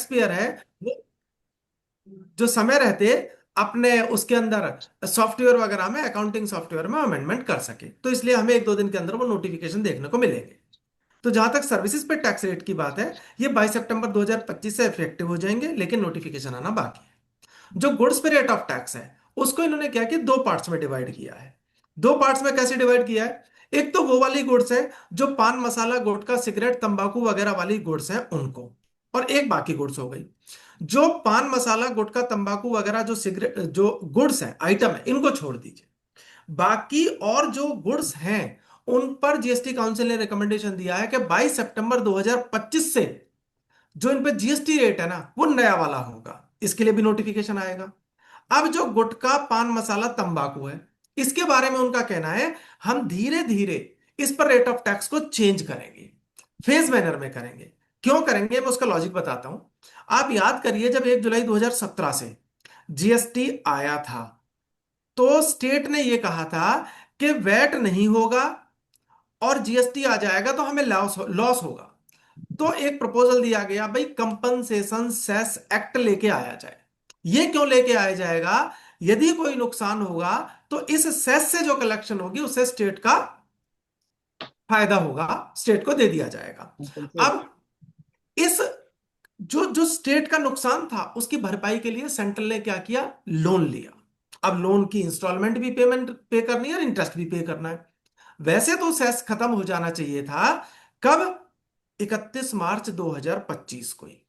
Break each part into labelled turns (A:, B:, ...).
A: Tax payer है वो जो समय रहते अपने उसके अंदर सॉफ्टवेयर वगैरह में, अकाउंटिंग सॉफ्टवेयर में अमेंडमेंट कर सके। तो इसलिए हमें एक दो दिन के अंदर वो नोटिफिकेशन देखने को मिलेंगे। तो जहां तक सर्विसेज पे टैक्स रेट की बात है, ये 22 सितंबर 2025 से इफेक्टिव हो जाएंगे, लेकिन नोटिफिकेशन आना बाकी है। जो गुड्स पे रेट ऑफ टैक्स है, उसको इन्होंने क्या कि दो पार्ट्स में डिवाइड किया है। दो पार्ट्स में कैसे डिवाइड किया है? एक तो वो वाली गुड्स है जो पान मसाला, गुटखा, सिगरेट, तंबाकू वगैरह वाली गुड्स है उनको, और एक बाकी गुड्स हो गई। जो पान मसाला, गुटखा, तंबाकू वगैरह जो सिगरेट जो गुड्स है, आइटम है, इनको छोड़ दीजिए। बाकी और जो गुड्स हैं उन पर जीएसटी काउंसिल ने रिकमेंडेशन दिया है कि 22 सितंबर 2025 से जो इन पे जीएसटी रेट है ना, वो नया वाला होगा। इसके लिए भी नोटिफिकेशन आएगा। अब जो गुटखा, पान मसाला, तंबाकू है, इसके बारे में उनका कहना है हम धीरे धीरे इस पर रेट ऑफ टैक्स को चेंज करेंगे, फेज मैनर में करेंगे। क्यों करेंगे, मैं उसका लॉजिक बताता हूं। आप याद करिए, जब 1 जुलाई 2017 से जीएसटी आया था, तो स्टेट ने यह कहा था कि वैट नहीं होगा और जीएसटी आ जाएगा तो हमें लॉस लॉस होगा। तो एक प्रपोजल दिया गया, भाई कंपनसेशन सेस एक्ट लेके आया जाए। ये क्यों लेके आया जाएगा? यदि कोई नुकसान होगा तो इस सेस से जो कलेक्शन होगी उससे स्टेट का फायदा होगा, स्टेट को दे दिया जाएगा।
B: कंपनसेट।
A: अब इस जो जो स्टेट का नुकसान था उसकी भरपाई के लिए सेंट्रल ने क्या किया? लोन लिया। अब लोन की इंस्टॉलमेंट भी पेमेंट पे करनी है और इंटरेस्ट भी पे करना है। वैसे तो सेस खत्म हो जाना चाहिए था, कब? 31 मार्च 2025 को ही।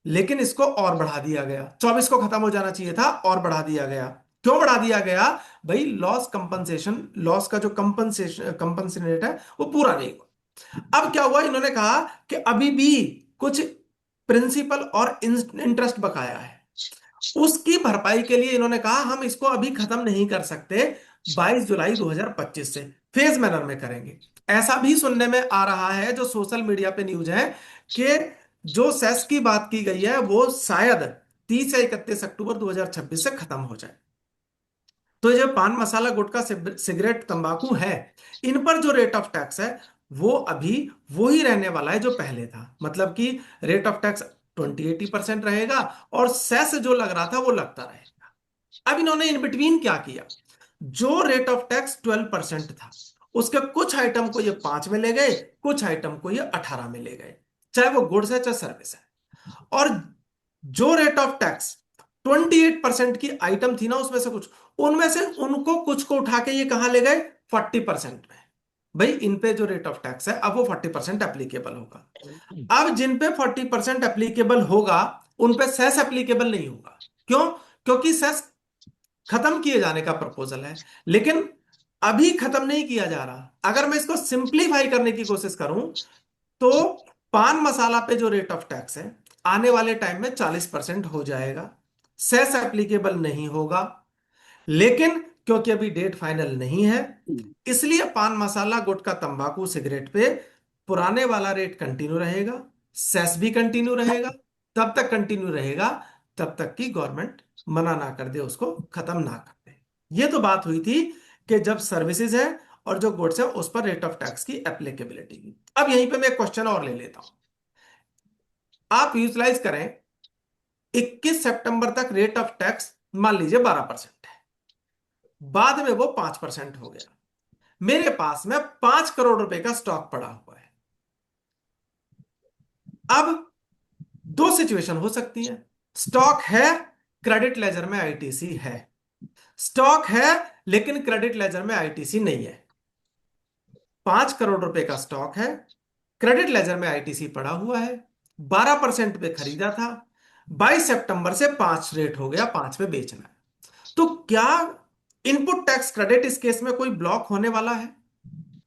A: लेकिन इसको और बढ़ा दिया गया, 24 को खत्म हो जाना चाहिए था और बढ़ा दिया गया। क्यों बढ़ा दिया गया? भाई लॉस कंपनसेशन, लॉस का जो कंपनसेशन कंपनसेशन रेट है वो पूरा नहीं हुआ। अब क्या हुआ, इन्होंने कहा कि अभी भी कुछ प्रिंसिपल और इंटरेस्ट बकाया है, उसकी भरपाई के लिए इन्होंने कहा हम इसको अभी खत्म नहीं कर सकते, 22 जुलाई 2025 से फेज मैनर में करेंगे। ऐसा भी सुनने में आ रहा है, जो सोशल मीडिया पे न्यूज है, कि जो सेस की बात की गई है वो शायद 30 या 31 अक्टूबर 2026 से खत्म हो जाए। तो ये जो पान मसाला, गुटखा, सिगरेट, तंबाकू है, इन पर जो रेट ऑफ टैक्स है वो अभी वही रहने वाला है जो पहले था। मतलब कि रेट ऑफ टैक्स 20-80% रहेगा और सेस जो लग रहा था वो लगता रहेगा। अब इन्होंने इन बिटवीन क्या किया, जो रेट ऑफ टैक्स 12% था, उसके कुछ आइटम को ये 5 में ले गए, कुछ आइटम को ये 18 में ले गए, चाहे वो गुड्स है चाहे सर्विस है। और जो रेट ऑफ टैक्स 28% की आइटम थी ना, उसमें से कुछ, उनमें से उनको कुछ को उठा के ये कहां ले गए? 40% में। भाई इन पे जो रेट ऑफ टैक्स है अब वो 40% एप्लीकेबल होगा। अब जिन पे 40% एप्लीकेबल होगा उन पे सेस एप्लीकेबल नहीं होगा। क्यों? क्योंकि सेस खत्म किए जाने का प्रपोजल है, लेकिन अभी खत्म नहीं किया जा रहा। अगर मैं इसको सिंप्लीफाई करने की कोशिश करूं, तो पान मसाला पे जो रेट ऑफ टैक्स है आने वाले टाइम में 40% हो जाएगा, सेस एप्लीकेबल नहीं होगा। लेकिन क्योंकि अभी डेट फाइनल नहीं है, इसलिए पान मसाला, गुटखा, तंबाकू, सिगरेट पे पुराने वाला रेट कंटिन्यू रहेगा, सेस भी कंटिन्यू रहेगा। तब तक कंटिन्यू रहेगा तब तक कि गवर्नमेंट मना ना कर दे, उसको खत्म ना कर दे। ये तो बात हुई थी कि जब सर्विसेज है और जो गुड्स है उस पर रेट ऑफ टैक्स की एप्लीकेबिलिटी की। अब यहीं पे मैं एक क्वेश्चन और ले लेता हूं। आप यूटिलाइज करें, 21 सितंबर तक रेट ऑफ टैक्स मान लीजिए 12% है, बाद में वो 5% हो गया। मेरे पास में 5 करोड़ रुपए का स्टॉक पड़ा हुआ है। अब दो सिचुएशन हो सकती है। स्टॉक है, क्रेडिट लेजर में आईटीसी है। स्टॉक है लेकिन क्रेडिट लेजर में आईटीसी नहीं है। 5 करोड़ रुपए का स्टॉक है, क्रेडिट लेजर में आईटीसी पड़ा हुआ है, 12% पे खरीदा था, 22 सितंबर से 5 रेट हो गया, 5 पे बेचना है। तो क्या इनपुट टैक्स क्रेडिट इस केस में कोई ब्लॉक होने वाला है?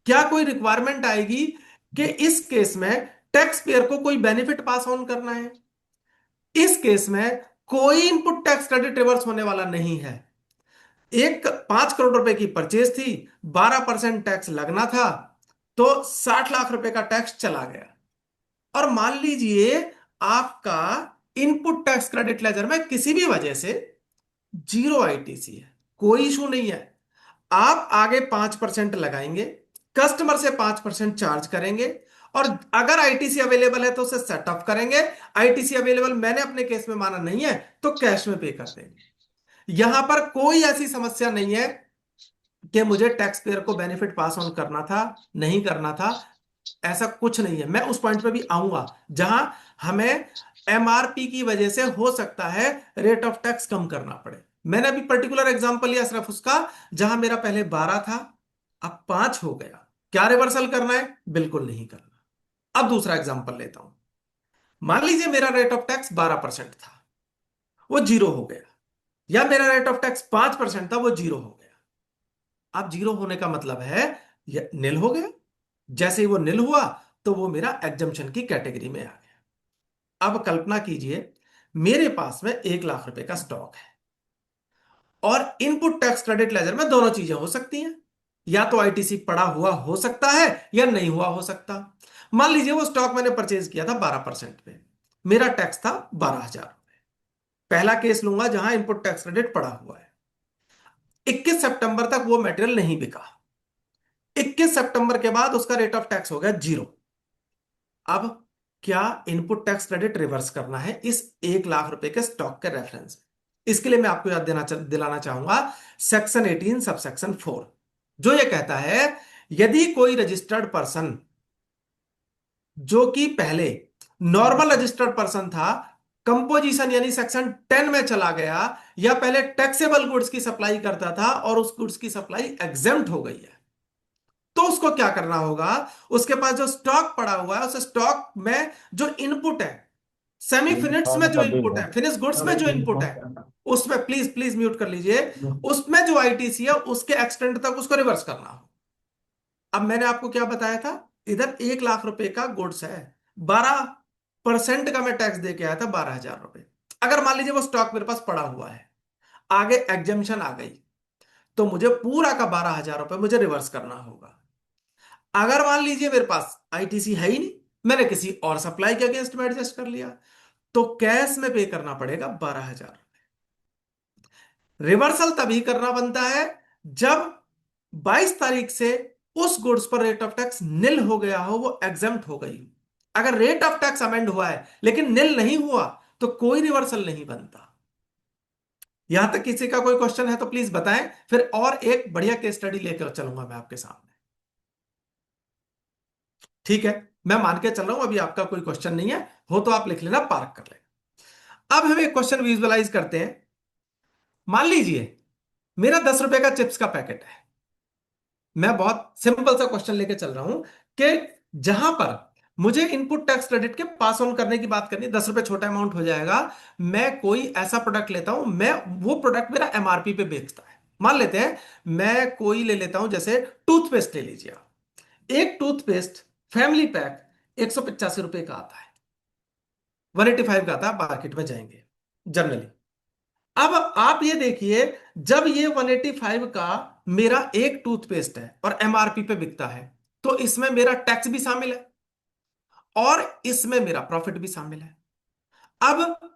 A: क्या कोई रिक्वायरमेंट आएगी कि इस केस में टैक्स पेयर को कोई बेनिफिट पास ऑन करना है? इस केस में कोई इनपुट टैक्स क्रेडिट रिवर्स होने वाला नहीं है। एक 5 करोड़ रुपए की परचेज थी, 12% टैक्स लगना था, तो 60 लाख रुपए का टैक्स चला गया। और मान लीजिए आपका इनपुट टैक्स क्रेडिट लेजर में किसी भी वजह से जीरो आईटीसी है, कोई इशू नहीं है। आप आगे 5% लगाएंगे, कस्टमर से 5% चार्ज करेंगे और अगर आईटीसी अवेलेबल है तो उसे सेट ऑफ करेंगे, आईटीसी अवेलेबल मैंने अपने केस में माना नहीं है तो कैश में पे कर देंगे। यहां पर कोई ऐसी समस्या नहीं है कि मुझे टैक्स पेयर को बेनिफिट पास ऑन करना था, नहीं करना था, ऐसा कुछ नहीं है। मैं उस पॉइंट पे भी आऊंगा जहां हमें एमआरपी की वजह से हो सकता है रेट ऑफ टैक्स कम करना पड़े। मैंने अभी पर्टिकुलर एग्जांपल लिया सिर्फ उसका, जहां मेरा पहले 12 था, अब 5 हो गया। क्या रिवर्सल करना है? बिल्कुल नहीं करना। अब दूसरा एग्जांपल लेता हूं। मान लीजिए मेरा रेट ऑफ टैक्स 12% था, वो जीरो हो गया। या मेरा रेट ऑफ टैक्स 5% था, वो जीरो हो गया। अब जीरो होने का मतलब है ये निल हो गया। जैसे ही वो निल हुआ तो वो मेरा एग्जम्पशन की कैटेगरी में आ गया। अब कल्पना कीजिए मेरे पास में 1 लाख रुपए का स्टॉक है, और इनपुट टैक्स क्रेडिट लेजर में दोनों चीजें हो सकती हैं। या तो आईटीसी पड़ा हुआ हो सकता है या नहीं हुआ हो सकता। मान लीजिए वो स्टॉक मैंने परचेज किया था 12% पे, मेरा टैक्स था 12,000। पहला केस लूंगा जहां इनपुट टैक्स क्रेडिट पड़ा हुआ है। 21 सितंबर तक वो मटेरियल नहीं बिका। 21 सितंबर के बाद उसका रेट ऑफ टैक्स हो गया जीरो। अब क्या इनपुट टैक्स क्रेडिट रिवर्स करना है इस 1 लाख रुपए के स्टॉक के रेफरेंस में? इसके लिए मैं आपको याद दिलाना चाहूंगा सेक्शन 18 सबसेक्शन 4, जो ये कहता है यदि कोई रजिस्टर्ड पर्सन जो कि पहले नॉर्मल रजिस्टर्ड पर्सन था, कंपोजिशन यानी सेक्शन 10 में चला गया, या पहले टैक्सेबल गुड्स की सप्लाई करता था और उस गुड्स की सप्लाई एग्जेम्प्ट हो गई है, तो उसको क्या करना होगा? उसके पास जो स्टॉक पड़ा हुआ है उस स्टॉक में जो इनपुट है, सेमी फिनिट्स में जो इनपुट है, फिनिश गुड्स में जो इनपुट है, उसमें प्लीज प्लीज म्यूट कर लीजिए, उसमें जो आईटीसी है उसके एक्सटेंड तक उसको रिवर्स करना हो। अब मैंने आपको क्या बताया था? इधर 1 लाख रुपए का गुड्स है, 12% का मैं टैक्स दे के आया था, 12,000 रुपए। अगर मान लीजिए वो स्टॉक मेरे पास पड़ा हुआ है, आगे एग्जेम्पशन आ गई, तो मुझे पूरा का 12,000 रुपए मुझे रिवर्स करना होगा। अगर मान लीजिए मेरे पास आईटीसी है ही नहीं, मैंने किसी और सप्लाई के अगेंस्ट में एडजस्ट कर लिया, तो कैश में पे करना पड़ेगा 12,000। रिवर्सल तभी करना बनता है जब 22 तारीख से उस गुड्स पर रेट ऑफ टैक्स निल हो गया हो, वो एग्जेम्प्ट हो गई। अगर रेट ऑफ टैक्स अमेंड हुआ है लेकिन निल नहीं हुआ तो कोई रिवर्सल नहीं बनता। यहां तक किसी का कोई क्वेश्चन है तो प्लीज बताएं, फिर और एक बढ़िया केस स्टडी लेकर चलूंगा मैं आपके सामने। ठीक है, मैं मान के चल रहा हूं अभी आपका कोई क्वेश्चन नहीं है, हो तो आप लिख लेना, पार्क कर लेना। अब हम एक क्वेश्चन विजुअलाइज करते हैं। मान लीजिए मेरा 10 रुपए का चिप्स का पैकेट है। मैं बहुत सिंपल सा क्वेश्चन लेके चल रहा हूं कि जहां पर मुझे इनपुट टैक्स क्रेडिट के पास ऑन करने की बात करनी है, 10 रुपए छोटा अमाउंट हो जाएगा। मैं कोई ऐसा प्रोडक्ट लेता हूं, मैं वो प्रोडक्ट मेरा एमआरपी पे बेचता है। मान लेते हैं मैं कोई ले लेता हूं, जैसे टूथपेस्ट ले लीजिए आप। एक टूथपेस्ट फैमिली पैक 185 रुपए का आता है, 185 का आता है, मार्केट में जाएंगे जनरली। अब आप ये देखिए, जब ये 185 का मेरा एक टूथपेस्ट है और एमआरपी पे बिकता है, तो इसमें मेरा टैक्स भी शामिल है और इसमें मेरा प्रॉफिट भी शामिल है। अब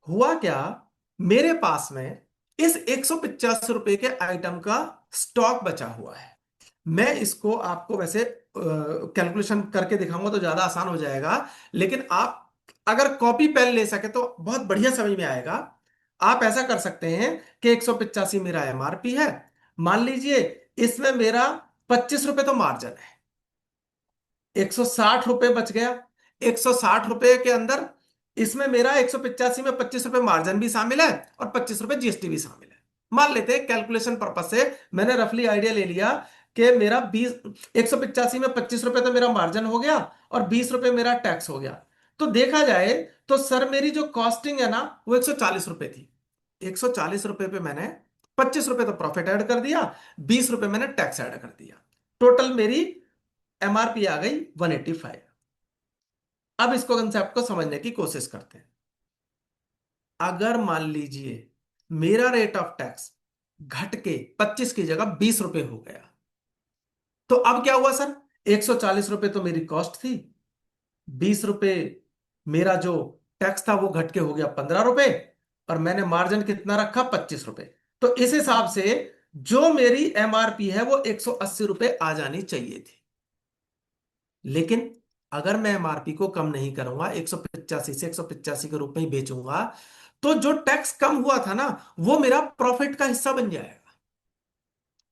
A: हुआ क्या, मेरे पास में इस 185 रुपए के आइटम का स्टॉक बचा हुआ है। मैं इसको आपको वैसे कैलकुलेशन करके दिखाऊंगा तो ज्यादा आसान हो जाएगा, लेकिन आप अगर कॉपी पेन ले सके तो बहुत बढ़िया समझ में आएगा। आप ऐसा कर सकते हैं कि 185 मेरा एमआरपी है, मान लीजिए इसमें मेरा 25 रुपए तो मार्जिन है, 160 रुपए बच गया। 160 रुपए के अंदर इसमें मेरा 185 में 25 रुपए मार्जिन भी शामिल है और 25 रुपए जीएसटी भी शामिल है। मान लेते हैं कैलकुलेशन पर्पज से मैंने रफली आइडिया ले लिया कि मेरा 185 में 25 रुपए तो मेरा मार्जिन हो गया और 20 रुपए मेरा टैक्स हो गया। तो देखा जाए तो सर मेरी जो कॉस्टिंग है ना वो 140 रुपए थी। 140 रुपए पे मैंने 25 रुपए तो प्रॉफिट ऐड कर दिया, 20 रुपए मैंने टैक्स ऐड कर दिया, टोटल मेरी एमआरपी आ गई 185। अब इसको कंसेप्ट को समझने की कोशिश करते हैं। अगर मान लीजिए मेरा रेट ऑफ टैक्स घट के 25 की जगह 20 रुपए हो गया, तो अब क्या हुआ सर? 140 रुपए तो मेरी कॉस्ट थी, 20 रुपए मेरा जो टैक्स था वो घट के हो गया 15 रुपए, और मैंने मार्जिन कितना रखा? 25 रुपए। तो इस हिसाब से जो मेरी एमआरपी है वो 180 रुपए आ जानी चाहिए थी। लेकिन अगर मैं एमआरपी को कम नहीं करूंगा, 185 से 185 के रूप में ही बेचूंगा, तो जो टैक्स कम हुआ था ना, वो मेरा प्रॉफिट का हिस्सा बन जाएगा।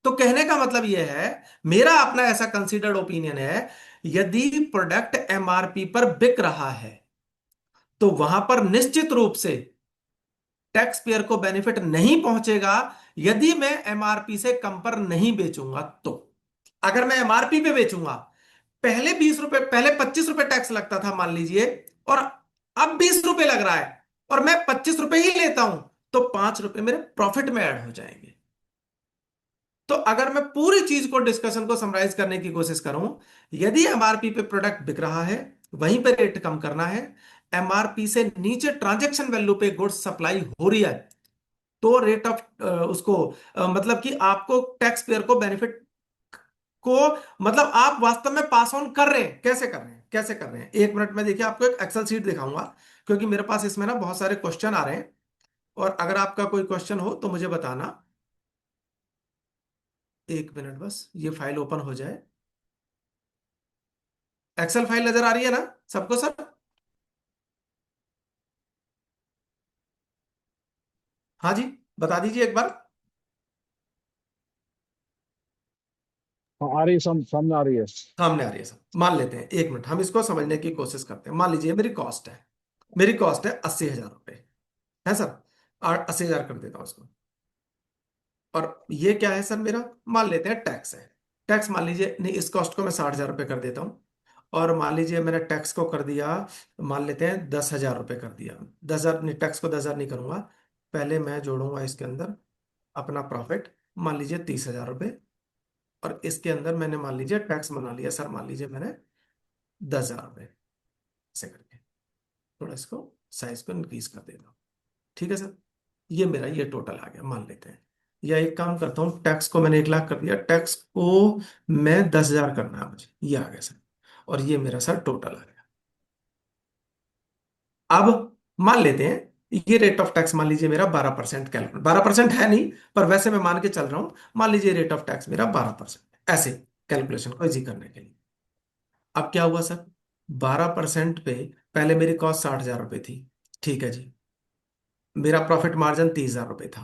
A: तो कहने का मतलब यह है, मेरा अपना ऐसा कंसीडर्ड ओपिनियन है, यदि प्रोडक्ट एमआरपी पर बिक रहा है तो वहां पर निश्चित रूप से टैक्स पेयर को बेनिफिट नहीं पहुंचेगा, यदि मैं एमआरपी से कम पर नहीं बेचूंगा तो। अगर मैं एमआरपी पे बेचूंगा, पहले 20 रुपए, पहले 25 रुपए टैक्स लगता था मान लीजिए, और अब 20 रुपए लग रहा है, और मैं 25 रुपए ही लेता हूं, तो 5 रुपए मेरे प्रॉफिट में ऐड हो जाएंगे। तो अगर मैं पूरी चीज को, डिस्कशन को समराइज करने की कोशिश करूं, यदि एमआरपी पे प्रोडक्ट बिक रहा है, वहीं पे रेट कम करना है। एमआरपी से नीचे ट्रांजैक्शन वैल्यू पे गुड्स सप्लाई हो रही है, तो रेट ऑफ उसको मतलब कि आपको टैक्स पेयर को बेनिफिट को, मतलब आप वास्तव में पास ऑन कर रहे हैं। कैसे कर रहे हैं, कैसे कर रहे हैं, 1 मिनट में देखिए, आपको एक एक्सेल शीट दिखाऊंगा, क्योंकि मेरे पास इसमें ना बहुत सारे क्वेश्चन आ रहे हैं, और अगर आपका कोई क्वेश्चन हो तो मुझे बताना। 1 मिनट बस, ये फाइल ओपन हो जाए। एक्सेल फाइल नजर आ रही है ना सबको सर? हाँ जी, बता दीजिए एक बार।
B: हाँ, आ रही है, सामने आ रही है।
A: सामने आ रही है सब, मान लेते हैं। 1 मिनट, हम इसको समझने की कोशिश करते हैं। मान लीजिए मेरी कॉस्ट है, मेरी कॉस्ट है 80,000 रुपये, है सर? और 80,000 कर देता हूँ उसको। और ये क्या है सर मेरा? मान लेते हैं टैक्स है। टैक्स मान लीजिए, नहीं, इस कॉस्ट को मैं 60,000 रुपये कर देता हूँ। और मान लीजिए मैंने टैक्स को कर दिया, मान लेते हैं 10,000 रुपये कर दिया। 10,000 नहीं, टैक्स को 10,000 नहीं करूंगा, पहले मैं जोड़ूंगा इसके अंदर अपना प्रॉफिट, मान लीजिए 30,000 रुपये। और इसके अंदर मैंने मान लीजिए टैक्स बना लिया सर, मान लीजिए मैंने 10,000 रुपये, ऐसे करके थोड़ा इसको साइज को इंक्रीज कर देता हूँ। ठीक है सर, ये मेरा ये टोटल आ गया मान लेते हैं। या एक काम करता हूँ, टैक्स को मैंने 1 लाख कर दिया, टैक्स को मैं 10,000 करना है मुझे, ये आ गया सर। और ये मेरा सर टोटल आ गया। अब मान लेते हैं ये रेट ऑफ टैक्स, मान लीजिए मेरा 12% कैलकुलेट, 12% है नहीं, पर वैसे मैं मान के चल रहा हूं, मान लीजिए रेट ऑफ टैक्स मेरा 12%, ऐसे कैलकुलेशन को इजी करने के लिए। अब क्या हुआ सर? 12% पे पहले मेरी कॉस्ट 60,000 रुपये थी, ठीक है जी, मेरा प्रॉफिट मार्जिन 30,000 रुपये था।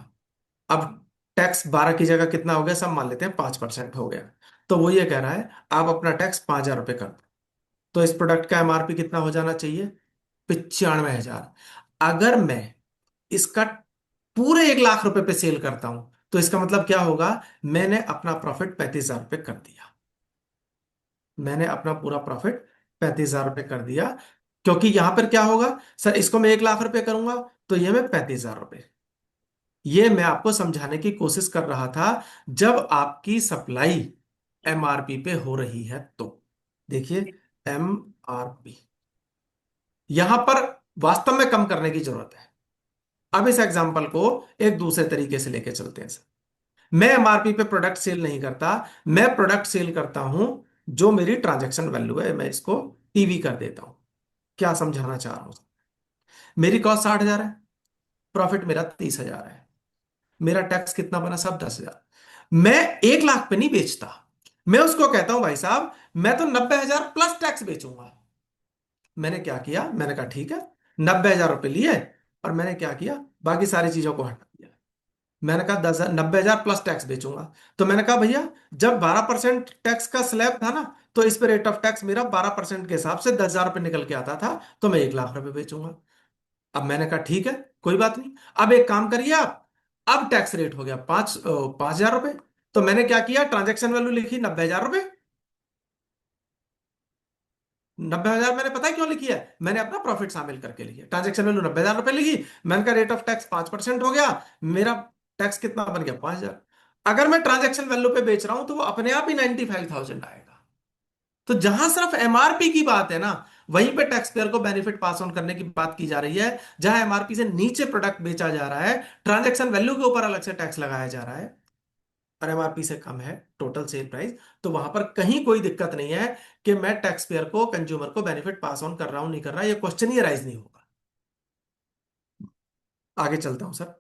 A: अब टैक्स 12 की जगह कितना हो गया, सब मान लेते हैं 5% हो गया। तो वो ये कह रहा है आप अपना टैक्स 5,000 रुपये कर दो। तो इस प्रोडक्ट का एमआरपी कितना हो जाना चाहिए? 95,000। अगर मैं इसका पूरे 1 लाख रुपए पे सेल करता हूं, तो इसका मतलब क्या होगा? मैंने अपना प्रॉफिट 35,000 रुपये कर दिया। मैंने अपना पूरा प्रॉफिट 35,000 रुपये कर दिया। क्योंकि यहां पर क्या होगा सर, इसको मैं 1 लाख रुपए करूंगा, तो ये मैं 35,000 रुपये, ये मैं आपको समझाने की कोशिश कर रहा था। जब आपकी सप्लाई एमआरपी पे हो रही है तो देखिए, एमआरपी यहां पर वास्तव में कम करने की जरूरत है। अब इस एग्जांपल को एक दूसरे तरीके से लेके चलते हैं सर। मैं एमआरपी पे प्रोडक्ट सेल नहीं करता, मैं प्रोडक्ट सेल करता हूं जो मेरी ट्रांजैक्शन वैल्यू है, मैं इसको टीवी कर देता हूं। क्या समझाना चाह रहा हूं? मेरी कॉस्ट 60,000 है, प्रॉफिट मेरा 30,000 है, मेरा टैक्स कितना बना साहब? 10,000। मैं 1 लाख पे नहीं बेचता, मैं उसको कहता हूं भाई साहब मैं तो 90,000 प्लस टैक्स बेचूंगा। मैंने क्या किया, मैंने कहा ठीक है, 90,000 रुपये लिए, और मैंने क्या किया, बाकी सारी चीजों को हटा दिया। मैंने कहा 10,000, 90,000 प्लस टैक्स बेचूंगा। तो मैंने कहा भैया, जब 12% टैक्स का स्लैब था ना, तो इस पे रेट ऑफ टैक्स मेरा 12% के हिसाब से 10,000 रुपये निकल के आता था, तो मैं 1 लाख रुपए बेचूंगा। अब मैंने कहा ठीक है, कोई बात नहीं। अब एक काम करिए आप, अब टैक्स रेट हो गया 5,000 रुपये। तो मैंने क्या किया, ट्रांजैक्शन वैल्यू लिखी 90,000 रुपये। 90,000 मैंने पता है क्यों लिखी है? मैंने अपना प्रॉफिट शामिल करके लिखी, ट्रांजैक्शन वैल्यू 90,000 रुपये लिखी। मैंने कहा रेट ऑफ टैक्स 5% हो गया, मेरा टैक्स कितना बन गया? 5,000। अगर मैं ट्रांजैक्शन वैल्यू पे बेच रहा हूं तो वो अपने आप ही 95,000 आएगा। तो जहां सिर्फ एमआरपी की बात है ना, वहीं पे टैक्स पेयर को बेनिफिट पास ऑन करने की बात की जा रही है। जहां एमआरपी से नीचे प्रोडक्ट बेचा जा रहा है, ट्रांजैक्शन वैल्यू के ऊपर अलग से टैक्स लगाया जा रहा है, और एमआरपी से कम है टोटल सेल प्राइस, तो वहां पर कहीं कोई दिक्कत नहीं है कि मैं टैक्स पेयर को, कंज्यूमर को बेनिफिट पास ऑन कर रहा हूं नहीं कर रहा, ये क्वेश्चन ही राइज नहीं होगा। आगे चलता हूं सर।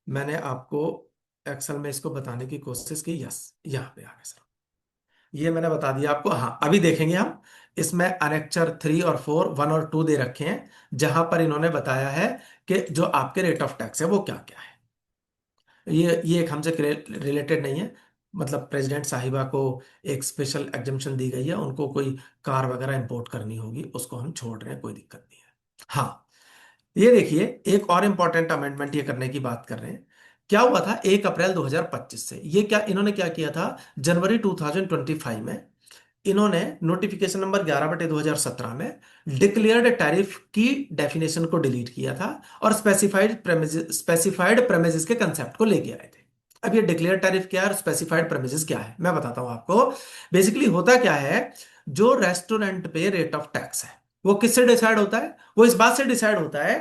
A: मैंने आपको एक्सेल में इसको बताने की कोशिश की, यस, यहां पे आ गया सर। ये मैंने बता दिया आपको। हाँ, अभी देखेंगे हम। इसमें अनेक्चर 3 और 4, 1 और 2 दे रखे हैं, जहां पर इन्होंने बताया है कि जो आपके रेट ऑफ टैक्स है वो क्या क्या है। ये एक हमसे रिलेटेड नहीं है। मतलब प्रेसिडेंट साहिबा को एक स्पेशल एग्जम्पशन दी गई है, उनको कोई कार वगैरह इंपोर्ट करनी होगी, उसको हम छोड़ रहे हैं, कोई दिक्कत नहीं है। हाँ, ये देखिए, एक और इंपॉर्टेंट अमेंडमेंट ये करने की बात कर रहे हैं। क्या हुआ था 1 अप्रैल 2025 से, ये क्या इन्होंने क्या किया था, जनवरी 2025 में इन्होंने नोटिफिकेशन नंबर 11/2017 में डिक्लेयर्ड टैरिफ की डेफिनेशन को डिलीट किया था और स्पेसिफाइड प्रेमिसेस के कंसेप्ट को लेके आए थे। अब ये डिक्लेयर्ड टैरिफ क्या है और स्पेसिफाइड प्रेमिसेस क्या है, मैं बताता हूं आपको। बेसिकली होता क्या है, जो रेस्टोरेंट पे रेट ऑफ टैक्स है वो किससे डिसाइड होता है, वो इस बात से डिसाइड होता है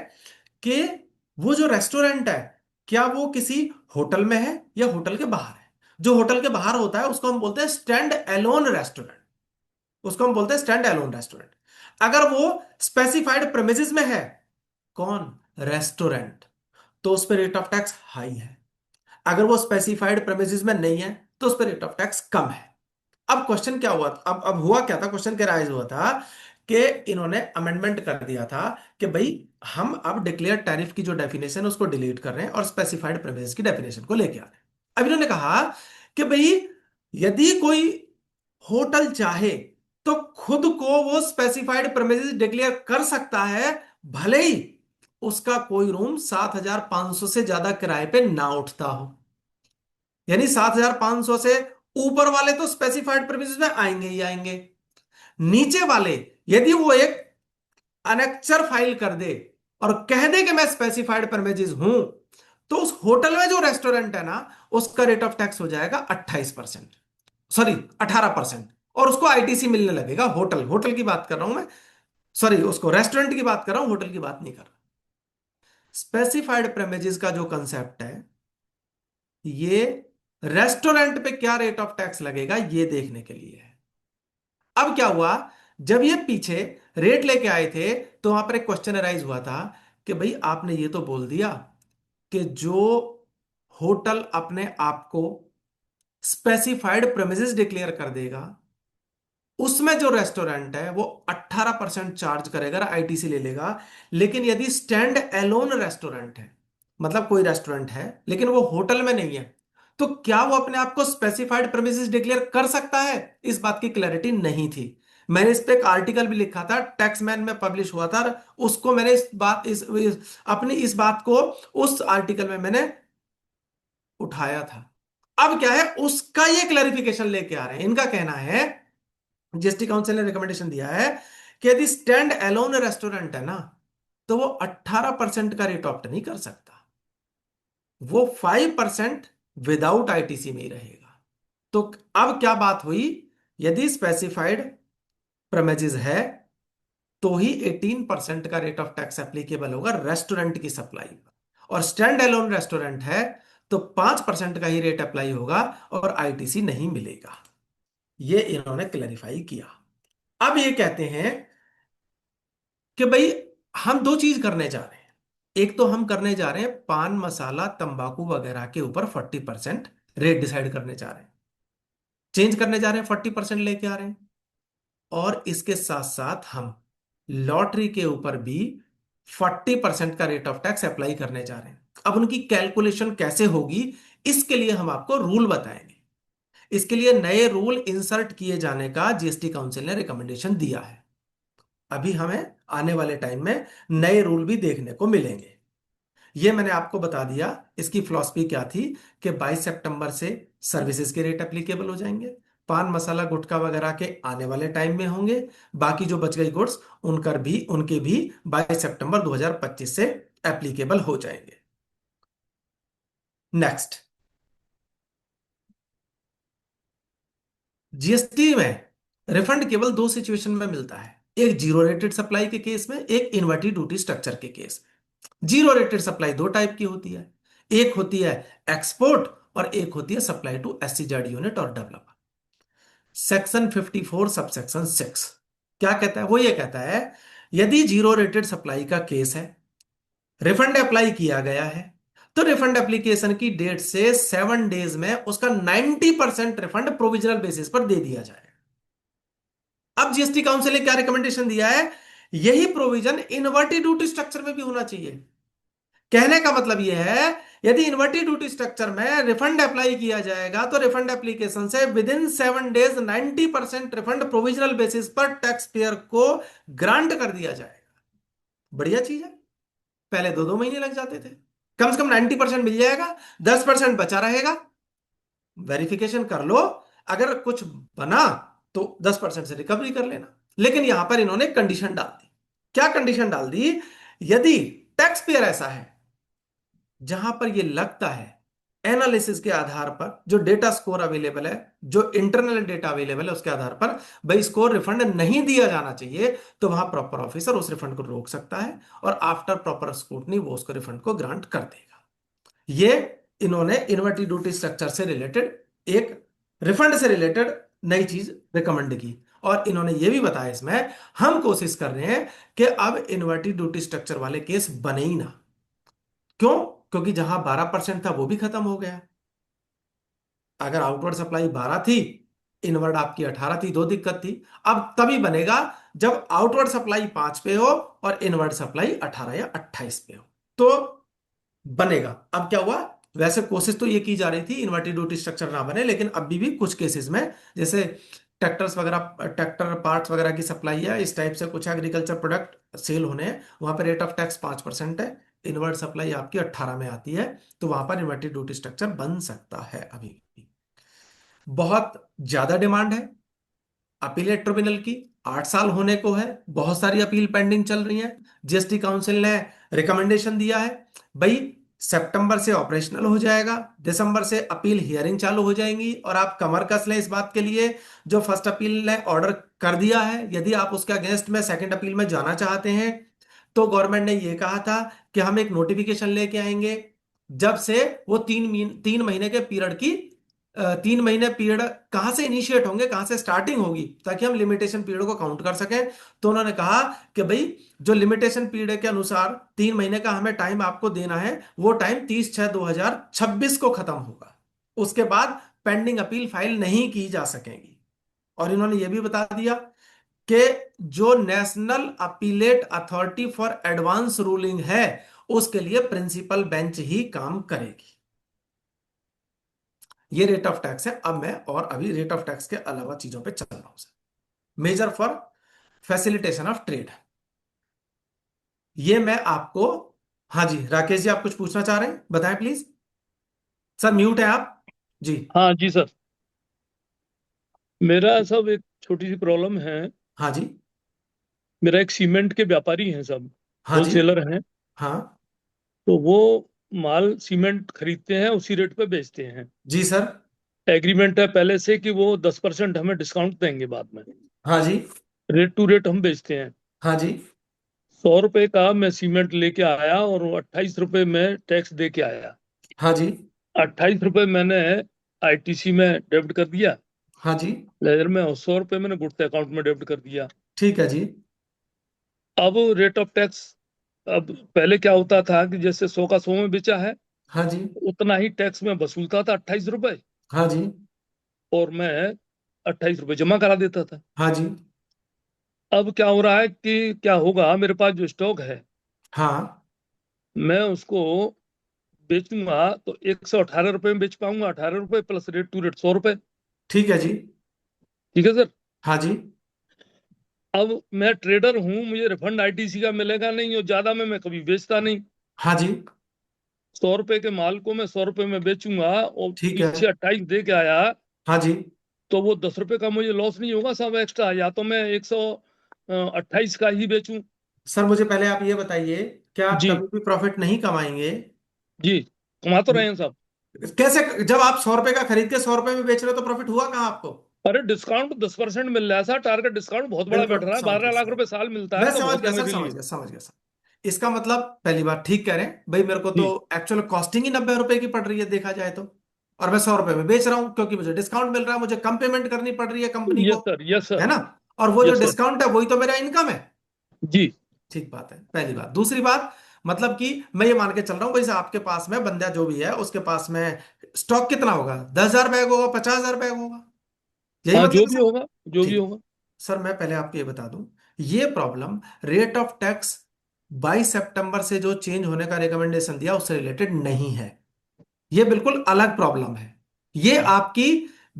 A: कि वो जो रेस्टोरेंट है, क्या वो किसी होटल में है या होटल के बाहर है। जो होटल के बाहर होता है उसको हम बोलते हैं स्टैंड एलोन रेस्टोरेंट, उसको हम बोलते हैं स्टैंड एलोन रेस्टोरेंट। अगर वो स्पेसिफाइड प्रेमिसेस में है, कौन, रेस्टोरेंट, तो उस पर रेट ऑफ टैक्स हाई है। अगर वो स्पेसिफाइड प्रेमिसेस में नहीं है तो उस पर रेट ऑफ टैक्स कम है। अब क्वेश्चन क्या हुआ, अब हुआ क्या था, क्वेश्चन क्या राइज हुआ था कि इन्होंने अमेंडमेंट कर दिया था कि भाई हम अब डिक्लेयर टैरिफ की जो डेफिनेशन है उसको डिलीट कर रहे हैं और स्पेसिफाइड प्रेमिसेस की डेफिनेशन को लेके आ रहे हैं। अब इन्होंने कहा कि भाई यदि कोई होटल चाहे तो खुद को वो स्पेसिफाइड प्रेमिसेस डिक्लेयर कर सकता है, भले ही उसका कोई रूम 7,500 से ज्यादा किराए पे ना उठता हो। यानी 7,500 से ऊपर वाले तो स्पेसिफाइड प्रेमिसेस में आएंगे ही आएंगे। नीचे वाले, यदि वो एक अनेक्चर फाइल कर दे और कह दे कि मैं स्पेसिफाइड प्रेमिसेस हूं, तो उस होटल में जो रेस्टोरेंट है ना, उसका रेट ऑफ टैक्स हो जाएगा 28%, सॉरी 18%। और उसको आईटीसी मिलने लगेगा। होटल होटल की बात कर रहा हूं मैं, सॉरी उसको रेस्टोरेंट की बात कर रहा हूं, होटल की बात नहीं कर रहा। स्पेसिफाइड प्रेमिसेस का जो कंसेप्ट है, ये रेस्टोरेंट पे क्या रेट ऑफ टैक्स लगेगा ये देखने के लिए है। अब क्या हुआ, जब ये पीछे रेट लेके आए थे तो वहां पर एक क्वेश्चन अराइज हुआ था कि भाई आपने ये तो बोल दिया कि जो होटल अपने आप को स्पेसिफाइड प्रेमिसेस डिक्लेयर कर देगा, उसमें जो रेस्टोरेंट है वो 18% चार्ज करेगा, आईटीसी ले लेगा। लेकिन यदि स्टैंड एलोन रेस्टोरेंट है, मतलब कोई रेस्टोरेंट है लेकिन वो होटल में नहीं है, तो क्या वो अपने आप को स्पेसिफाइड प्रेमिसेस डिक्लेयर कर सकता है, इस बात की क्लैरिटी नहीं थी। मैंने इस पे एक आर्टिकल भी लिखा था, टैक्समैन में पब्लिश हुआ था। उसको मैंने अपनी इस बात को उस आर्टिकल में मैंने उठाया था। अब क्या है, उसका ये क्लैरिफिकेशन लेके आ रहे हैं। इनका कहना है, जीएसटी काउंसिल ने रिकमेंडेशन दिया है कि यदि स्टैंड एलोन रेस्टोरेंट है ना, तो वो 18% का रेट ऑप्ट नहीं कर सकता, वो 5% विदाउट आईटीसी में ही रहेगा। तो अब क्या बात हुई, यदि स्पेसिफाइड प्रेमिसेस है तो ही 18% का रेट ऑफ टैक्स एप्लीकेबल होगा रेस्टोरेंट की सप्लाई पर, और स्टैंड एलोन रेस्टोरेंट है तो 5% का ही रेट अप्लाई होगा और आईटीसी नहीं मिलेगा। ये इन्होंने क्लैरिफाई किया। अब ये कहते हैं कि भाई हम दो चीज करने जा रहे हैं। एक तो हम करने जा रहे हैं पान मसाला तंबाकू वगैरह के ऊपर 40% रेट डिसाइड करने जा रहे हैं, चेंज करने जा रहे हैं, 40% लेके आ रहे हैं। और इसके साथ साथ हम लॉटरी के ऊपर भी 40% का रेट ऑफ टैक्स अप्लाई करने जा रहे हैं। अब उनकी कैलकुलेशन कैसे होगी, इसके लिए हम आपको रूल बताएंगे। इसके लिए नए रूल इंसर्ट किए जाने का जीएसटी काउंसिल ने रिकमेंडेशन दिया है। अभी हमें आने वाले टाइम में नए रूल भी देखने को मिलेंगे। ये मैंने आपको बता दिया। इसकी फिलॉसफी क्या थी कि 22 सितंबर से सर्विसेज के रेट एप्लीकेबल हो जाएंगे, पान मसाला गुटखा वगैरह के आने वाले टाइम में होंगे, बाकी जो बच गई गुड्स उनके भी 22 सितंबर 2025 से एप्लीकेबल हो जाएंगे। नेक्स्ट, जीएसटी में रिफंड केवल दो सिचुएशन में मिलता है, एक जीरो रेटेड सप्लाई के केस में, एक इन्वर्टी ड्यूटी स्ट्रक्चर के केस में। जीरो रेटेड सप्लाई दो टाइप की होती है, एक होती है एक्सपोर्ट और एक होती है सप्लाई टू एससीजेड यूनिट और डेवलपर। सेक्शन 54 सबसेक्शन 6 क्या कहता है, वो ये कहता है यदि जीरो रेटेड सप्लाई का केस है, रिफंड अप्लाई किया गया है, तो रिफंड एप्लीकेशन की डेट से 7 डेज में उसका 90% रिफंड प्रोविजनल बेसिस पर दे दिया जाए। अब जीएसटी काउंसिल ने क्या रिकमेंडेशन दिया है, यही प्रोविजन इन्वर्टेड ड्यूटी स्ट्रक्चर में भी होना चाहिए। कहने का मतलब यह है, यदि इन्वर्टेड ड्यूटी स्ट्रक्चर में रिफंड अप्लाई किया जाएगा तो रिफंड एप्लीकेशन से with in 7 days 90% refund provisional basis पर टैक्स पेयर को ग्रांट कर दिया जाएगा। बढ़िया चीज है। पहले 2-2 महीने लग जाते थे, कम से कम 90% मिल जाएगा, 10% बचा रहेगा, वेरिफिकेशन कर लो, अगर कुछ बना तो 10% से रिकवरी कर लेना। लेकिन यहां पर इन्होंने कंडीशन डाल दी। क्या कंडीशन डाल दी, यदि टैक्स पेयर ऐसा है जहां पर यह लगता है एनालिसिस के आधार पर, जो डेटा स्कोर अवेलेबल है, जो इंटरनल डेटा अवेलेबल है उसके आधार पर भाई स्कोर रिफंड नहीं दिया जाना चाहिए, तो वहां प्रॉपर ऑफिसर उस रिफंड को रोक सकता है और आफ्टर प्रॉपर स्क्रूटनी वो उसको रिफंड को ग्रांट कर देगा। ये इन्होंने इन्वर्टेड ड्यूटी स्ट्रक्चर से रिलेटेड एक रिफंड से रिलेटेड नई चीज रिकमेंड की। और इन्होंने ये भी बताया इसमें, हम कोशिश कर रहे हैं कि अब इन्वर्टेड ड्यूटी स्ट्रक्चर वाले केस बने ही ना। क्यों? क्योंकि जहां 12% था वो भी खत्म हो गया। अगर आउटवर्ड सप्लाई 12 थी, इनवर्ड आपकी 18 थी, दो दिक्कत थी। अब तभी बनेगा जब आउटवर्ड सप्लाई 5 पे हो और इनवर्ड सप्लाई 18 या 28 पे हो, तो बनेगा। अब क्या हुआ, वैसे कोशिश तो ये की जा रही थी इन्वर्टेड ड्यूटी स्ट्रक्चर ना बने, लेकिन अभी भी कुछ केसेस में, जैसे ट्रैक्टर्स वगैरह, ट्रैक्टर पार्ट्स वगैरह की सप्लाई है, इस टाइप से कुछ एग्रीकल्चर प्रोडक्ट सेल होने हैं, वहां पर रेट ऑफ टैक्स 5% है, इनवर्ट सप्लाई आपकी 18 में आती है, तो वहां पर इन्वर्टेड ड्यूटी स्ट्रक्चर बन सकता है। अभी भी बहुत ज्यादा डिमांड है अपीलेट ट्रिब्यूनल की, 8 साल होने को है, बहुत सारी अपील पेंडिंग चल रही है। जीएसटी काउंसिल ने रिकमेंडेशन दिया है भाई सितंबर से ऑपरेशनल हो जाएगा, दिसंबर से अपील हियरिंग चालू हो जाएंगी, और आप कमर कस लें इस बात के लिए, जो फर्स्ट अपील ने ऑर्डर कर दिया है, यदि आप उसके अगेंस्ट में सेकंड अपील में जाना चाहते हैं, तो गवर्नमेंट ने यह कहा था कि हम एक नोटिफिकेशन लेके आएंगे, जब से वो 3 महीने के पीरियड की 3 महीने पीरियड कहां से इनिशिएट होंगे, कहां से स्टार्टिंग होगी, ताकि हम लिमिटेशन पीरियड को काउंट कर सकें। तो उन्होंने कहा कि भाई जो लिमिटेशन पीरियड के अनुसार 3 महीने का हमें टाइम आपको देना है, वो टाइम 30/6/2026 को खत्म होगा। उसके बाद पेंडिंग अपील फाइल नहीं की जा सकेगी। और इन्होंने ये भी बता दिया कि जो national appellate authority for advance ruling है, उसके लिए प्रिंसिपल बेंच ही काम करेगी। ये रेट ऑफ टैक्स है। अब मैं और अभी रेट ऑफ टैक्स के अलावा चीजों पे चल रहा हूं sir. Measure for facilitation of trade, ये मैं आपको, हाँ जी राकेश जी आप कुछ पूछना चाह रहे हैं, बताएं प्लीज। सर म्यूट है आप जी।
B: हाँ जी सर। मेरा सब एक छोटी सी प्रॉब्लम है।
A: हाँ जी।
B: मेरा एक सीमेंट के व्यापारी हैं सब,
A: हाँ जी।
B: होलसेलर हैं।
A: हाँ
B: तो वो माल सीमेंट खरीदते हैं, उसी रेट पे बेचते हैं।
A: जी सर।
B: एग्रीमेंट है पहले से कि वो 10% हमें डिस्काउंट देंगे बाद में।
A: हाँ जी।
B: रेट टू रेट हम बेचते हैं।
A: हाँ जी।
B: 100 रुपए का मैं सीमेंट लेके आया और वो 28 रुपए में टैक्स दे के आया।
A: हाँ जी।
B: 28 रुपए मैंने आईटीसी में डेबिट कर दिया,
A: हाँ जी।
B: लेजर में, और 100 रुपए मैंने गुड्स अकाउंट में डेबिट कर दिया।
A: ठीक है जी।
B: अब रेट ऑफ टैक्स, अब पहले क्या होता था कि जैसे 100 का 100 में बेचा है,
A: हाँ जी।
B: उतना ही टैक्स में वसूलता था, 28 रुपए,
A: हाँ जी।
B: और मैं 28 रुपए जमा करा देता था।
A: हाँ जी।
B: अब क्या हो रहा है कि क्या होगा, मेरे पास जो स्टॉक है,
A: हाँ
B: मैं उसको बेचूंगा तो 118 रुपए में बेच पाऊंगा, 18 रुपए प्लस रेट टू रेट 100 रुपए।
A: ठीक है जी।
B: ठीक है सर।
A: हाँ जी।
B: अब मैं ट्रेडर हूं, मुझे रिफंड आईटीसी का मिलेगा नहीं, और ज्यादा में मैं कभी बेचता नहीं।
A: हाँ जी।
B: 100 रुपए के माल को मैं 100 रुपए में बेचूंगा और
A: ठीक है।
B: पीछे 28 दे के आया,
A: हाँ जी।
B: तो वो 10 रुपए का मुझे लॉस नहीं होगा सब एक्स्ट्रा, या तो मैं 128 का ही बेचूं।
A: सर मुझे पहले आप ये बताइए, क्या आप
B: जी।
A: कभी भी प्रॉफिट नहीं कमाएंगे?
B: जी, कमा तो रहे हैं सब।
A: कैसे, जब आप 100 रुपए का खरीद के 100 रुपए में बेच रहे हो तो प्रॉफिट हुआ कहाँ आपको?
B: अरे डिस्काउंट 10% मिल रहा है सर, टारगेट डिस्काउंट बहुत बड़ा बैठ
A: बिल्कुल
B: रहा है,
A: समझ गया
B: 12 लाख रुपए साल मिलता है
A: मैं
B: तो
A: समझ
B: बहुत है
A: गया सर,
B: मेरे
A: समझ
B: लिए।
A: गया, समझ गया सर। इसका मतलब पहली बात ठीक कह रहे हैं भाई, मेरे को तो
B: जी।
A: एक्चुअल कॉस्टिंग ही 90 रुपए की पड़ रही है देखा जाए तो, और मैं 100 रुपए में बेच रहा हूं क्योंकि मुझे डिस्काउंट मिल रहा है, मुझे कम पेमेंट करनी पड़ रही है कंपनी को,
B: यस सर, यस
A: है
B: सर।
A: ना? और वो जो
B: यस सर।
A: डिस्काउंट है वही तो मेरा इनकम है।
B: जी।
A: ठीक बात है, पहली बात। दूसरी बात, मतलब कि मैं ये मान के चल रहा हूँ भाई साहब, आपके पास में बंदा जो भी है उसके पास में स्टॉक कितना होगा, 10,000 बैग होगा, 50,000 बैग होगा, यही
B: हाँ,
A: मतलब
B: जो
A: है
B: भी
A: सर।
B: होगा, जो भी
A: ठीक।
B: होगा।
A: सर मैं पहले आपको ये बता दूं, ये प्रॉब्लम रेट ऑफ टैक्स 22 सितंबर से जो चेंज होने का रिकमेंडेशन दिया उससे रिलेटेड नहीं है। ये बिल्कुल अलग प्रॉब्लम है। ये आपकी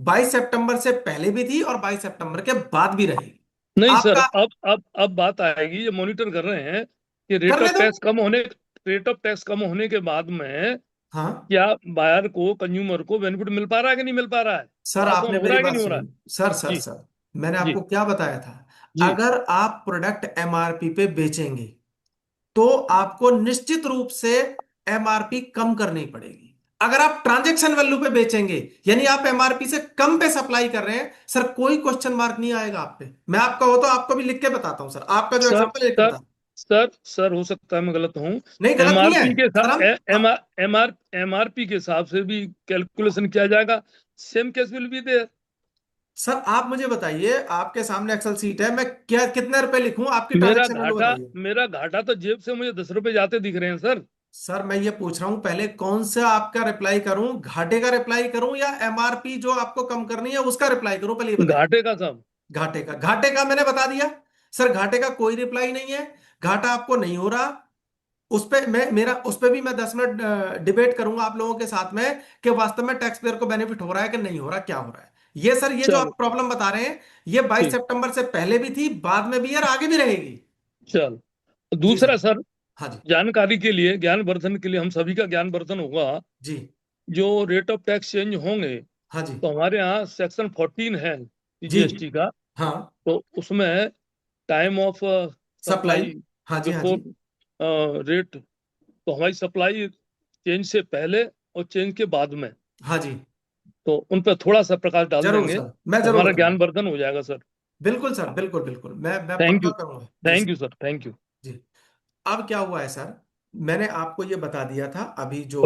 A: 22 सितंबर से पहले भी थी और 22 सितंबर के बाद भी रहेगी।
B: नहीं सर,
A: आपका
B: अब बात आएगी, ये मॉनिटर कर रहे हैं कि
A: करने दो।
B: रेट ऑफ टैक्स कम होने के बाद में
A: हाँ
B: क्या बायर को, कंज्यूमर को बेनिफिट मिल पा रहा है कि नहीं मिल पा रहा है,
A: सर,
B: पास ऑन
A: आपने
B: हो
A: मेरी
B: रहा है कि
A: बात
B: नहीं हो रहा है।
A: सुनी। सर
B: जी।
A: मैंने
B: जी।
A: आपको क्या बताया था,
B: जी।
A: अगर आप प्रोडक्ट एमआरपी पे बेचेंगे तो आपको निश्चित रूप से एमआरपी कम करनी पड़ेगी। अगर आप ट्रांजैक्शन वैल्यू पे बेचेंगे, यानी आप एमआरपी से कम पे सप्लाई कर रहे हैं, सर कोई क्वेश्चन मार्क नहीं आएगा आप पे। मैं आपका हो तो आपको भी लिख के बताता हूं सर, आपका जो
B: सर
A: एग्जांपल लेके
B: सर
A: बता।
B: सर हो सकता है मैं गलत हूँ।
A: नहीं गलत नहीं है
B: एमआरपी के
A: सर,
B: साथ
A: हम
B: एमआरपी के हिसाब से भी कैलकुलेशन किया जाएगा। Same case will be there.
A: Sir आप मुझे बताइए, आपके सामने एक्सेल सीट है, मैं क्या कितने रुपए लिखूं, आपकी
B: मेरा
A: ट्रांजैक्शन वैल्यू
B: घाटा
A: बताइए।
B: मेरा घाटा तो जेब से मुझे 10 रुपए जाते दिख रहे हैं सर।
A: सर मैं ये पूछ रहा हूं पहले, कौन सा आपका रिप्लाई करूं, घाटे का रिप्लाई करूं या एमआरपी जो आपको कम करनी है उसका रिप्लाई करूं, पहले ये बताइए।
B: घाटे का सब।
A: घाटे का मैंने बता दिया। सर घाटे का कोई रिप्लाई नहीं है, घाटा आपको नहीं हो रहा। उस पे मैं मेरा उस पे भी मैं 10 मिनट डिबेट करूंगा आप लोगों के साथ में कि वास्तव में टैक्स पेयर को बेनिफिट हो रहा है कि नहीं हो रहा, क्या हो रहा है। ये सर, ये जो
B: चलो।
A: आप प्रॉब्लम बता रहे हैं, ये बाईस
B: ठीक।
A: सितंबर से पहले भी थी, बाद में भी है और आगे भी रहेगी।
B: चलो,
A: जी सर।
B: दूसरा सर,
A: हाँ जी।
B: जानकारी के लिए, ज्ञानवर्धन के लिए, हम सभी का ज्ञानवर्धन होगा।
A: जी।
B: जो रेट ऑफ टैक्स चेंज होंगे,
A: हाँ जी।
B: तो हमारे यहाँ सेक्शन 14 है
A: जी।
B: जीएसटी का।
A: हाँ।
B: तो उसमें टाइम ऑफ
A: सप्लाई।
B: सप्लाई
A: हाँ जी, हाँ
B: बिफोर
A: जी।
B: रेट, तो हमारी सप्लाई चेंज से पहले और चेंज के बाद में,
A: हाँ जी।
B: तो उन पर थोड़ा सा प्रकाश डाल
A: जरूर
B: देंगे
A: सर, मैं
B: तो
A: जरूर
B: हमारा
A: करूंगा।
B: ज्ञानवर्धन हो जाएगा सर।
A: बिल्कुल सर, बिल्कुल बिल्कुल, मैं
B: थैंक
A: पक्का
B: यू।
A: करूंगा जी
B: thank
A: sir.
B: You sir, thank you.
A: जी। अब क्या हुआ है सर, मैंने आपको ये बता दिया था अभी जो,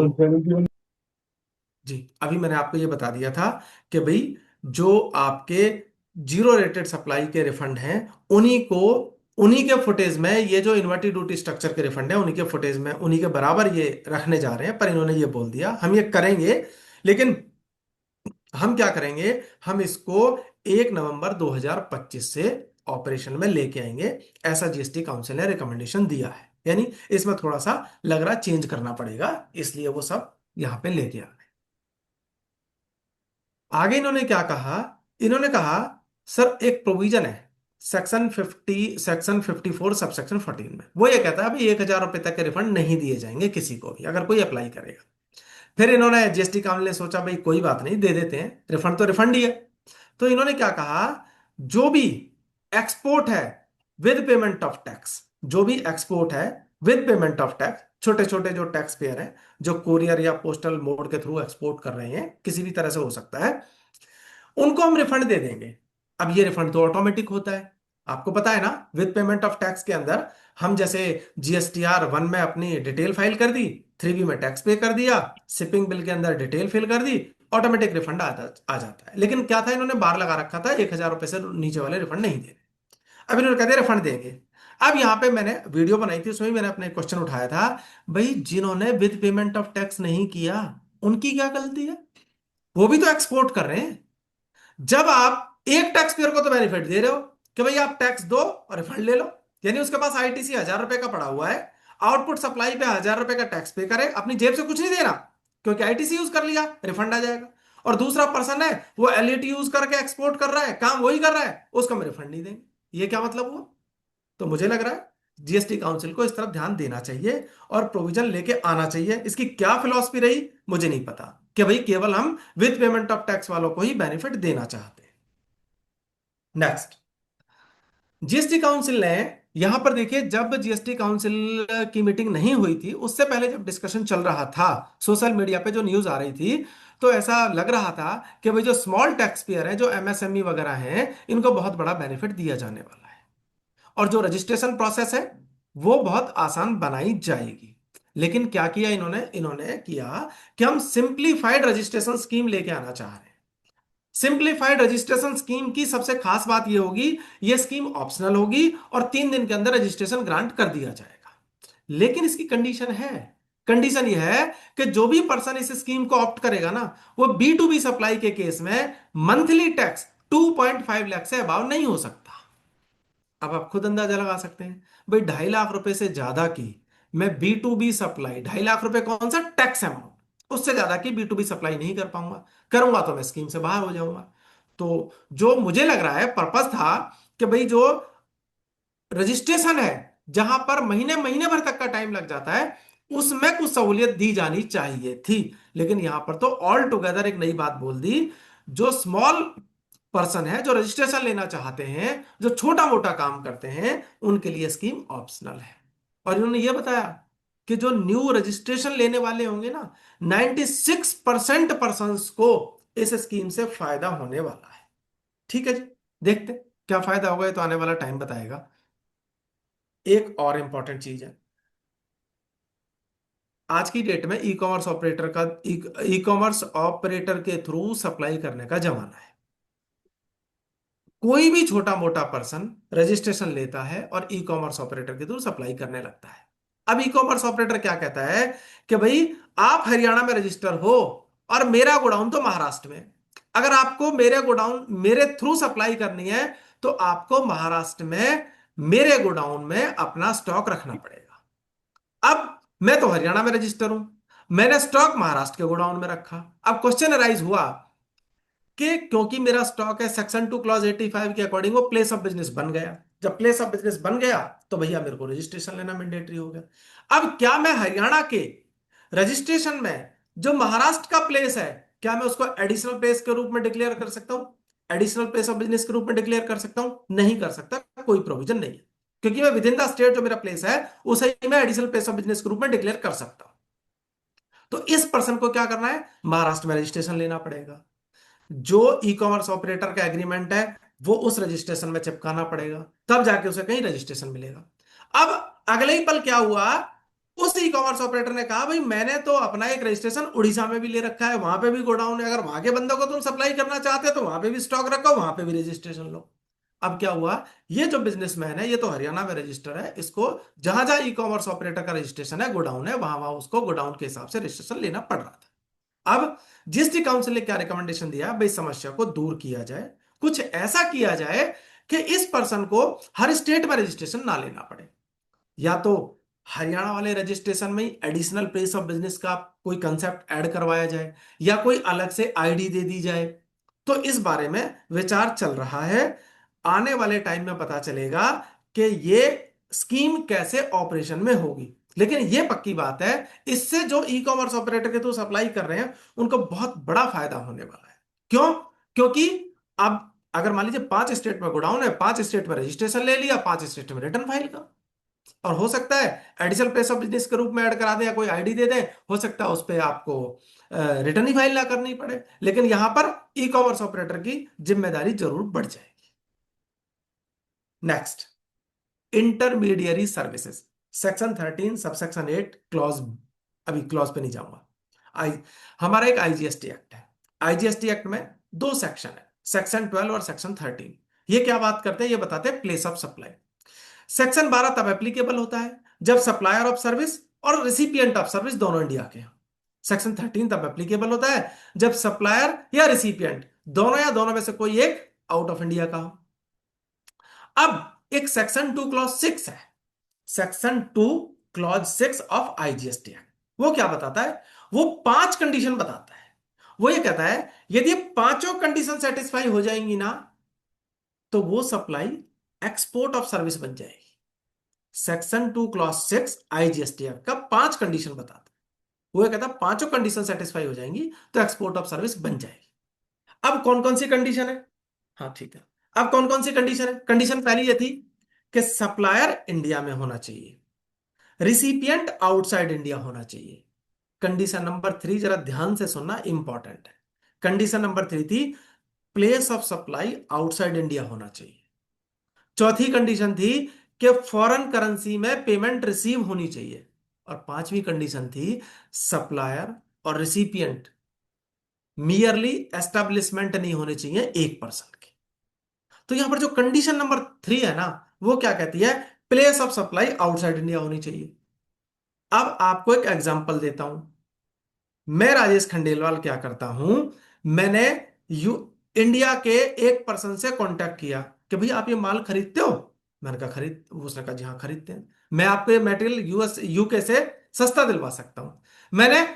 A: जी अभी मैंने आपको ये बता दिया था कि भाई जो आपके जीरो रेटेड सप्लाई के रिफंड हैं, उन्हीं को, उन्हीं के फुटेज में ये जो इन्वर्टेड ड्यूटी स्ट्रक्चर के रिफंड है, उन्हीं के फुटेज में उन्हीं के बराबर ये रखने जा रहे हैं। पर इन्होंने ये बोल दिया हम ये करेंगे, लेकिन हम क्या करेंगे, हम इसको 1 नवंबर 2025 से ऑपरेशन में लेके आएंगे। ऐसा जीएसटी काउंसिल ने रिकमेंडेशन दिया है, यानी इसमें थोड़ा सा लग रहा चेंज करना पड़ेगा, इसलिए वो सब यहां पे लेके आ गए। आगे इन्होंने क्या कहा, इन्होंने कहा सर एक प्रोविजन है सेक्शन 54 सबसेक्शन 14 में, वो ये कहता है भाई 1,000 रुपए तक के रिफंड नहीं दिए जाएंगे किसी को भी अगर कोई अप्लाई करेगा। फिर इन्होंने जीएसटी काउंसिल ने सोचा भाई कोई बात नहीं, दे देते हैं, रिफंड तो रिफंड ही है। तो इन्होंने क्या कहा, जो भी एक्सपोर्ट है विद पेमेंट ऑफ टैक्स, जो भी एक्सपोर्ट है विद पेमेंट ऑफ टैक्स, छोटे छोटे जो टैक्स पेयर हैं, जो कोरियर या पोस्टल मोड के थ्रू एक्सपोर्ट कर रहे हैं, किसी भी तरह से हो सकता है, उनको हम रिफंड दे देंगे। अब ये रिफंड तो ऑटोमेटिक होता है, आपको पता है ना, विद पेमेंट ऑफ टैक्स के अंदर हम जैसे GSTR 1 में अपनी डिटेल फाइल कर दी, 3B में टैक्स पे कर दिया, शिपिंग बिल के अंदर डिटेल फिल कर दी, ऑटोमेटिक रिफंड आ जाता है। लेकिन क्या था, इन्होंने बार लगा रखा था 1,000 रुपए से नीचे वाले रिफंड नहीं देने। अब इन्होंने कहते रिफंड देंगे। अब यहाँ पे मैंने वीडियो बनाई थी, उसमें भी मैंने अपने क्वेश्चन उठाया था, भाई जिन्होंने विद पेमेंट ऑफ टैक्स नहीं किया उनकी क्या गलती है, वो भी तो एक्सपोर्ट कर रहे हैं। जब आप एक टैक्स पेयर को तो बेनिफिट दे रहे हो कि भाई आप टैक्स दो और रिफंड ले लो, यानी उसके पास आईटीसी 1,000 रुपए का पड़ा हुआ है, आउटपुट सप्लाई पे 1,000 रुपए का टैक्स पे करे, अपनी जेब से कुछ नहीं देना, क्योंकि आईटीसी यूज कर लिया, रिफंड आ जाएगा। और दूसरा पर्सन है वो एलईटी यूज करके एक्सपोर्ट कर रहा है, काम वही कर रहा है, उसको हम रिफंड नहीं देंगे। ये क्या मतलब हुआ। तो मुझे लग रहा है जीएसटी काउंसिल को इस तरफ ध्यान देना चाहिए और प्रोविजन लेके आना चाहिए। इसकी क्या फिलॉसफी रही मुझे नहीं पता, कि भाई केवल हम विद पेमेंट ऑफ टैक्स वालों को ही बेनिफिट देना चाहते हैं। नेक्स्ट, जीएसटी काउंसिल ने, यहां पर देखिए, जब जीएसटी काउंसिल की मीटिंग नहीं हुई थी उससे पहले जब डिस्कशन चल रहा था, सोशल मीडिया पे जो न्यूज आ रही थी, तो ऐसा लग रहा था कि भाई जो स्मॉल टैक्स पेयर हैं, जो एमएसएमई वगैरह हैं, इनको बहुत बड़ा बेनिफिट दिया जाने वाला है और जो रजिस्ट्रेशन प्रोसेस है वो बहुत आसान बनाई जाएगी। लेकिन क्या किया इन्होंने, इन्होंने किया कि हम सिंप्लीफाइड रजिस्ट्रेशन स्कीम लेके आना चाह रहे हैं। सिंप्लीफाइड रजिस्ट्रेशन स्कीम की सबसे खास बात यह होगी, यह स्कीम ऑप्शनल होगी और 3 दिन के अंदर रजिस्ट्रेशन ग्रांट कर दिया जाएगा। लेकिन इसकी कंडीशन है, कंडीशन यह है कि जो भी पर्सन इस स्कीम को ऑप्ट करेगा ना, वो B2B सप्लाई के केस में मंथली टैक्स 2.5 लाख से अबाव नहीं हो सकता। अब आप खुद अंदाजा लगा सकते हैं भाई, 2.5 लाख रुपए से ज्यादा की मैं B2B सप्लाई, 2.5 लाख रुपए कौन सा टैक्स अमाउंट, उससे ज्यादा की B2B सप्लाई नहीं कर पाऊंगा, करूंगा तो मैं स्कीम से बाहर हो जाऊंगा। तो जो मुझे लग रहा है पर्पस था कि भाई जो रजिस्ट्रेशन है, जहां पर महीने महीने भर तक का टाइम लग जाता है, उसमें कुछ सहूलियत दी जानी चाहिए थी। लेकिन यहां पर तो ऑल टुगेदर एक नई बात बोल दी, जो स्मॉल पर्सन है, जो रजिस्ट्रेशन लेना चाहते हैं, जो छोटा मोटा काम करते हैं, उनके लिए स्कीम ऑप्शनल है। और इन्होंने ये बताया कि जो न्यू रजिस्ट्रेशन लेने वाले होंगे ना, 96% पर्सन को इस स्कीम से फायदा होने वाला है। ठीक है जी, देखते हैं क्या फायदा होगा, ये तो आने वाला टाइम बताएगा। एक और इंपॉर्टेंट चीज है, आज की डेट में ई कॉमर्स ऑपरेटर के थ्रू सप्लाई करने का जमाना है। कोई भी छोटा मोटा पर्सन रजिस्ट्रेशन लेता है और ई कॉमर्स ऑपरेटर के थ्रू सप्लाई करने लगता है। अब ई कॉमर्स ऑपरेटर क्या कहता है कि भाई आप हरियाणा में रजिस्टर हो और मेरा गोडाउन तो महाराष्ट्र में, अगर आपको मेरे गोडाउन मेरे थ्रू सप्लाई करनी है तो आपको महाराष्ट्र में मेरे गोडाउन में अपना स्टॉक रखना पड़ेगा। अब मैं तो हरियाणा में रजिस्टर हूं, मैंने स्टॉक महाराष्ट्र के गोडाउन में रखा। अब क्वेश्चन अराइज हुआ कि क्योंकि मेरा स्टॉक है सेक्शन 2 क्लॉज 85 के अकॉर्डिंग वो प्लेस ऑफ बिजनेस बन गया। जब प्लेस ऑफ बिजनेस बन गया तो भैया मेरे को रजिस्ट्रेशन लेना मैंडेटरी हो गया। अब क्या मैं हरियाणा के रजिस्ट्रेशन में जो महाराष्ट्र का प्लेस है, क्या मैं उसको एडिशनल प्लेस के रूप में डिक्लेयर कर सकता हूं, एडिशनल प्लेस ऑफ बिजनेस के रूप में डिक्लेयर कर सकता हूं? नहीं कर सकता, कोई प्रोविजन नहीं है। क्योंकि मैं विद इन द स्टेट जो मेरा प्लेस है उसे ही मैं एडिशनल प्लेस ऑफ बिजनेस के रूप में डिक्लेयर कर सकता हूं। तो इस पर्सन को क्या करना है, महाराष्ट्र में रजिस्ट्रेशन लेना पड़ेगा। जो ई कॉमर्स ऑपरेटर का एग्रीमेंट है वो उस रजिस्ट्रेशन में चिपकाना पड़ेगा, तब जाके उसे कहीं रजिस्ट्रेशन मिलेगा। अब अगले ही पल क्या हुआ, उस ई कॉमर्स ऑपरेटर ने कहा भाई मैंने तो अपना एक रजिस्ट्रेशन उड़ीसा में भी ले रखा है, वहां पे भी गोडाउन है, अगर वहां के बंदों को तुम सप्लाई करना चाहते हो तो वहां पे भी स्टॉक रखो, वहां पे भी रजिस्ट्रेशन लो। अब क्या हुआ, ये जो बिजनेसमैन है ये तो हरियाणा में रजिस्टर है, इसको जहां जहां ई कॉमर्स ऑपरेटर का रजिस्ट्रेशन है, गोडाउन है, वहां वहां उसको गोडाउन के हिसाब से रजिस्ट्रेशन लेना पड़ रहा था। अब जीएसटी काउंसिल ने क्या रिकमेंडेशन दिया, भाई समस्या को दूर किया जाए, कुछ ऐसा किया जाए कि इस पर्सन को हर स्टेट में रजिस्ट्रेशन ना लेना पड़े। या तो हरियाणा वाले रजिस्ट्रेशन में ही एडिशनल प्लेस ऑफ बिजनेस का कोई कंसेप्ट ऐड करवाया जाए, या कोई अलग से आईडी दे दी जाए। तो इस बारे में विचार चल रहा है, आने वाले टाइम में पता चलेगा कि ये स्कीम कैसे ऑपरेशन में होगी। लेकिन ये पक्की बात है, इससे जो ई कॉमर्स ऑपरेटर के थ्रू सप्लाई कर रहे हैं उनको बहुत बड़ा फायदा होने वाला है। क्यों? क्योंकि अब अगर मान लीजिए 5 स्टेट में गोडाउन है, 5 स्टेट में रजिस्ट्रेशन ले लिया, 5 स्टेट में रिटर्न फाइल का, और हो सकता है एडिशनल प्लेस ऑफ बिजनेस के रूप में ऐड करा दें या कोई आईडी दे दें, हो सकता है उस पर आपको रिटर्न ही फाइल ना करनी पड़े। लेकिन यहां पर ई कॉमर्स ऑपरेटर की जिम्मेदारी जरूर बढ़ जाएगी। Next, intermediary services, section 13 subsection 8 clause, अभी क्लॉज पे नहीं जाऊंगा। आई हमारा एक आईजीएसटी एक्ट है, आईजीएसटी एक्ट में 2 सेक्शन है, सेक्शन 12 और सेक्शन 13। ये क्या बात करते हैं, ये बताते हैं प्लेस ऑफ सप्लाई। सेक्शन 12 तब एप्लीकेबल होता है जब सप्लायर ऑफ सर्विस और रिसिपिएंट ऑफ सर्विस दोनों इंडिया के हैं। सेक्शन 13 तब एप्लीकेबल होता है जब सप्लायर या रिसिपिएंट दोनों या दोनों में से कोई एक आउट ऑफ इंडिया का हो। अब एक सेक्शन 2 क्लॉज 6 है, section 2 clause 6 of IGST act. वो क्या बताता है, वो 5 कंडीशन बताता है। वो ये कहता है यदि ये पांचों कंडीशन सेटिस्फाई हो जाएंगी ना, तो वो सप्लाई एक्सपोर्ट ऑफ सर्विस बन जाएगी। सेक्शन 2 क्लॉज 6 आईजीएसटी एक्ट का 5 कंडीशन बताता है। वो ये कहता है पांचों कंडीशन सेटिस्फाई हो जाएंगी तो एक्सपोर्ट ऑफ सर्विस बन जाएगी। अब कौन कौन सी कंडीशन है, हाँ ठीक है, अब कौन कौन सी कंडीशन है। कंडीशन पहली ये थी कि सप्लायर इंडिया में होना चाहिए, रिसिपिएंट आउटसाइड इंडिया होना चाहिए। कंडीशन नंबर 3 जरा ध्यान से सुनना, इंपॉर्टेंट है। कंडीशन नंबर 3 थी place of supply outside India होना चाहिए। चौथी कंडीशन थी कि फॉरेन करेंसी में पेमेंट रिसीव होनी चाहिए। और 5वीं कंडीशन थी सप्लायर और रिसिपिएंट मियरली एस्टेब्लिशमेंट नहीं होनी चाहिए एक पर्सन की। तो यहां पर जो कंडीशन नंबर 3 है ना, वो क्या कहती है, place of supply outside India होनी चाहिए। अब आपको एक एग्जांपल देता हूं। मैं राजेश खंडेलवाल क्या करता हूं, मैंने यू इंडिया के एक पर्सन से कांटेक्ट किया कि भाई आप ये माल खरीदते हो। मैंने कहा खरीद, उसने कहा जी हाँ खरीदते हैं, मैं आपको ये मटेरियल यूएस यूके से सस्ता दिलवा सकता हूं। मैंने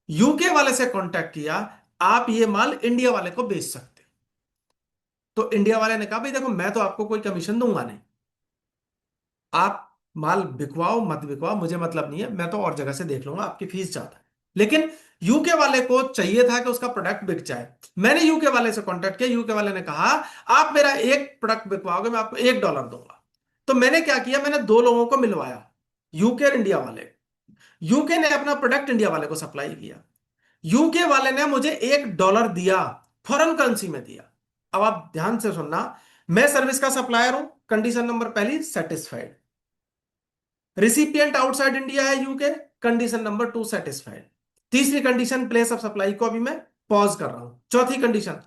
A: यूके वाले से कांटेक्ट किया, आप ये माल इंडिया वाले को बेच सकते हो। तो इंडिया वाले ने कहा भाई देखो मैं तो आपको कोई कमीशन दूंगा नहीं, आप माल बिकवाओ मत बिकवाओ मुझे मतलब नहीं है, मैं तो और जगह से देख लूंगा, आपकी फीस ज्यादा है। लेकिन यूके वाले को चाहिए था कि उसका प्रोडक्ट बिक जाए। मैंने यूके वाले से कांटेक्ट किया, यूके वाले ने कहा आप मेरा एक प्रोडक्ट बिकवाओगे मैं आपको $1 दूंगा। तो मैंने क्या किया, मैंने दो लोगों को मिलवाया, यूके और इंडिया वाले। यूके ने अपना प्रोडक्ट इंडिया वाले को सप्लाई किया, यूके वाले ने मुझे $1 दिया, फॉरेन करेंसी में दिया। अब आप ध्यान से सुनना, मैं सर्विस का सप्लायर हूं, कंडीशन नंबर पहली सेटिस्फाइड। रिसिपिएंट आउटसाइड इंडिया है यूके, कंडीशन नंबर 2 सेटिस्फाइड। तीसरी कंडीशन प्लेस ऑफ सप्लाई को अभी मैं पॉज कर रहा हूं। चौथी कंडीशन,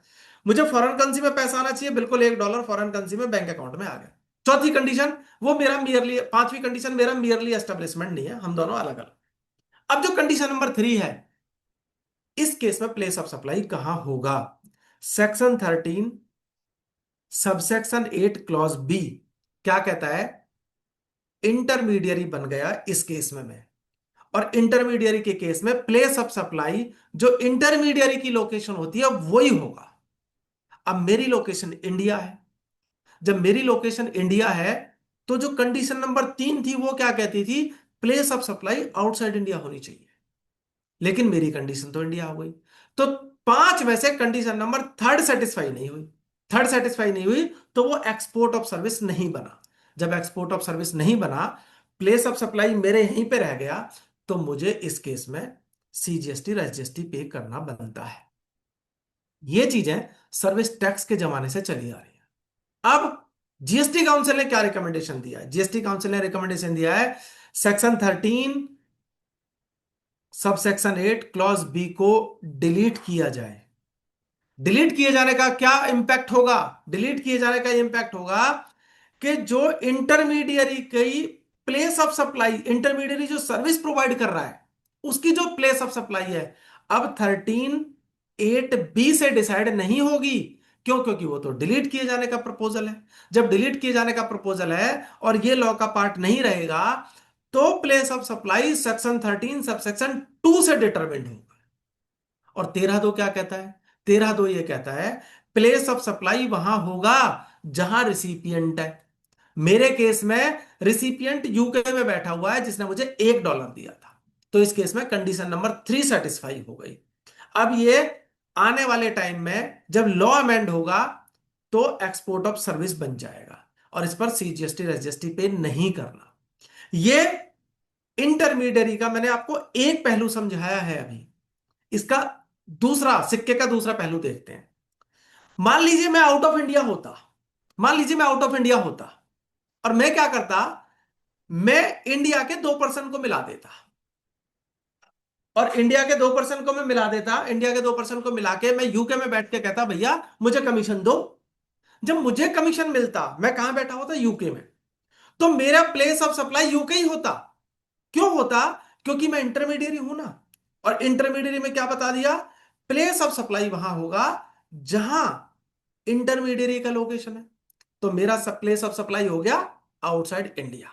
A: मुझे फॉरेन करेंसी में पैसा आना चाहिए, बिल्कुल $1 फॉरेन करेंसी में बैंक अकाउंट में आ गया। चौथी कंडीशन, वो मेरा मियरली, पांचवी कंडीशन मेरा मियरली एस्टेब्लिशमेंट नहीं है, हम दोनों अलग अलग। अब जो कंडीशन नंबर 3 है, इस केस में प्लेस ऑफ सप्लाई कहां होगा, सेक्शन 13 सबसेक्शन 8 क्लॉज बी क्या कहता है, इंटरमीडियरी बन गया इस केस में मैं। और इंटरमीडियरी के केस में प्लेस ऑफ सप्लाई जो इंटरमीडियरी की लोकेशन होती है वही होगा। अब मेरी लोकेशन इंडिया है, जब मेरी लोकेशन इंडिया है तो जो कंडीशन नंबर 3 थी वो क्या कहती थी, place of supply outside India होनी चाहिए। लेकिन मेरी कंडीशन तो इंडिया हो गई। तो पांच में से कंडीशन नंबर थर्ड सेटिस्फाई नहीं हुई। थर्ड सेटिस्फाई नहीं हुई तो वो एक्सपोर्ट ऑफ सर्विस नहीं बना। जब एक्सपोर्ट ऑफ सर्विस नहीं बना, प्लेस ऑफ सप्लाई मेरे यहीं पे रह गया, तो मुझे इस केस में सीजीएसटी और एसजीएसटी पे करना बनता है। ये चीजें सर्विस टैक्स के जमाने से चली आ रही है। अब जीएसटी काउंसिल ने क्या रिकमेंडेशन दिया है, जीएसटी काउंसिल ने रिकमेंडेशन दिया है section 13 sub section 8 clause B को डिलीट किया जाए। डिलीट किए जाने का क्या इंपैक्ट होगा, डिलीट किए जाने का इंपैक्ट होगा कि जो इंटरमीडियरी की प्लेस ऑफ सप्लाई, इंटरमीडियरी जो सर्विस प्रोवाइड कर रहा है उसकी जो प्लेस ऑफ सप्लाई है, अब 13(8)(b) से डिसाइड नहीं होगी। क्यों, क्योंकि वो तो डिलीट किए जाने का प्रपोजल है। जब डिलीट किए जाने का प्रपोजल है और ये लॉ का पार्ट नहीं रहेगा, तो place of supply section 13 subsection 2 से डिटरमिन्ड होगा। और 13(2) क्या कहता है, 13(2) ये कहता है प्लेस ऑफ सप्लाई वहां होगा जहां रिसिपिएंट है। मेरे केस में रिसिपिएंट यूके में बैठा हुआ है जिसने मुझे $1 दिया था, तो इस केस में कंडीशन नंबर 3 सेटिस्फाई हो गई। अब ये आने वाले टाइम में जब लॉ अमेंड होगा तो एक्सपोर्ट ऑफ सर्विस बन जाएगा और इस पर सीजीएसटी एसजीएसटी पे नहीं करना। ये इंटरमीडियरी का मैंने आपको एक पहलू समझाया है अभी। इसका दूसरा, सिक्के का दूसरा पहलू देखते हैं। मान लीजिए मैं आउट ऑफ इंडिया होता, मान लीजिए मैं आउट ऑफ इंडिया होता और मैं क्या करता, मैं इंडिया के 2% को मिला देता, और इंडिया के 2% को मैं मिला देता, इंडिया के 2% को मिला के मैं यूके में बैठ के कहता भैया मुझे कमीशन दो। जब मुझे कमीशन मिलता, मैं कहां बैठा होता, यूके में, तो मेरा प्लेस ऑफ सप्लाई यूके ही होता। क्यों होता, क्योंकि मैं इंटरमीडियरी हूं ना। और इंटरमीडियरी में क्या बता दिया, प्लेस ऑफ सप्लाई वहां होगा जहां इंटरमीडियरी का लोकेशन है। तो मेरा सब प्लेस ऑफ सप्लाई हो गया आउटसाइड इंडिया।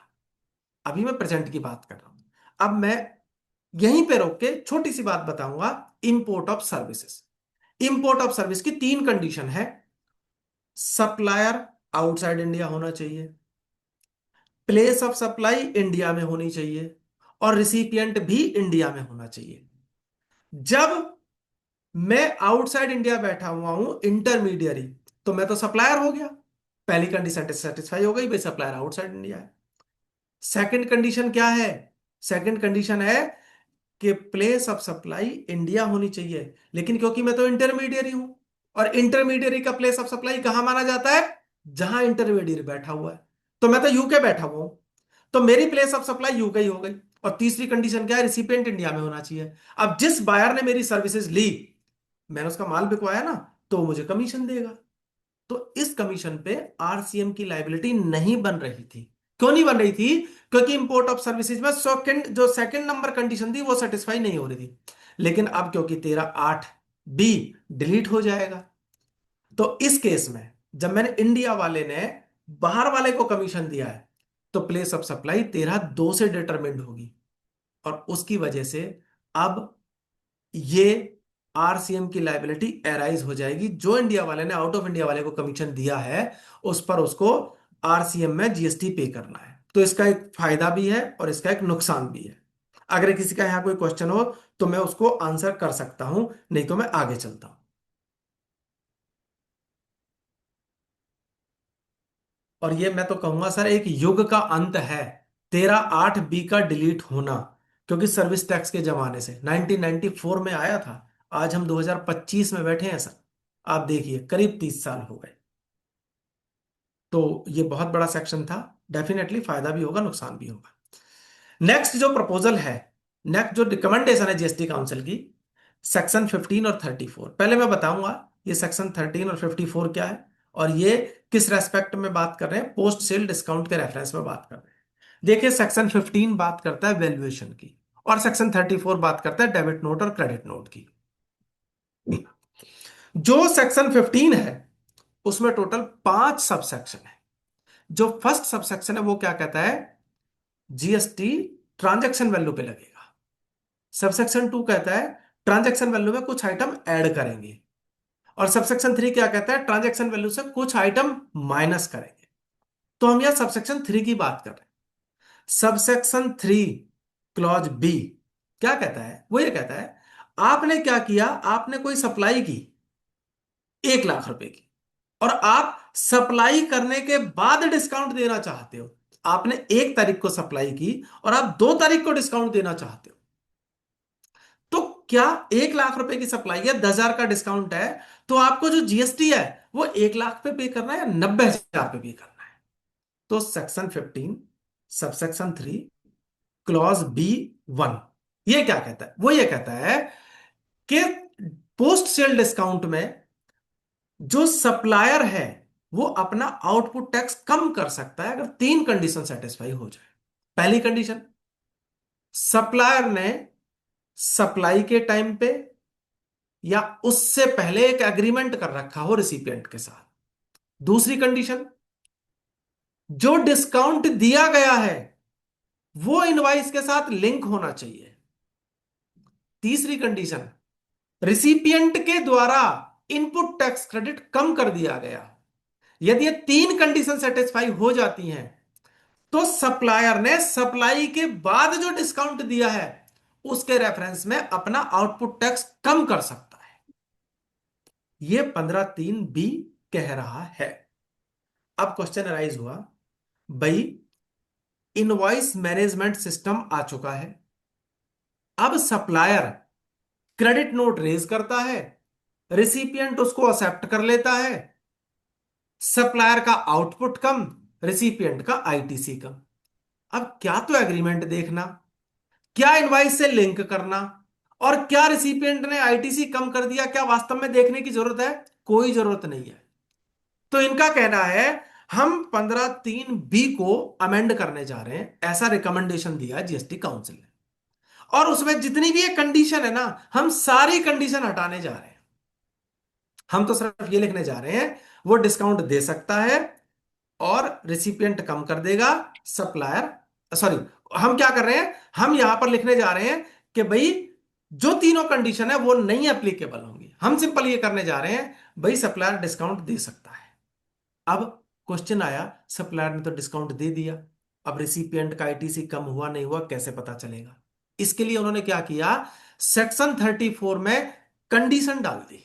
A: अभी मैं प्रेजेंट की बात कर रहा हूं। अब मैं यहीं पे रोक के छोटी सी बात बताऊंगा, import of services. Import of service की 3 कंडीशन है, सप्लायर आउटसाइड इंडिया होना चाहिए, प्लेस ऑफ सप्लाई इंडिया में होनी चाहिए, और रिसिपिएंट भी इंडिया में होना चाहिए। जब मैं आउटसाइड इंडिया बैठा हुआ हूं इंटरमीडियरी, तो मैं तो सप्लायर हो गया, पहली कंडीशन सेटिस्फाई हो गई भाई, सप्लायर आउटसाइड इंडिया है। सेकंड कंडीशन क्या है, सेकंड कंडीशन है कि प्लेस ऑफ सप्लाई इंडिया होनी चाहिए, लेकिन क्योंकि मैं तो इंटरमीडियरी हूं, और इंटरमीडियरी का प्लेस ऑफ सप्लाई कहां माना जाता है, जहां इंटरमीडियरी बैठा हुआ है। तो मैं तो यूके बैठा हुआ हूं, तो मेरी प्लेस ऑफ सप्लाई यूके ही हो गई। और तीसरी कंडीशन क्या है, रिसिपिएंट इंडिया में होना चाहिए। अब जिस बायर ने मेरी सर्विसेज ली, मैंने उसका माल बिकवाया ना, तो वो मुझे कमीशन देगा। तो इस कमीशन पे आरसीएम की लाइबिलिटी नहीं बन रही थी। क्यों नहीं बन रही थी? क्योंकि इंपोर्ट ऑफ सर्विसेज में सेकंड नंबर कंडीशन थी वो सेटिस्फाई नहीं हो रही थी। लेकिन अब क्योंकि 13(8)(b) डिलीट हो जाएगा, तो इस केस में जब मैंने इंडिया वाले ने बाहर वाले को कमीशन दिया है, तो प्लेस ऑफ सप्लाई 13(2) से डिटरमिन्ड होगी। और उसकी वजह से अब ये आरसीएम की लाइबिलिटी एराइज हो जाएगी। जो इंडिया वाले ने आउट ऑफ इंडिया वाले को कमीशन दिया है, उस पर उसको आरसीएम में जीएसटी पे करना है। तो इसका एक फायदा भी है और इसका एक नुकसान भी है। अगर किसी का यहां कोई क्वेश्चन हो तो मैं उसको आंसर कर सकता हूं, नहीं तो मैं आगे चलता हूं। और ये मैं तो कहूंगा सर एक युग का अंत है, 13(8)(b) का डिलीट होना। क्योंकि सर्विस टैक्स के जमाने से 1994 में आया था, आज हम 2025 में बैठे हैं सर। आप देखिए करीब 30 साल हो गए। तो ये बहुत बड़ा सेक्शन था। डेफिनेटली फायदा भी होगा, नुकसान भी होगा। नेक्स्ट जो प्रपोजल है, नेक्स्ट जो रिकमेंडेशन है जीएसटी काउंसिल की, सेक्शन 15 और 34। पहले मैं बताऊंगा ये सेक्शन 13 और 54 क्या है, और ये किस रेस्पेक्ट में बात कर रहे हैं, पोस्ट सेल डिस्काउंट के रेफरेंस में बात कर रहे हैं। देखिए सेक्शन 15 बात करता है वैल्यूएशन की, और सेक्शन 34 बात करता है डेबिट नोट और क्रेडिट नोट की। जो सेक्शन 15 है उसमें टोटल 5 सबसेक्शन है। जो फर्स्ट सबसेक्शन है वो क्या कहता है, जीएसटी ट्रांजैक्शन वैल्यू पे लगेगा। सबसेक्शन 2 कहता है ट्रांजैक्शन वैल्यू में कुछ आइटम ऐड करेंगे। और सबसेक्शन 3 क्या कहता है, ट्रांजैक्शन वैल्यू से कुछ आइटम माइनस करेंगे। तो हम यह सबसेक्शन 3 की बात कर रहे हैं। सबसेक्शन 3 क्लॉज बी क्या कहता है, वो ये कहता है आपने क्या किया, आपने कोई सप्लाई की 1 लाख रुपए की, और आप सप्लाई करने के बाद डिस्काउंट देना चाहते हो। आपने 1 तारीख को सप्लाई की और आप 2 तारीख को डिस्काउंट देना चाहते हो। तो क्या 1 लाख रुपए की सप्लाई है, 10,000 का डिस्काउंट है, तो आपको जो जीएसटी है वो 1 लाख पे पे करना है या 90,000 पे पे करना है? तो सेक्शन 15 सबसेक्शन 3 क्लॉज B(1) ये क्या कहता है, वो ये कहता है कि पोस्ट सेल डिस्काउंट में जो सप्लायर है वो अपना आउटपुट टैक्स कम कर सकता है अगर 3 कंडीशन सेटिस्फाई हो जाए। पहली कंडीशन, सप्लायर ने सप्लाई के टाइम पे या उससे पहले एक एग्रीमेंट कर रखा हो रिसिपिएंट के साथ। दूसरी कंडीशन, जो डिस्काउंट दिया गया है वो इनवाइस के साथ लिंक होना चाहिए। तीसरी कंडीशन, रिसिपिएंट के द्वारा इनपुट टैक्स क्रेडिट कम कर दिया गया। यदि ये 3 कंडीशन सेटिस्फाई हो जाती हैं तो सप्लायर ने सप्लाई के बाद जो डिस्काउंट दिया है उसके रेफरेंस में अपना आउटपुट टैक्स कम कर सकता है। यह 15(3)(b) कह रहा है। अब क्वेश्चन अराइज हुआ, भाई इनवॉइस मैनेजमेंट सिस्टम आ चुका है। अब सप्लायर क्रेडिट नोट रेज करता है, रिसिपिएंट उसको एक्सेप्ट कर लेता है। सप्लायर का आउटपुट कम, रिसिपिएंट का आईटीसी कम। अब क्या तो एग्रीमेंट देखना, क्या इनवाइस से लिंक करना, और क्या रिसिपिएंट ने आईटीसी कम कर दिया, क्या वास्तव में देखने की जरूरत है? कोई जरूरत नहीं है। तो इनका कहना है हम 15(3)(b) को अमेंड करने जा रहे हैं, ऐसा रिकमेंडेशन दिया जीएसटी काउंसिल ने। और उसमें जितनी भी ये कंडीशन है ना, हम सारी कंडीशन हटाने जा रहे हैं। हम तो सिर्फ ये लिखने जा रहे हैं वो डिस्काउंट दे सकता है और रिसिपिएंट कम कर देगा, सप्लायर सॉरी, हम क्या कर रहे हैं, हम यहां पर लिखने जा रहे हैं कि भाई जो तीनों कंडीशन है वो नहीं एप्लीकेबल होंगी। हम सिंपल ये करने जा रहे हैं भाई सप्लायर डिस्काउंट दे सकता है। अब क्वेश्चन आया, सप्लायर ने तो डिस्काउंट दे दिया, अब रिसिपिएंट का आईटीसी कम हुआ नहीं हुआ कैसे पता चलेगा? इसके लिए उन्होंने क्या किया, सेक्शन 34 में कंडीशन डाल दी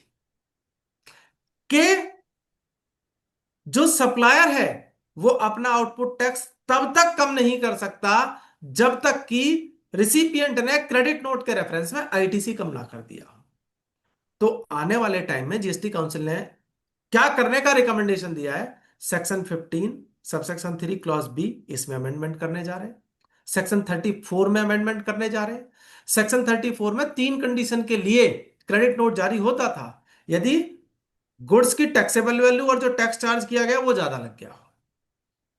A: कि जो सप्लायर है वो अपना आउटपुट टैक्स तब तक कम नहीं कर सकता जब तक कि रिसिपिएंट ने क्रेडिट नोट के रेफरेंस में आईटीसी कम ना कर दिया। तो आने वाले टाइम में जीएसटी काउंसिल ने क्या करने का रिकमेंडेशन दिया है, सेक्शन 15 सबसेक्शन 3 क्लॉज B इसमें अमेंडमेंट करने जा रहे हैं। सेक्शन 34 में अमेंडमेंट करने जा रहे हैं। सेक्शन 34 में 3 कंडीशन के लिए क्रेडिट नोट जारी होता था यदि गुड्स की टैक्सेबल वैल्यू और जो टैक्स चार्ज किया गया वो ज्यादा लग गया हो।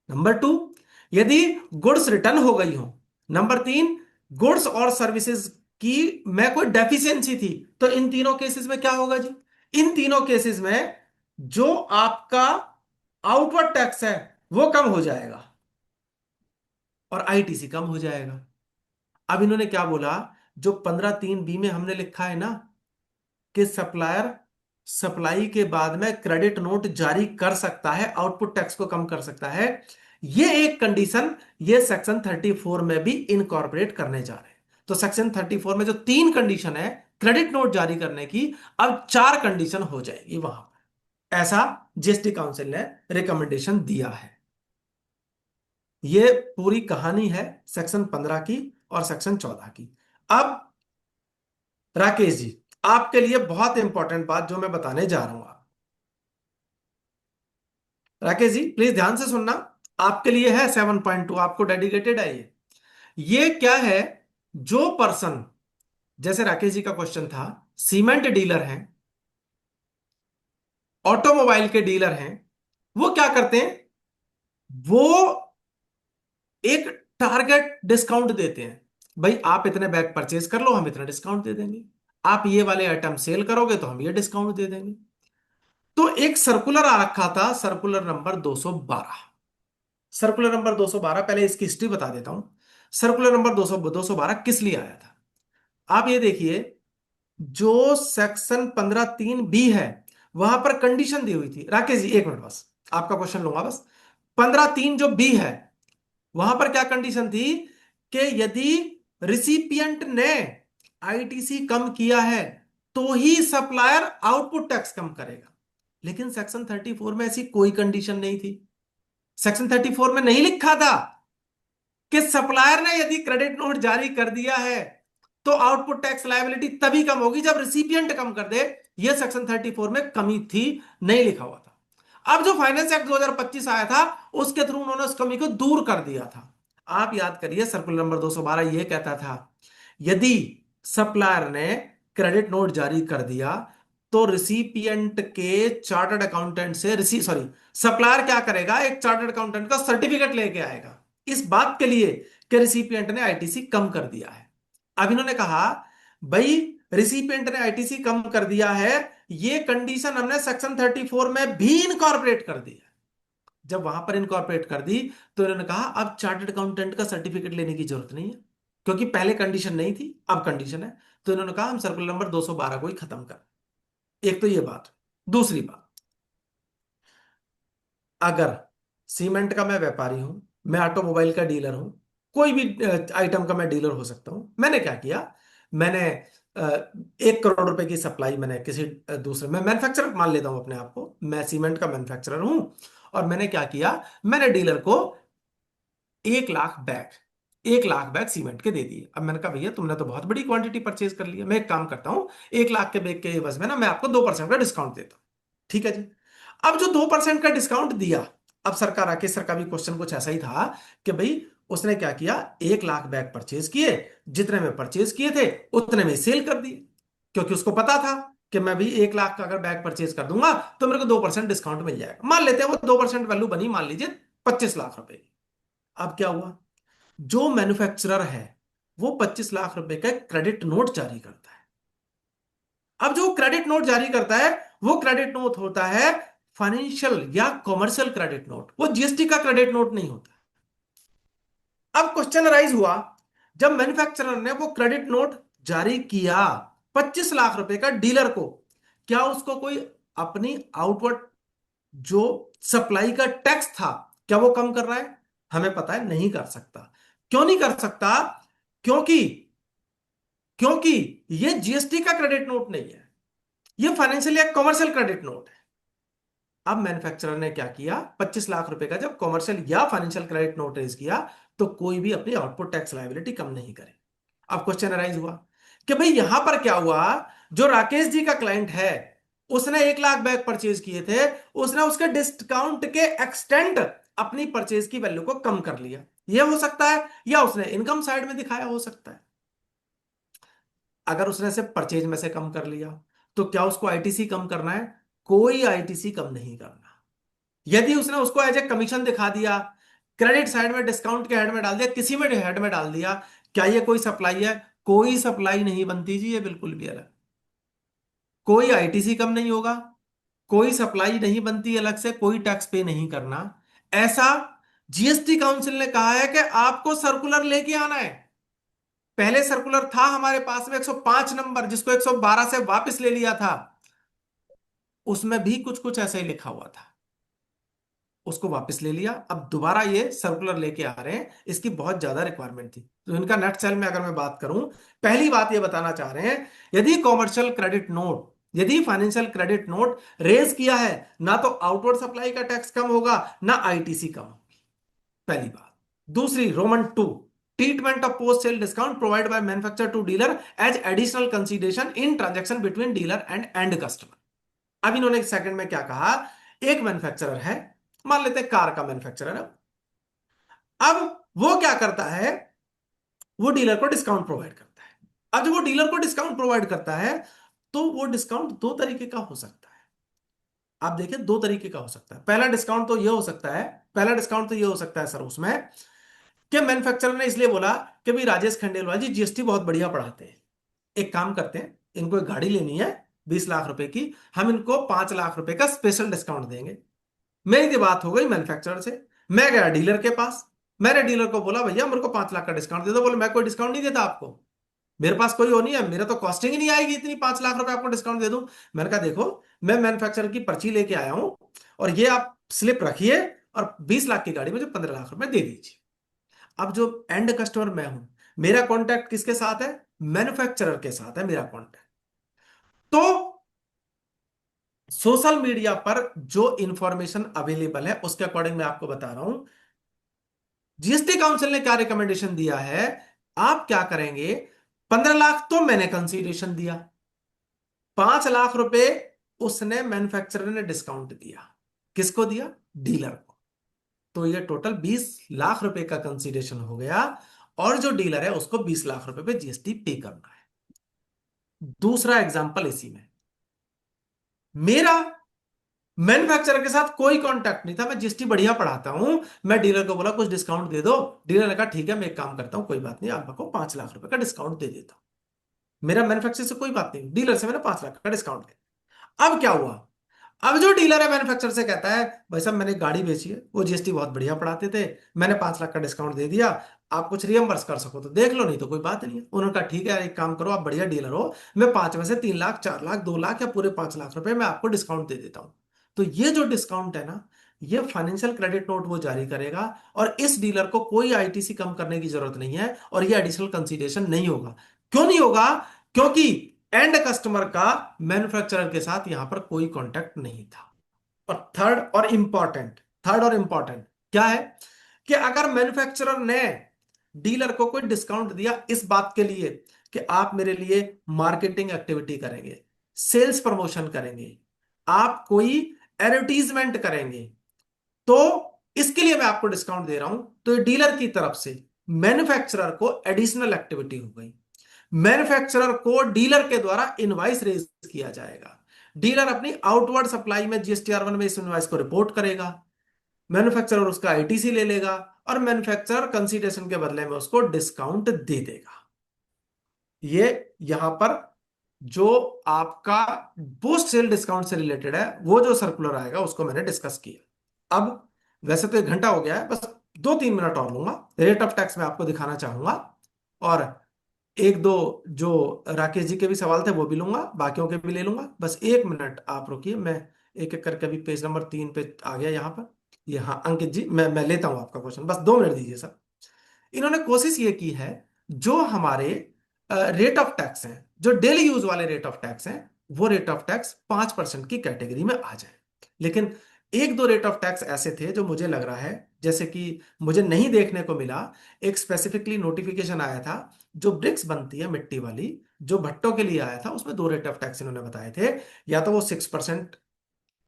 A: नंबर टू, यदि गुड्स रिटर्न हो गई हो। नंबर तीन, गुड्स और सर्विसेज की में कोई डेफिशिएंसी थी। तो इन तीनों केसेस में क्या होगा जी? इन तीनों केसेस में जो आपका आउटवर्ड टैक्स है वो कम हो जाएगा और आईटीसी कम हो जाएगा। अब इन्होंने क्या बोला, जो 15(3)(b) में हमने लिखा है ना कि सप्लायर सप्लाई के बाद में क्रेडिट नोट जारी कर सकता है, आउटपुट टैक्स को कम कर सकता है, ये एक कंडीशन ये सेक्शन 34 में भी इनकॉर्पोरेट करने जा रहे हैं। तो सेक्शन 34 में जो तीन कंडीशन है क्रेडिट नोट जारी करने की, अब चार कंडीशन हो जाएगी वहां पर। ऐसा जीएसटी काउंसिल ने रिकमेंडेशन दिया है। ये पूरी कहानी है सेक्शन 15 की और सेक्शन 14 की। अब राकेश जी, आपके लिए बहुत इंपॉर्टेंट बात जो मैं बताने जा रहा हूं, आप राकेश जी प्लीज ध्यान से सुनना। आपके लिए है 7.2, आपको डेडिकेटेड है ये क्या है? जो पर्सन, जैसे राकेश जी का क्वेश्चन था, सीमेंट डीलर हैं, ऑटोमोबाइल के डीलर हैं, वो क्या करते हैं? वो एक टारगेट डिस्काउंट देते हैं। भाई आप इतने बैग परचेज कर लो, हम इतना डिस्काउंट दे देंगे। आप ये वाले आइटम सेल करोगे तो हम ये डिस्काउंट दे देंगे। तो एक सर्कुलर आ रखा था, सर्कुलर नंबर 212। सर्कुलर नंबर 212, पहले इसकी हिस्ट्री बता देता हूं। सर्कुलर नंबर 212 किस लिए आया था? आप ये देखिए, जो सेक्शन 15(3)(b) है वहां पर कंडीशन दी हुई थी। राकेश जी एक मिनट बस, आपका क्वेश्चन लूंगा बस। 15(3) जो बी है वहां पर क्या कंडीशन थी कि यदि रिसिपिएंट ने आईटीसी कम किया है तो ही सप्लायर आउटपुट टैक्स कम करेगा। लेकिन सेक्शन 34 में ऐसी कोई कंडीशन नहीं थी। सेक्शन 34 में नहीं लिखा था कि सप्लायर ने यदि क्रेडिट नोट जारी कर दिया है तो आउटपुट टैक्स लायबिलिटी तभी कम होगी जब रिसिपिएंट कम कर दे। यह सेक्शन 34 में कमी थी, नहीं लिखा हुआ था। अब जो फाइनेंस एक्ट 2025 आया था उसके थ्रू उन्होंने उस कमी को दूर कर दिया था। आप याद करिए, सर्कुलर नंबर 212 यह कहता था यदि सप्लायर ने क्रेडिट नोट जारी कर दिया तो रिसिपिएंट के चार्टर्ड अकाउंटेंट से रिसी सॉरी सप्लायर क्या करेगा, एक चार्टर्ड अकाउंटेंट का सर्टिफिकेट लेके आएगा इस बात के लिए कि रिसिपिएंट ने आईटीसी कम कर दिया है। अब इन्होंने कहा भाई रिसिपिएंट ने आईटीसी कम कर दिया है, ये कंडीशन हमने सेक्शन 34 में भी इनकॉर्पोरेट कर दी है। जब वहां पर इनकॉर्पोरेट कर दी तो इन्होंने कहा अब चार्टर्ड अकाउंटेंट का सर्टिफिकेट लेने की जरूरत नहीं है, क्योंकि पहले कंडीशन नहीं थी अब कंडीशन है। तो इन्होंने कहा हम सर्कुलर नंबर 212 को ही खत्म कर। एक तो ये बात। दूसरी बात, अगर सीमेंट का मैं व्यापारी हूं, मैं ऑटोमोबाइल का डीलर हूं, कोई भी आइटम का मैं डीलर हो सकता हूं, मैंने क्या किया, मैंने 1 करोड़ रुपए की सप्लाई मैंने किसी दूसरे, मैं मैन्युफैक्चरर मान लेता हूं अपने आप को, मैं सीमेंट का मैन्युफैक्चरर हूं। और मैंने क्या किया, मैंने डीलर को 1 लाख बैग सीमेंट के दे दिए। अब मैंने कहा भैया तुमने तो बहुत बड़ी क्वांटिटी परचेज कर लिया, मैं एक काम करता हूं 1 लाख के बैग के एवज में ना मैं आपको 2% का डिस्काउंट देता हूं। ठीक है जी। अब जो 2% का डिस्काउंट दिया, अब सरकार राकेश सर का भी क्वेश्चन कुछ ऐसा ही था कि भाई उसने क्या किया, 1 लाख बैग परचेज किए, जितने में परचेज किए थे उतने में सेल कर दिए, क्योंकि उसको पता था कि मैं भी 1 लाख का अगर बैग परचेज कर दूंगा तो मेरे को 2% डिस्काउंट मिल जाएगा। मान लेते हैं वो 2% वैल्यू बनी, मान लीजिए 25 लाख रुपए की। अब क्या हुआ, जो मैन्युफैक्चरर है वो 25 लाख रुपए का क्रेडिट नोट जारी करता है। अब जो क्रेडिट नोट जारी करता है वो क्रेडिट नोट होता है फाइनेंशियल या कॉमर्शियल क्रेडिट नोट, वो जीएसटी का क्रेडिट नोट नहीं होता। अब क्वेश्चन राइज हुआ, जब मैन्युफैक्चरर ने वो क्रेडिट नोट जारी किया 25 लाख रुपए का डीलर को, क्या उसको कोई अपनी आउटवर्ड जो सप्लाई का टैक्स था क्या वो कम कर रहा है? हमें पता है नहीं कर सकता। क्यों नहीं कर सकता? क्योंकि क्योंकि ये जीएसटी का क्रेडिट नोट नहीं है, ये फाइनेंशियल या कॉमर्शियल क्रेडिट नोट है। अब मैन्युफैक्चरर ने क्या किया, 25 लाख रुपए का जब कॉमर्शियल या फाइनेंशियल क्रेडिट नोट रेज किया तो कोई भी अपनी आउटपुट टैक्स लायबिलिटी कम नहीं करे। अब क्वेश्चन अराइज हुआ कि भाई यहां पर क्या हुआ, जो राकेश जी का क्लाइंट है उसने 1 लाख बैग परचेज किए थे, उसने उसके डिस्काउंट के एक्सटेंड अपनी परचेज की वैल्यू को कम कर लिया। यह हो सकता है या उसने इनकम साइड में दिखाया हो सकता है। अगर उसने सिर्फ परचेज में से कम कर लिया, तो क्या उसको आईटीसी कम करना है? कोई आईटीसी कम नहीं करना। यदि उसने उसको एज ए कमीशन दिखा दिया, क्रेडिट साइड में डिस्काउंट के हेड में डाल दिया, किसी में हेड में डाल दिया, क्या ये कोई सप्लाई है? कोई सप्लाई नहीं बनती जी, ये बिल्कुल भी अलग। कोई आईटीसी कम नहीं होगा, कोई सप्लाई नहीं बनती अलग से, कोई टैक्स पे नहीं करना। ऐसा जीएसटी काउंसिल ने कहा है कि आपको सर्कुलर लेके आना है। पहले सर्कुलर था हमारे पास में 105 नंबर, जिसको 112 से वापस ले लिया था। उसमें भी कुछ कुछ ऐसा ही लिखा हुआ था, उसको वापस ले लिया। अब दोबारा ये सर्कुलर लेके आ रहे हैं, इसकी बहुत ज्यादा रिक्वायरमेंट थी। तो इनका नेट सेल में अगर मैं बात करूं, पहली बात ये बताना चाह रहे हैं, यदि कॉमर्शियल क्रेडिट नोट, यदि फाइनेंशियल क्रेडिट नोट रेज किया है, ना तो आउटवर्ड सप्लाई का टैक्स कम होगा, ना आईटीसी कम होगी, पहली बात। दूसरी, Roman two, treatment of post sale discount provide by manufacturer to dealer as additional consideration in transaction between dealer and and customer. अब इन्होंने सेकंड में क्या कहा? एक मैन्युफैक्चरर है, मान लेते हैं कार का मैन्युफैक्चरर है। अब वो क्या करता है? वो डीलर को डिस्काउंट प्रोवाइड करता है। अब जब वो डीलर को डिस्काउंट प्रोवाइड करता है, तो वो डिस्काउंट दो तरीके का हो सकता है। आप देखिए, दो तरीके का हो सकता है। पहला डिस्काउंट तो ये हो सकता है, पहला डिस्काउंट तो ये हो सकता है सर उसमें, कि मैन्युफैक्चरर ने इसलिए बोला कि भाई राजेश खंडेलवाल जी जीएसटी बहुत बढ़िया पढ़ाते हैं, एक काम करते हैं, इनको एक गाड़ी लेनी है 20 लाख रुपए की, हम इनको 5 लाख रुपए का स्पेशल डिस्काउंट देंगे। मेरी बात हो गई मैन्युफैक्चरर से, मैं गया डीलर के पास, मैंने डीलर को बोला भैया मेरे को 5 लाख का डिस्काउंट दे दो। बोले मैं कोई डिस्काउंट नहीं देता आपको, मेरे पास कोई वो नहीं है, मेरा तो कॉस्टिंग ही नहीं आएगी इतनी 5 लाख रुपए आपको डिस्काउंट दे दूं। मैंने कहा देखो, मैं मैन्युफैक्चरर की पर्ची लेके आया हूं, और ये आप स्लिप रखिए, और 20 लाख की गाड़ी मुझे 15 लाख रुपए दे दीजिए। अब जो एंड कस्टमर मैं हूं, मेरा कॉन्टैक्ट किसके साथ है? मैन्युफैक्चरर के साथ है मेरा कॉन्टैक्ट। तो सोशल मीडिया पर जो इंफॉर्मेशन अवेलेबल है उसके अकॉर्डिंग मैं आपको बता रहा हूं, जीएसटी काउंसिल ने क्या रिकमेंडेशन दिया है। आप क्या करेंगे? 15 लाख तो मैंने कंसीडरेशन दिया, 5 लाख रुपए उसने मैन्युफैक्चरर ने डिस्काउंट दिया। किसको दिया? डीलर को। तो ये टोटल 20 लाख रुपए का कंसीडरेशन हो गया, और जो डीलर है उसको 20 लाख रुपए पे जीएसटी पे करना है। दूसरा एग्जांपल इसी में, मेरा मैन्युफैक्चरर के साथ कोई कांटेक्ट नहीं था, मैं जीएसटी बढ़िया पढ़ाता हूं, मैं डीलर को बोला कुछ डिस्काउंट दे दो। डीलर ने कहा ठीक है मैं एक काम करता हूं, कोई बात नहीं, आपको 5 लाख रुपए का डिस्काउंट दे देता हूं। मेरा मैन्युफैक्चरर से कोई बात नहीं, डीलर से मैंने 5 लाख का डिस्काउंट दिया। अब क्या हुआ? अब जो डीलर है मैन्युफैक्चरर से कहता है भाई साहब मैंने गाड़ी बेची है, वो जीएसटी बहुत बढ़िया पढ़ाते थे, मैंने 5 लाख का डिस्काउंट दे दिया, आप कुछ रियम्बर्स कर सको तो देख लो, नहीं तो कोई बात नहीं है। उन्होंने कहा ठीक है यार, एक काम करो, आप बढ़िया डीलर हो, मैं 5 में से 3 लाख, 4 लाख, 2 लाख या पूरे 5 लाख रुपए मैं आपको डिस्काउंट दे देता हूं। तो ये जो डिस्काउंट है ना, ये फाइनेंशियल क्रेडिट नोट वो जारी करेगा, और इस डीलर को कोई आईटीसी कम करने की जरूरत नहीं है, और ये एडिशनल कंसीडरेशन नहीं होगा। क्यों नहीं होगा? क्योंकि एंड कस्टमर का मैन्युफैक्चरर के साथ यहां पर कोई कॉन्टैक्ट नहीं था। और थर्ड और इंपॉर्टेंट क्या है, कि अगर मैन्युफैक्चरर ने डीलर को कोई डिस्काउंट दिया इस बात के लिए कि आप मेरे लिए मार्केटिंग एक्टिविटी करेंगे, सेल्स प्रमोशन करेंगे, आप कोई एडवर्टीजमेंट करेंगे, तो इसके लिए मैं आपको डिस्काउंट दे रहा हूं, तो ये डीलर की तरफ से मैन्युफैक्चरर को एडिशनल एक्टिविटी हो गई। मैन्युफैक्चरर को डीलर के द्वारा इनवाइस रेज किया जाएगा, डीलर अपनी आउटवर्ड सप्लाई में जीएसटीआर 1 में इस इनवाइस को रिपोर्ट करेगा, मैन्युफैक्चरर उसका आईटीसी ले लेगा, और मैन्युफैक्चरर कंसीडरेशन के बदले में उसको डिस्काउंट दे देगा। ये यहां पर जो आपका पोस्ट सेल डिस्काउंट से रिलेटेड है, वो जो सर्कुलर आएगा उसको मैंने डिस्कस किया। अब वैसे तो 1 घंटा हो गया है, बस 2-3 मिनट और लूंगा, रेट ऑफ टैक्स में आपको दिखाना चाहूंगा, और एक दो जो राकेश जी के भी सवाल थे वो भी लूंगा, बाकियों के भी ले लूंगा। बस 1 मिनट आप रुकिए, मैं एक एक करके अभी पेज नंबर 3 पे आ गया यहाँ पर। ये हाँ अंकित जी, मैं लेता हूँ आपका क्वेश्चन, बस 2 मिनट दीजिए सर। इन्होंने कोशिश ये की है, जो हमारे रेट ऑफ टैक्स हैं, जो डेली यूज वाले रेट ऑफ टैक्स हैं, वो रेट ऑफ टैक्स 5% की कैटेगरी में आ जाए। लेकिन एक दो रेट ऑफ टैक्स ऐसे थे जो मुझे लग रहा है, जैसे कि मुझे नहीं देखने को मिला, एक स्पेसिफिकली नोटिफिकेशन आया था, जो ब्रिक्स बनती है मिट्टी वाली, जो भट्टों के लिए आया था, उसमें 2 रेट ऑफ टैक्स इन्होंने बताए थे। या तो वो 6%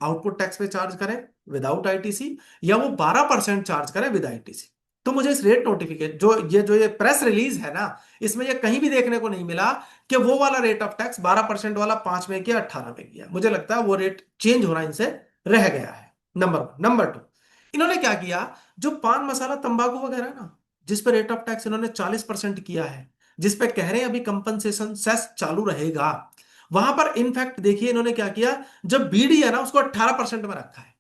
A: आउटपुट टैक्स पे चार्ज करें विदाउट आईटीसी, या वो 12% चार्ज करें विद आईटीसी। तो मुझे इस रेट नोटिफिकेशन जो ये प्रेस रिलीज है ना, इसमें ये कहीं भी देखने को नहीं मिला कि वो वाला रेट ऑफ टैक्स 12% वाला 5 में किया 18 में किया। मुझे लगता है वो रेट चेंज होना इनसे रह गया है। Number one. नंबर टू, इन्होंने क्या किया, जो पान मसाला तंबाकू वगैरह ना, जिस पे रेट ऑफ टैक्स इन्होंने 40% किया है, जिस पे कह रहे हैं अभी कंपनसेशन सेस चालू रहेगा, वहां पर इनफैक्ट देखिए इन्होंने क्या किया, जब बीडी है ना उसको 18% में रखा है,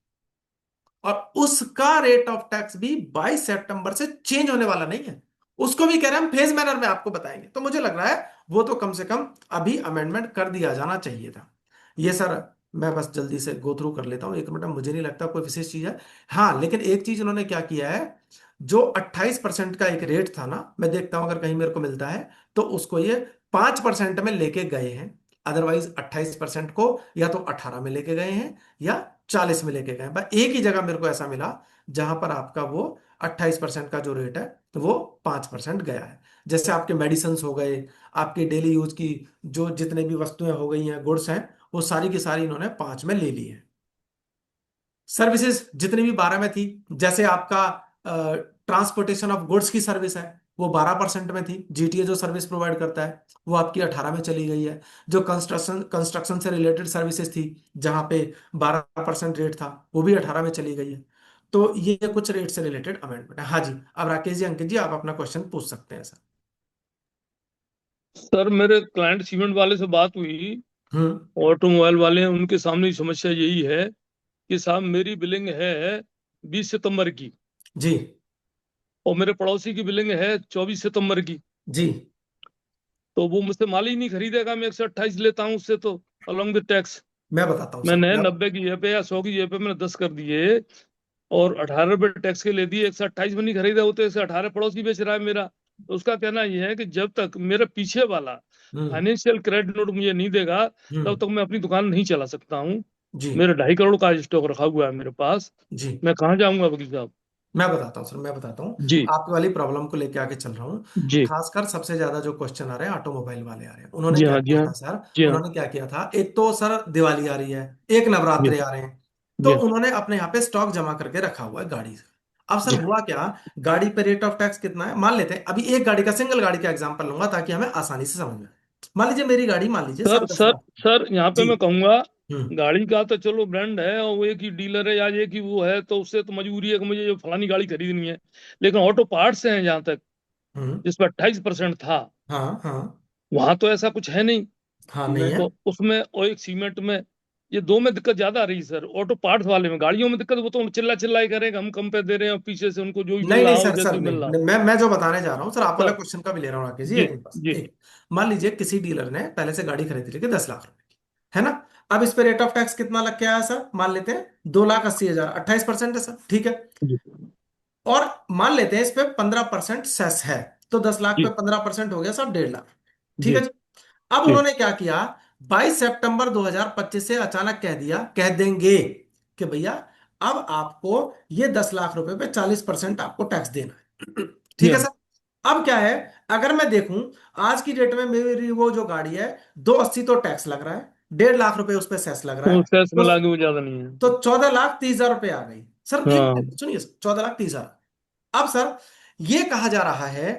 A: और उसका रेट ऑफ टैक्स भी 22 सितंबर से चेंज होने वाला नहीं है। उसको भी कह रहे हैं हम फेज मैनर में आपको बताएंगे। तो मुझे लग रहा है वो तो कम से कम अभी अमेंडमेंट कर दिया जाना चाहिए था। ये सर, मैं बस जल्दी से गो थ्रू कर लेता हूँ 1 मिनट, मुझे नहीं लगता कोई विशेष चीज है। हाँ, लेकिन एक चीज उन्होंने क्या किया है, जो 28% का एक रेट था ना, मैं देखता हूं अगर कहीं मेरे को मिलता है, तो उसको ये 5% में लेके गए हैं। अदरवाइज 28% को या तो 18 में लेके गए हैं या 40 में लेके गए। बस एक ही जगह मेरे को ऐसा मिला जहां पर आपका वो 28% का जो रेट है तो वो 5% गया है। जैसे आपके मेडिसिन हो गए, आपके डेली यूज की जो जितने भी वस्तुएं हो गई हैं, गुड्स हैं, वो सारी की सारी इन्होंने 5 में ले ली है। सर्विसेज जितनी भी 12 में थी, जैसे आपका ट्रांसपोर्टेशन ऑफ गुड्स की सर्विस है, वो 12% में थी। जीटीए जो सर्विस प्रोवाइड करता है वो आपकी 18 में चली गई है। जो कंस्ट्रक्शन कंस्ट्रक्शन से रिलेटेड सर्विसेज थी, जहां पे 12% रेट था, वो भी 18 में चली गई है। तो ये कुछ रेट से रिलेटेड अमेंडमेंट है। हाँ जी, अब राकेश जी, अंकित जी, आप अपना क्वेश्चन पूछ सकते हैं सर।
B: सर मेरे क्लाइंट सीमेंट वाले से बात हुई,
A: हम्म।
B: ऑटोमोबाइल वाले हैं, उनके सामने की समस्या यही है कि साहब मेरी बिलिंग है 20 सितंबर की,
A: जी।
B: और मेरे पड़ोसी की बिलिंग है 24 सितंबर की।
A: जी।
B: तो वो मुझसे माल ही नहीं खरीदेगा, मैं 128 लेता हूँ उससे तो, अलॉन्ग विद टैक्स।
A: मैं बताता हूँ सर,
B: मैंने
A: मैं
B: 90 की जगह पे या 100 की जगह पे मैंने 10 कर दिए, और 18 रुपए टैक्स के ले दिए। 128 में नहीं खरीदा, वो तो 118 पड़ोसी बेच रहा है मेरा। तो उसका कहना यह है कि जब तक मेरा पीछे वाला
A: हम्म।
B: फाइनेंशियल क्रेडिट नोट मुझे नहीं देगा, तब
A: हम्म।
B: तक मैं अपनी दुकान नहीं चला सकता हूँ।
A: जी।
B: मेरे 2.5 करोड़ का स्टॉक रखा हुआ है मेरे पास।
A: जी।
B: मैं कहाँ जाऊंगा वकील साहब?
A: मैं बताता हूँ सर, मैं बताता हूँ।
B: जी।
A: आपकी वाली प्रॉब्लम को लेके आके चल रहा हूँ।
B: जी।
A: खासकर सबसे ज्यादा जो क्वेश्चन आ रहे हैं ऑटोमोबाइल वाले आ रहे हैं। उन्होंने
B: जी
A: क्या
B: हाँ। जी
A: किया
B: हाँ।
A: था सर,
B: जी हाँ।
A: उन्होंने क्या किया था, एक तो सर दिवाली आ रही है, एक
B: जी।
A: नवरात्रे आ रहे हैं, तो
B: जी।
A: उन्होंने अपने यहाँ पे स्टॉक जमा करके रखा हुआ है गाड़ी का। अब सर
B: जी।
A: हुआ क्या, गाड़ी पे रेट ऑफ टैक्स कितना है मान लेते हैं, अभी एक गाड़ी का, सिंगल गाड़ी का एग्जांपल लूंगा ताकि हमें आसानी से समझ में आए। मान लीजिए मेरी गाड़ी मान लीजिए
B: सर
A: साढ़े दस
B: सर
A: लाख
B: सर, यहाँ पे
A: जी।
B: मैं कहूंगा,
A: हम्म।
B: गाड़ी का तो चलो ब्रांड है और वो एक ही डीलर है या एक ही वो है, तो उससे तो मजबूरी है कि मुझे जो फलानी गाड़ी खरीदनी है। लेकिन ऑटो पार्ट्स हैं जहाँ तक,
A: हम्म।
B: जिस पर 28% था,
A: हाँ हाँ।
B: वहां तो ऐसा कुछ है नहीं।
A: हाँ नहीं है।
B: तो उसमें और एक सीमेंट में, ये दो में दिक्कत ज्यादा आ रही है सर। ऑटो पार्ट्स वाले में, गाड़ियों में दिक्कत, वो तो चिल्ला चिल्ला ही करेंगे हम कम पे दे रहे हैं, और पीछे से उनको जो भी
A: नहीं
B: मिल
A: नहीं
B: रहा हो,
A: सर,
B: जैसे
A: सर
B: भी
A: नहीं,
B: मिल रहा हो।
A: मैं जो बताने जा रहा हूँ सर, आप वाला
B: सर।
A: क्वेश्चन का भी ले रहा हूँ राकेश जी,
B: जी।
A: एक मिनट बस
B: जी।
A: एक। मान लीजिए किसी डीलर ने पहले से गाड़ी खरीदी थी कि 10 लाख रुपए की, है ना। अब इस पे रेट ऑफ टैक्स कितना लग के आया सर, मान लेते हैं 2,80,000, 28% है सर, ठीक है।
B: जी।
A: और मान लेते हैं इस पे 15% सेस है, तो 10 लाख पे
B: जी।
A: 15% हो गया सर 1.5 लाख, ठीक
B: जी।
A: है जी। अब
B: जी।
A: उन्होंने क्या किया, 22 सितंबर 2025 से अचानक कह दिया, कह देंगे कि भैया अब आपको ये 10 लाख रुपए पे 40% आपको टैक्स देना है।
B: जी
A: ठीक है
B: हाँ।
A: सर। अब क्या है, अगर मैं देखूं आज की डेट में मेरी वो जो गाड़ी है, 280 तो टैक्स लग रहा है, 1.5 लाख रुपए उस पर सेस लग रहा है,
B: तो सेस
A: तो
B: मिला के वो ज्यादा नहीं है।
A: 14,30,000 रुपए आ गई सर।
B: हाँ।
A: देखिए सुनिए, 14,30,000। अब सर ये कहा जा रहा है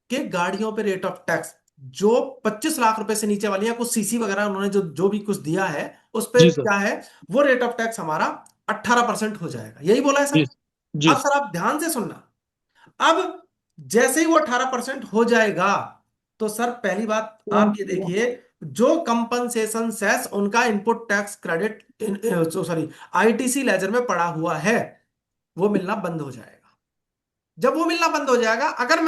A: कि गाड़ियों पे रेट ऑफ टैक्स जो 25 लाख रुपए से नीचे वाली है, कुछ सीसी वगैरह उन्होंने जो जो भी कुछ दिया है, उस पे
B: जी सर।
A: क्या है, वो रेट ऑफ टैक्स हमारा 18% हो जाएगा, यही बोला है
B: जी।
A: सर।
B: जी।
A: अब सर आप ध्यान से सुनना, अब जैसे ही वो 18% हो जाएगा, तो सर पहली बात आप ये देखिए, जो कंपनसेशन सेस उनका input tax credit, sorry, ITC ledger में पड़ा हुआ है, वो मिलना बंद हो जाएगा। जब वो मिलना बंद हो जाएगा, अगर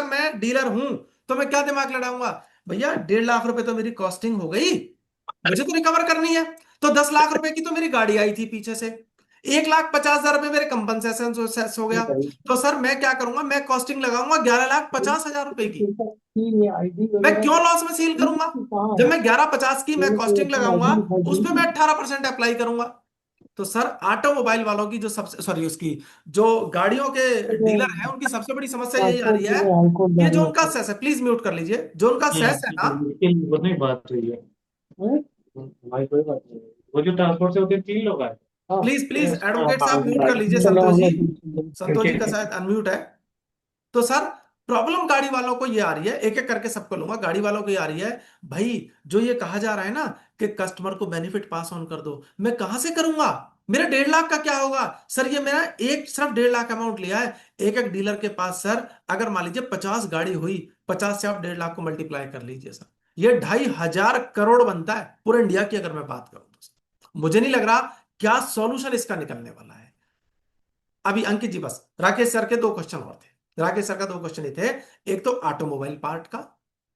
A: मैं डीलर हूं, तो मैं क्या दिमाग लड़ाऊंगा, भैया 1.5 लाख रुपए तो मेरी कॉस्टिंग हो गई, मुझे तो रिकवर करनी है। तो 10 लाख रुपए की तो मेरी गाड़ी आई थी पीछे से, 1,50,000 रुपए मेरे कंपनसेशन सेस हो गया। तो सर मैं क्या करूंगा, मैं कॉस्टिंग लगाऊंगा 11,50,000 रुपए की। मैं क्यों लॉस में सेल करूंगा, जब मैं 11,50 की मैं कॉस्टिंग लगाऊंगा, उस पर मैं 18% अप्लाई करूंगा। तो सर ऑटोमोबाइल वालों की जो सबसे, सॉरी, उसकी जो गाड़ियों के डीलर हैं, उनकी सबसे बड़ी समस्या यही आ रही है कि जो उनका सेस है, प्लीज म्यूट कर लीजिए, जो उनका सेस है ना,
C: वो नहीं बात हुई है। हमारी कोई बात नहीं है। वो जो ट्रांसपोर्ट से होते हैं 3 लोग आए। हाँ।
A: प्लीज प्लीज एडवोकेट साहब म्यूट कर लीजिए,
C: चलो
A: संतोष
C: हम
A: जी।
C: लोग
A: संतोष जी का
C: क्रिकेट
A: शायद अनम्यूट है। तो सर प्रॉब्लम गाड़ी वालों को ये आ रही है, एक एक करके सबको लूंगा, गाड़ी वालों को ये आ रही है, भाई जो ये कहा जा रहा है ना कि कस्टमर को बेनिफिट पास ऑन कर दो, मैं कहां से करूंगा? मेरे 1.5 लाख का क्या होगा सर? ये मेरा एक सिर्फ 1.5 लाख अमाउंट लिया है एक एक डीलर के पास सर। अगर मान लीजिए 50 गाड़ी हुई, 50 से आप 1.5 लाख को मल्टीप्लाई कर लीजिए सर, ये 2,500 करोड़ बनता है पूरे इंडिया की अगर मैं बात करूं तो। मुझे नहीं लग रहा क्या सॉल्यूशन इसका निकलने वाला है। अभी अंकित जी बस राकेश सर के 2 क्वेश्चन और थे, राकेश सर का 2 क्वेश्चन ये थे, एक तो ऑटोमोबाइल पार्ट का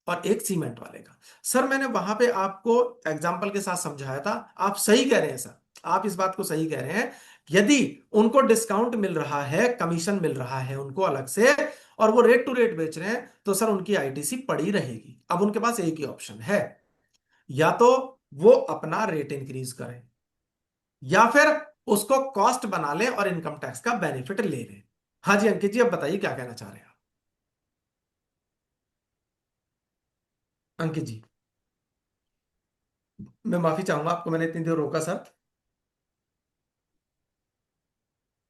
A: और एक सीमेंट वाले का। सर मैंने वहां पे आपको एग्जाम्पल के साथ समझाया था, आप सही कह रहे हैं सर, आप इस बात को सही कह रहे हैं, यदि उनको डिस्काउंट मिल रहा है, कमीशन मिल रहा है उनको अलग से, और वो रेट टू रेट बेच रहे हैं, तो सर उनकी आईटीसी पड़ी रहेगी। अब उनके पास एक ही ऑप्शन है, या तो वो अपना रेट इंक्रीज करें, या फिर उसको कॉस्ट बना लें और इनकम टैक्स का बेनिफिट ले लें। हाँ जी अंकित जी, अब बताइए क्या कहना चाह रहे हैं आप। अंकित जी, मैं माफी चाहूंगा आपको, मैंने इतनी देर रोका सर।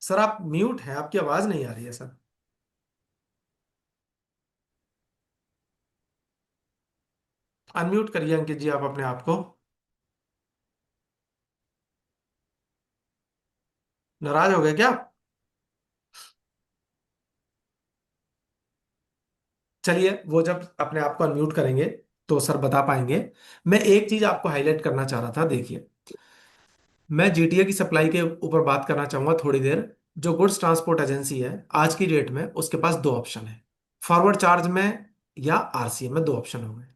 A: सर आप म्यूट हैं, आपकी आवाज नहीं आ रही है सर। अनम्यूट करिए अंकित जी आप अपने आप को। नाराज हो गए क्या? चलिए वो जब अपने आप को अनम्यूट करेंगे तो सर बता पाएंगे। मैं एक चीज आपको हाईलाइट करना चाह रहा था, देखिए मैं जीटीए की सप्लाई के ऊपर बात करना चाहूंगा थोड़ी देर। जो गुड्स ट्रांसपोर्ट एजेंसी है आज की डेट में, उसके पास 2 ऑप्शन है, फॉरवर्ड चार्ज में या आरसीएम में, 2 ऑप्शन हो गए।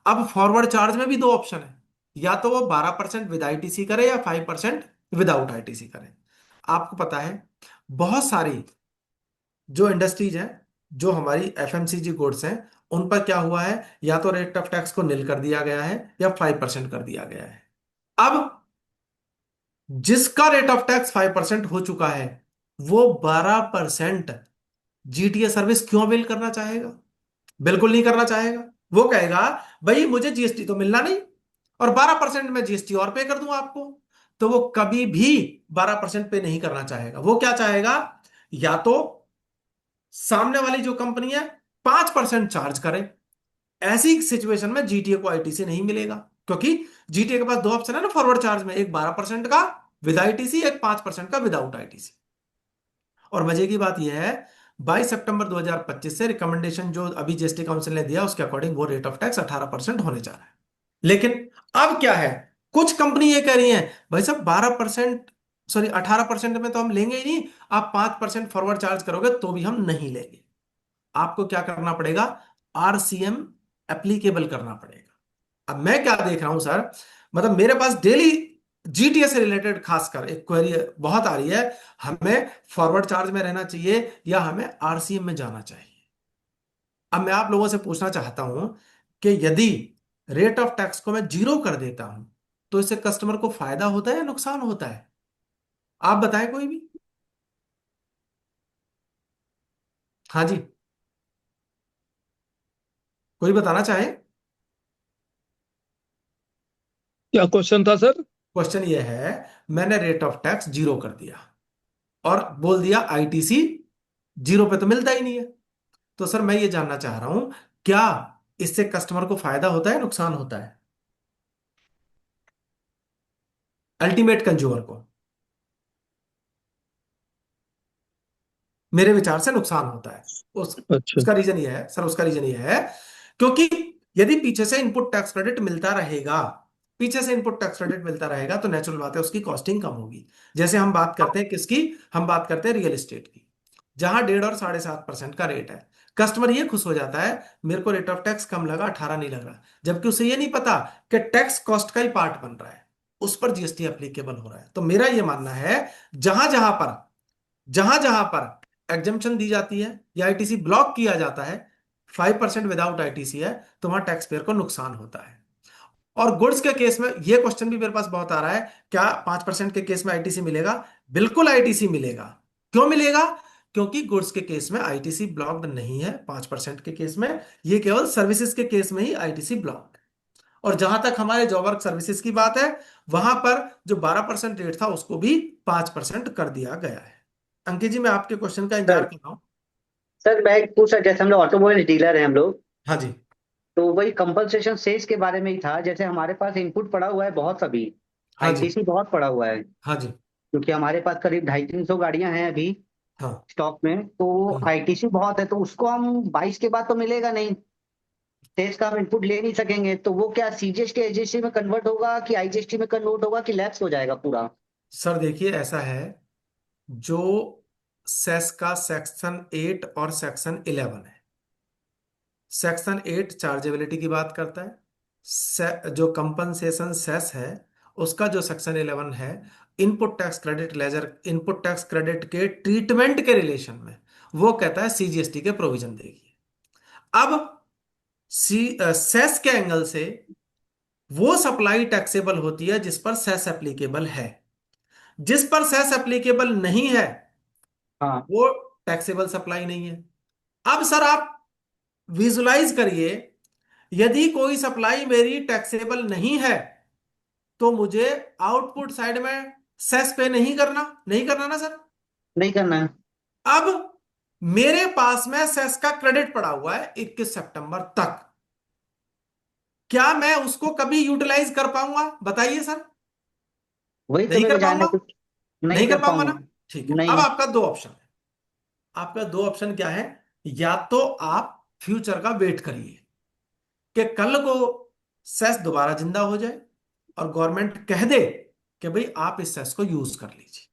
A: अब फॉरवर्ड चार्ज में भी 2 ऑप्शन है, या तो वो 12% विद आईटीसी करे या 5% विदाउट आईटीसी करे। आपको पता है बहुत सारी जो इंडस्ट्रीज हैं, जो हमारी एफएमसीजी गुड्स हैं, उन पर क्या हुआ है, या तो रेट ऑफ टैक्स को निल कर दिया गया है या 5% कर दिया गया है। अब जिसका रेट ऑफ टैक्स 5% हो चुका है, वो 12% जीटीए सर्विस क्यों अवेल करना चाहेगा? बिल्कुल नहीं करना चाहेगा। वो कहेगा भाई मुझे जीएसटी तो मिलना नहीं, और 12% में जीएसटी और पे कर दूं आपको। तो वो कभी भी 12% पे नहीं करना चाहेगा। वो क्या चाहेगा, या तो सामने वाली जो कंपनी है 5% चार्ज करे। ऐसी सिचुएशन में जीटीए को आईटीसी नहीं मिलेगा, क्योंकि जीटीए के पास 2 ऑप्शन है ना फॉरवर्ड चार्ज में, एक 12% का विद आईटीसी, एक 5% का विदाउट आईटीसी। और मजे की बात यह है, 22 सितंबर 2025 से रिकमेंडेशन जो अभी जीएसटी काउंसिल ने दिया उसके अकॉर्डिंग वो रेट ऑफ टैक्स 18% होने जा रहा है। लेकिन अब क्या है, कुछ कंपनी ये कह रही है भाई साहब 12%, सॉरी 18% में तो हम लेंगे ही नहीं, आप 5% फॉरवर्ड चार्ज करोगे तो भी हम नहीं लेंगे। आपको क्या करना पड़ेगा, आरसीएम एप्लीकेबल करना पड़ेगा। अब मैं क्या देख रहा हूं सर, मतलब मेरे पास डेली जीटीए से रिलेटेड खासकर एक क्वेरी बहुत आ रही है, हमें फॉरवर्ड चार्ज में रहना चाहिए या हमें आरसीएम में जाना चाहिए। अब मैं आप लोगों से पूछना चाहता हूं कि यदि रेट ऑफ टैक्स को मैं 0 कर देता हूं, तो इससे कस्टमर को फायदा होता है या नुकसान होता है? आप बताएं कोई भी। हाँ जी, कोई बताना चाहे।
B: क्या क्वेश्चन था सर?
A: क्वेश्चन ये है, मैंने रेट ऑफ टैक्स 0 कर दिया और बोल दिया आईटीसी 0 पे तो मिलता ही नहीं है। तो सर मैं ये जानना चाह रहा हूं, क्या इससे कस्टमर को फायदा होता है नुकसान होता है? अल्टीमेट कंज्यूमर को मेरे विचार से नुकसान होता है।
B: अच्छा।
A: उसका रीजन ये है सर, उसका रीजन ये है क्योंकि यदि पीछे से इनपुट टैक्स क्रेडिट मिलता रहेगा, पीछे से इनपुट टैक्स क्रेडिट मिलता रहेगा, तो नेचुरल बात है उसकी कॉस्टिंग कम होगी। जैसे हम बात करते हैं किसकी, हम बात करते हैं रियल एस्टेट की, जहां 1.5 और 7.5% का रेट है। कस्टमर ये खुश हो जाता है मेरे को रेट ऑफ टैक्स कम लगा, 18 नहीं लग रहा, जबकि उसे ये नहीं पता कि टैक्स कॉस्ट का ही पार्ट बन रहा है, उस पर जीएसटी एप्लीकेबल हो रहा है। तो मेरा ये मानना है, जहां जहां पर एग्जम्पशन दी जाती है या आईटीसी ब्लॉक किया जाता है, 5% विदाउट आईटीसी है, तो वहां टैक्स पेयर को नुकसान होता है। और गुड्स के केस में ये क्वेश्चन भी मेरे पास बहुत आ रहा है, क्या 5% के केस में आईटीसी मिलेगा? बिल्कुल आईटीसी मिलेगा। क्यों मिलेगा? क्योंकि गुड्स के केस में आईटीसी ब्लॉक्ड नहीं है 5% के केस में, ये केवल सर्विसेज के केस में ही आईटीसी ब्लॉक्ड। और जहां तक हमारे जॉब वर्क सर्विसेज की बात है, वहां पर जो 12% रेट था उसको भी 5% कर दिया गया है। अंकित जी मैं आपके क्वेश्चन का इंतजार
C: सर
A: कर रहा हूं।
D: सर मैं एक पूछा, जैसे हम लोग ऑटोमोबाइल डीलर हैं हम लोग,
A: हाँ जी।
D: तो वही कंपनसेशन सेल्स के बारे में ही था। जैसे हमारे पास इनपुट पड़ा हुआ है बहुत, अभी
A: हाँ जी।
D: आईटीसी बहुत पड़ा हुआ है,
A: हाँ जी।
D: क्योंकि हमारे पास करीब 250-300 गाड़ियां हैं अभी
A: हाँ।
D: स्टॉक में, तो
A: हम्म।
D: आईटीसी बहुत है, तो उसको हम 22 के बाद तो मिलेगा नहीं, सेल्स का हम इनपुट ले नहीं सकेंगे, तो वो क्या सीजीएसटी एजीएसटी में कन्वर्ट होगा कि आईजीएसटी में कन्वर्ट होगा कि लैप्स हो जाएगा पूरा?
A: सर देखिए ऐसा है, जो सेस का सेक्शन 8 और सेक्शन 11 है। सेक्शन 8 चार्जेबिलिटी की बात करता है। जो कंपनसेशन सेस है, उसका जो सेक्शन 11 है, input tax credit ledger, input tax credit के ट्रीटमेंट के रिलेशन में, वो कहता है सीजीएसटी के प्रोविजन देगी। अब सेस के एंगल से वो सप्लाई टैक्सेबल होती है जिस पर सेस एप्लीकेबल है। जिस पर सेस एप्लीकेबल नहीं है,
D: हाँ।
A: वो टैक्सेबल सप्लाई नहीं है। अब सर आप विजुलाइज करिए, यदि कोई सप्लाई मेरी टैक्सेबल नहीं है, तो मुझे आउटपुट साइड में सेस पे नहीं करना ना सर।
D: नहीं करना है।
A: अब मेरे पास में सेस का क्रेडिट पड़ा हुआ है 21 सितंबर तक, क्या मैं उसको कभी यूटिलाइज कर पाऊंगा? बताइए सर।
D: वही तो
A: नहीं कर
D: मेरे जानने
A: पाऊंगा।
D: कुछ नहीं
A: नहीं
D: कर
A: कर पाऊंगा
D: पाऊंगा।
A: ना। ठीक है, अब
D: नहीं।
A: आपका दो ऑप्शन है। आपका दो ऑप्शन क्या है? या तो आप फ्यूचर का वेट करिए कि कल को सेस दोबारा जिंदा हो जाए और गवर्नमेंट कह दे कि भाई आप इस सेस को यूज कर लीजिए।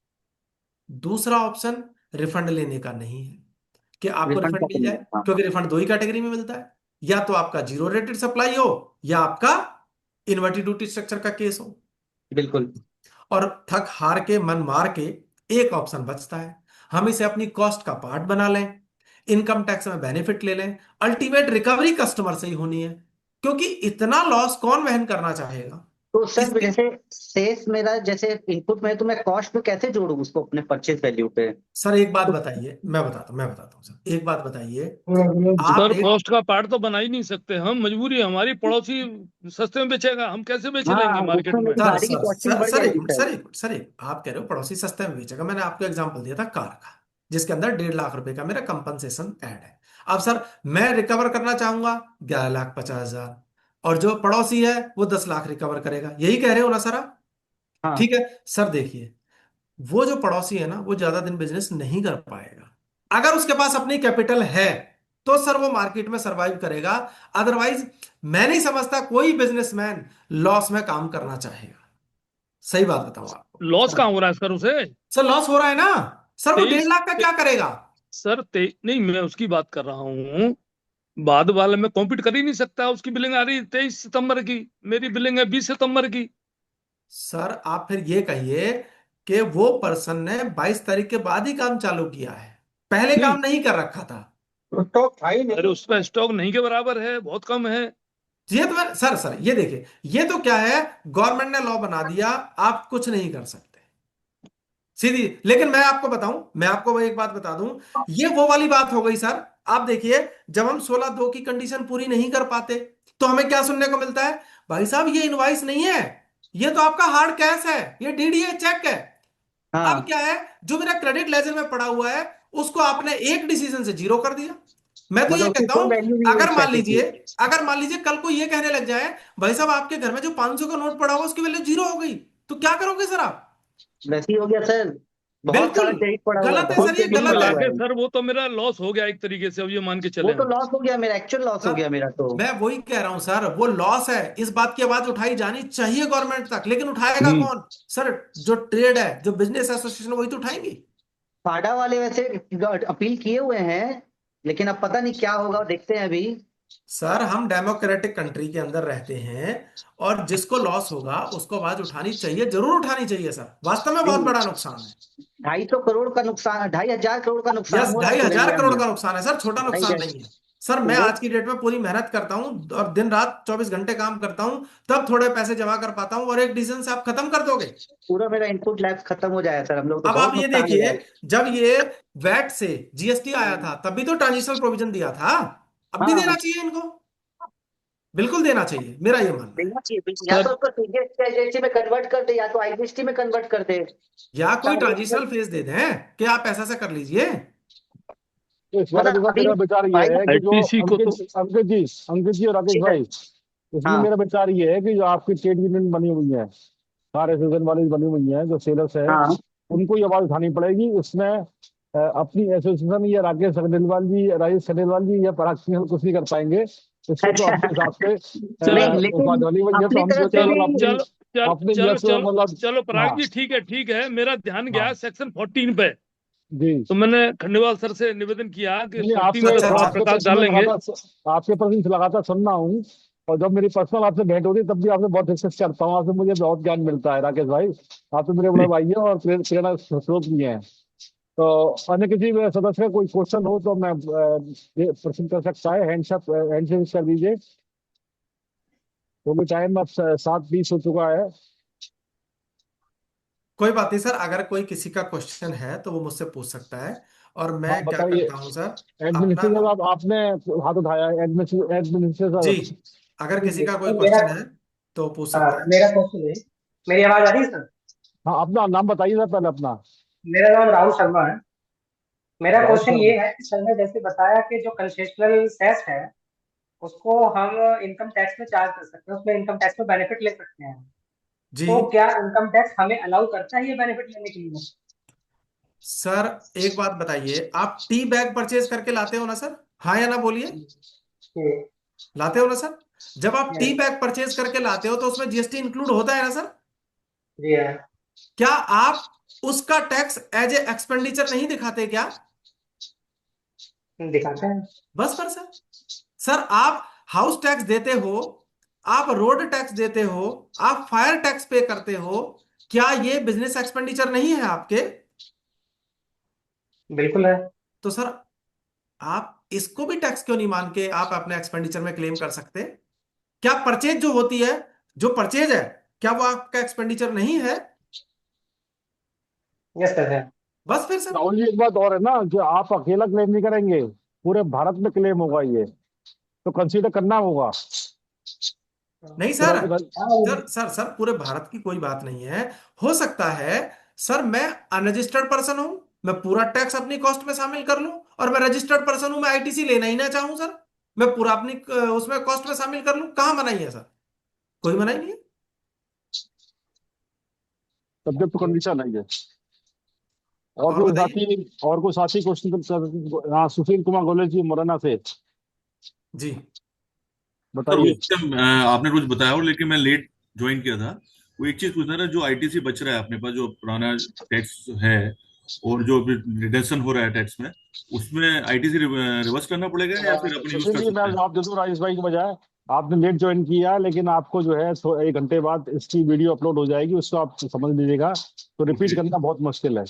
A: दूसरा ऑप्शन रिफंड लेने का नहीं है कि आपको
D: रिफंड का
A: रिफंड
D: तो
A: मिल
D: नहीं
A: जाए,
D: है, हाँ।
A: क्योंकि रिफंड दो ही कैटेगरी में मिलता है। या तो आपका जीरो रेटेड सप्लाई हो, या आपका इन्वर्टेड ड्यूटी स्ट्रक्चर का केस हो।
D: बिल्कुल।
A: और थक हार के मन मार के एक ऑप्शन बचता है, हम इसे अपनी कॉस्ट का पार्ट बना लें, इनकम टैक्स में बेनिफिट ले लें, अल्टीमेट रिकवरी कस्टमर से ही होनी है, क्योंकि इतना लॉस कौन वहन करना चाहेगा।
D: तो सर
A: इसके
D: जैसे सेल्स मेरा जैसे इनपुट में, तो मैं कॉस्ट में कैसे जोड़ूं उसको अपने परचेज वैल्यू पे?
A: सर एक बात
D: तो
A: बताइए, मैं बताता हूं सर, एक बात बताइए। आप
B: सर
A: एक
B: कॉस्ट का पार्ट तो बना ही नहीं सकते हम, मजबूरी है हमारी, पड़ोसी सस्ते में बेचेगा, हम कैसे बेच लेंगे
D: हाँ,
B: मार्केट
D: उसमें
B: में?
D: मेरी
A: सर
D: गाड़ी की
A: सर
D: कॉस्टिंग
A: सर
D: बढ़
A: सर एक
D: जाएगी
A: मिनट
D: सर।
A: सर एक मिनट सर एक आप कह रहे हो पड़ोसी सस्ते में बेचेगा, मैंने आपको एग्जांपल दिया था कार का, जिसके अंदर 1.5 लाख रुपए का मेरा कंपनसेशन ऐड है। अब सर मैं रिकवर करना चाहूंगा 11,50,000, और जो पड़ोसी है वो 10 लाख रिकवर करेगा, यही कह रहे हो ना सर आप?
D: हाँ।
A: ठीक है सर, देखिए, वो जो पड़ोसी है ना, वो ज्यादा दिन बिजनेस नहीं कर पाएगा। अगर उसके पास अपनी कैपिटल है, तो सर वो मार्केट में सरवाइव करेगा। अदरवाइज मैं नहीं समझता कोई बिजनेसमैन लॉस में काम करना चाहेगा। सही बात बताऊं आपको
B: लॉस
A: सर।
B: कहाँ हो रहा है सर उसे?
A: सर लॉस हो रहा है ना। सर वो डेढ़
B: तेईस
A: लाख का
B: ते,
A: क्या करेगा?
B: नहीं, मैं उसकी बात कर रहा हूँ। बाद वाले में कॉम्पीट कर ही नहीं सकता, उसकी बिलिंग आ रही है 23 सितंबर की, मेरी बिलिंग है 20 सितंबर की।
A: सर आप फिर ये कहिए कि वो पर्सन ने 22 तारीख के बाद ही काम चालू किया है, पहले
B: नहीं,
A: काम नहीं कर रखा था।
D: स्टॉक था ही
B: अरे
D: नहीं।
B: उसका स्टॉक नहीं के बराबर है, बहुत कम है।
A: ये तो सर ये देखिए, ये तो क्या है, गवर्नमेंट ने लॉ बना दिया, आप कुछ नहीं कर सकते सीधी। लेकिन मैं आपको एक बात बता दूं, ये वो वाली बात हो गई सर। आप देखिए, जब हम 16/2 की कंडीशन पूरी नहीं कर पाते, तो हमें क्या सुनने को मिलता है? भाई साहब ये इनवॉइस नहीं है, ये तो आपका हार्ड कैश है, ये डीडीए चेक है। अब
D: हाँ,
A: क्या है, जो मेरा क्रेडिट लेजर में पड़ा हुआ है, उसको आपने एक डिसीजन से जीरो कर दिया। मैं तो ये
D: मतलब उसकी
A: कहता
D: कोई
A: हूं,
D: वैल्यू नहीं रही
A: अगर मान
D: पैसे की।
A: लीजिए अगर मान लीजिए कल को ये कहने लग जाए, भाई साहब आपके घर में जो 500 का नोट पड़ा हुआ उसकी वैल्यू जीरो हो गई, तो क्या करोगे सर आप?
D: वैसे ही हो गया सर, बहुत
A: बिल्कुल
D: सारा क्रेडिट पड़ा हुआ है,
A: गलत है
D: बहुत
A: सर, ये
B: कुल
D: क्रेडिट
A: गलत
D: पड़ा
B: मिला
A: है।
D: हुआ
B: के
D: है।
B: सर वो तो मेरा लॉस हो गया एक तरीके से, अब ये मान के
D: वो
B: चले
D: तो
B: हम।
D: लॉस हो गया मेरा, एक्चुअल लॉस हो
A: सर
D: गया मेरा तो।
A: मैं वही कह रहा हूं सर, वो लॉस है, इस बात की आवाज उठाई जानी चाहिए गवर्नमेंट तक, लेकिन उठाएगा
B: हम्म।
A: कौन? सर जो ट्रेड है, जो बिजनेस एसोसिएशन, वही तो उठाएंगी।
D: फाडा वाले वैसे अपील किए हुए हैं, लेकिन अब पता नहीं क्या होगा, देखते हैं अभी।
A: सर हम डेमोक्रेटिक कंट्री के अंदर रहते हैं, और जिसको लॉस होगा उसको आवाज उठानी चाहिए, जरूर उठानी चाहिए सर, वास्तव में बहुत बड़ा नुकसान है।
D: 250 करोड़ का नुकसान, 2,500 करोड़ का नुकसान
A: यस,
D: हो रहा है
A: ढाई
D: पूरे
A: हजार
D: इंडिया
A: करोड़
D: में।
A: का नुकसान है सर, छोटा
D: ढाई
A: नुकसान नहीं है।
D: हजार
A: सर मैं
D: वो
A: आज की डेट में पूरी मेहनत करता हूं और दिन रात 24 घंटे काम करता हूं, तब थोड़े पैसे जमा कर पाता हूं, और एक डिसीजन से आप खत्म कर दोगे।
D: पूरा मेरा इनपुट लैब्स खत्म हो जाएगा सर, हम लोग तो
A: अब आप
D: बहुत
A: ये
D: नुकसान हो
A: देखिए,
D: जाएगा।
A: जब ये वैट से जीएसटी आया था, तब भी तो ट्रांजिशनल प्रोविजन दिया था। अब भी देना
D: हाँ,
A: चाहिए इनको, बिल्कुल देना चाहिए, मेरा ये मानना है।
D: देना चाहिए बिल्कुल। या
B: सर
D: तो उसको सीजीएसटी आईजीएसटी में कन्वर्ट कर दे, या तो आईजीएसटी में कन्वर्ट कर दे।
A: या कोई
D: ताकि
A: ट्रांजिशनल फेज दे दें कि आप ऐसा ऐसा कर लीजिए।
E: इस बारे में
D: मतलब अभी
E: मेरा विचार ये
D: भाई
E: है कि जो
B: आईटीसी को तो
E: अंकित जी और राकेश
D: ठीक है।
E: भाई, इसमें
D: हाँ
E: मेरा विचार ये है कि जो आपकी ट्रेड यूनियन बनी हुई है, कार एसोसिएशन वाली बनी हुई है, जो सेलर्स है,
D: हाँ।
E: उनको ये आवाज उठानी पड़ेगी। उसमें अपनी एसोसिएशन या राकेश खंडेलवाल जी, राजेश खंडेलवाल जी या पराग सिंह कुछ नहीं कर पाएंगे। इसको तो
D: अच्छा
E: अपने हिसाब से
B: चलो
D: नहीं, लेकिन
E: बात वाली वही है, तो
D: अपनी
E: हम
D: तरफ से
E: केवल
B: चलो
D: भी
E: अपनी
B: चलो चलो
E: अपने
B: चलो
E: यस
B: चलो
E: मतलब।
B: चलो पराग
E: हाँ
B: जी, ठीक है, मेरा ध्यान
E: हाँ
B: गया सेक्शन 14 पे।
E: जी।
B: तो मैंने खंडेलवाल सर से निवेदन किया कि
E: नहीं,
B: 14
E: आपसे
B: पे
A: अच्छा
B: थोड़ा
A: अच्छा।
E: आपके
B: प्रकाश
E: प्रश्न में
B: डालेंगे।
E: लगातार आपके प्रश्न लगातार सुनना हूँ। और जब मेरी पर्सनल आपसे भेंट होती है तब भी आपसे बहुत डिस्कस करता हूँ, आपसे मुझे बहुत ज्ञान मिलता है राकेश भाई। आप तो मेरे बड़े भाई हैं और प्रेरणा स्रोत भी हैं। तो अन्य किसी भी सदस्य का कोई क्वेश्चन हो तो मैं ये प्रश्न कर सकता है, हैंड से कर दीजिए। तो भी टाइम अब 7:20 हो चुका है।
A: कोई बात नहीं सर, अगर कोई किसी का क्वेश्चन है तो वो मुझसे पूछ सकता है। और
E: हाँ
A: मैं क्या
E: बताइए।
A: करता हूँ सर, अपना
E: एडमिनिस्ट्रेटर साहब, आपने हाथ उठाया है, एडमिनिस्ट्रेटर
A: जी,
E: साहब।
A: अगर किसी का कोई
C: सर मेरा,
A: क्वेश्चन है तो पूछ
C: हाँ
A: सकता है।
C: मेरा क्वेश्चन है, मेरी आवाज आ रही है सर?
E: हाँ, अपना नाम बताइए सर पहले अपना।
C: मेरा नाम राहुल शर्मा है। मेरा
E: राहुल
C: क्वेश्चन
E: सर।
C: ये है कि सर ने जैसे बताया कि जो कंसेशनल सेस है उसको हम इनकम टैक्स में चार्ज कर सकते हैं, उसमें इनकम टैक्स में बेनिफिट ले सकते हैं।
A: जी
C: तो क्या इनकम टैक्स हमें अलाउ करता है ये बेनिफिट लेने के लिए?
A: सर, एक बात बताइए, आप टी बैग परचेज करके लाते हो ना सर? हाँ या ना बोलिए।
C: ठीक
A: लाते हो ना सर? जब आप
C: है।
A: टी बैग परचेज करके लाते हो तो उसमें जीएसटी इंक्लूड होता है ना सर?
C: जी है।
A: क्या आप उसका टैक्स एज ए एक्सपेंडिचर नहीं दिखाते क्या?
C: दिखाते हैं।
A: बस पर सर, सर आप हाउस टैक्स देते हो, आप रोड टैक्स देते हो, आप फायर टैक्स पे करते हो, क्या ये बिजनेस एक्सपेंडिचर नहीं है आपके?
C: बिल्कुल है।
A: तो सर आप इसको भी टैक्स क्यों नहीं मान के आप अपने एक्सपेंडिचर में क्लेम कर सकते? क्या परचेज जो होती है, जो परचेज है, क्या वो आपका एक्सपेंडिचर नहीं है?
C: यस सर है।
A: बस फिर सर।
E: राहुल जी, एक बात और है ना कि आप अकेला क्लेम नहीं करेंगे, पूरे भारत में क्लेम होगा ये, तो कंसीडर करना होगा।
A: नहीं सर,
E: पूरा
A: सर पूरे भारत की कोई बात नहीं है। हो सकता है सर मैं अनरजिस्टर्ड पर्सन हूं, मैं पूरा टैक्स अपनी कॉस्ट में शामिल कर लूं, और मैं रजिस्टर्ड पर्सन हूं, मैं आईटीसी लेना ही ना चाहूं सर, मैं पूरा अपनी उसमें कॉस्ट में शामिल कर लूं। कहां मनाही है सर? कोई मनाही नहीं है।
E: सब्जेक्ट टू कंडीशन है ये। और
A: और
E: कोई
A: बताइए।
E: साथी और कोई साथी क्वेश्चन? हाँ, सुशील कुमार गोले जी मुरैना से,
A: जी
F: सर
E: बताइए।
F: उस टाइम आपने कुछ बताया और लेकिन मैं लेट ज्वाइन किया था। वो एक चीज पूछना था, जो आईटीसी बच रहा है अपने पास, जो पुराना टैक्स है और जो रिडक्शन हो रहा है टैक्स में, उसमें आईटीसी रिवर्स करना पड़ेगा या फिर अपन यूज
E: सुशील
F: कर
E: जी, मैं
F: सकते हैं?
E: जवाब दे दूं राजेश भाई के बजाय। आपने लेट ज्वाइन किया, लेकिन आपको जो है 1 घंटे बाद इसकी वीडियो अपलोड हो जाएगी, उसको आप समझ लीजिएगा। तो
F: ओके।
E: रिपीट करना बहुत मुश्किल है।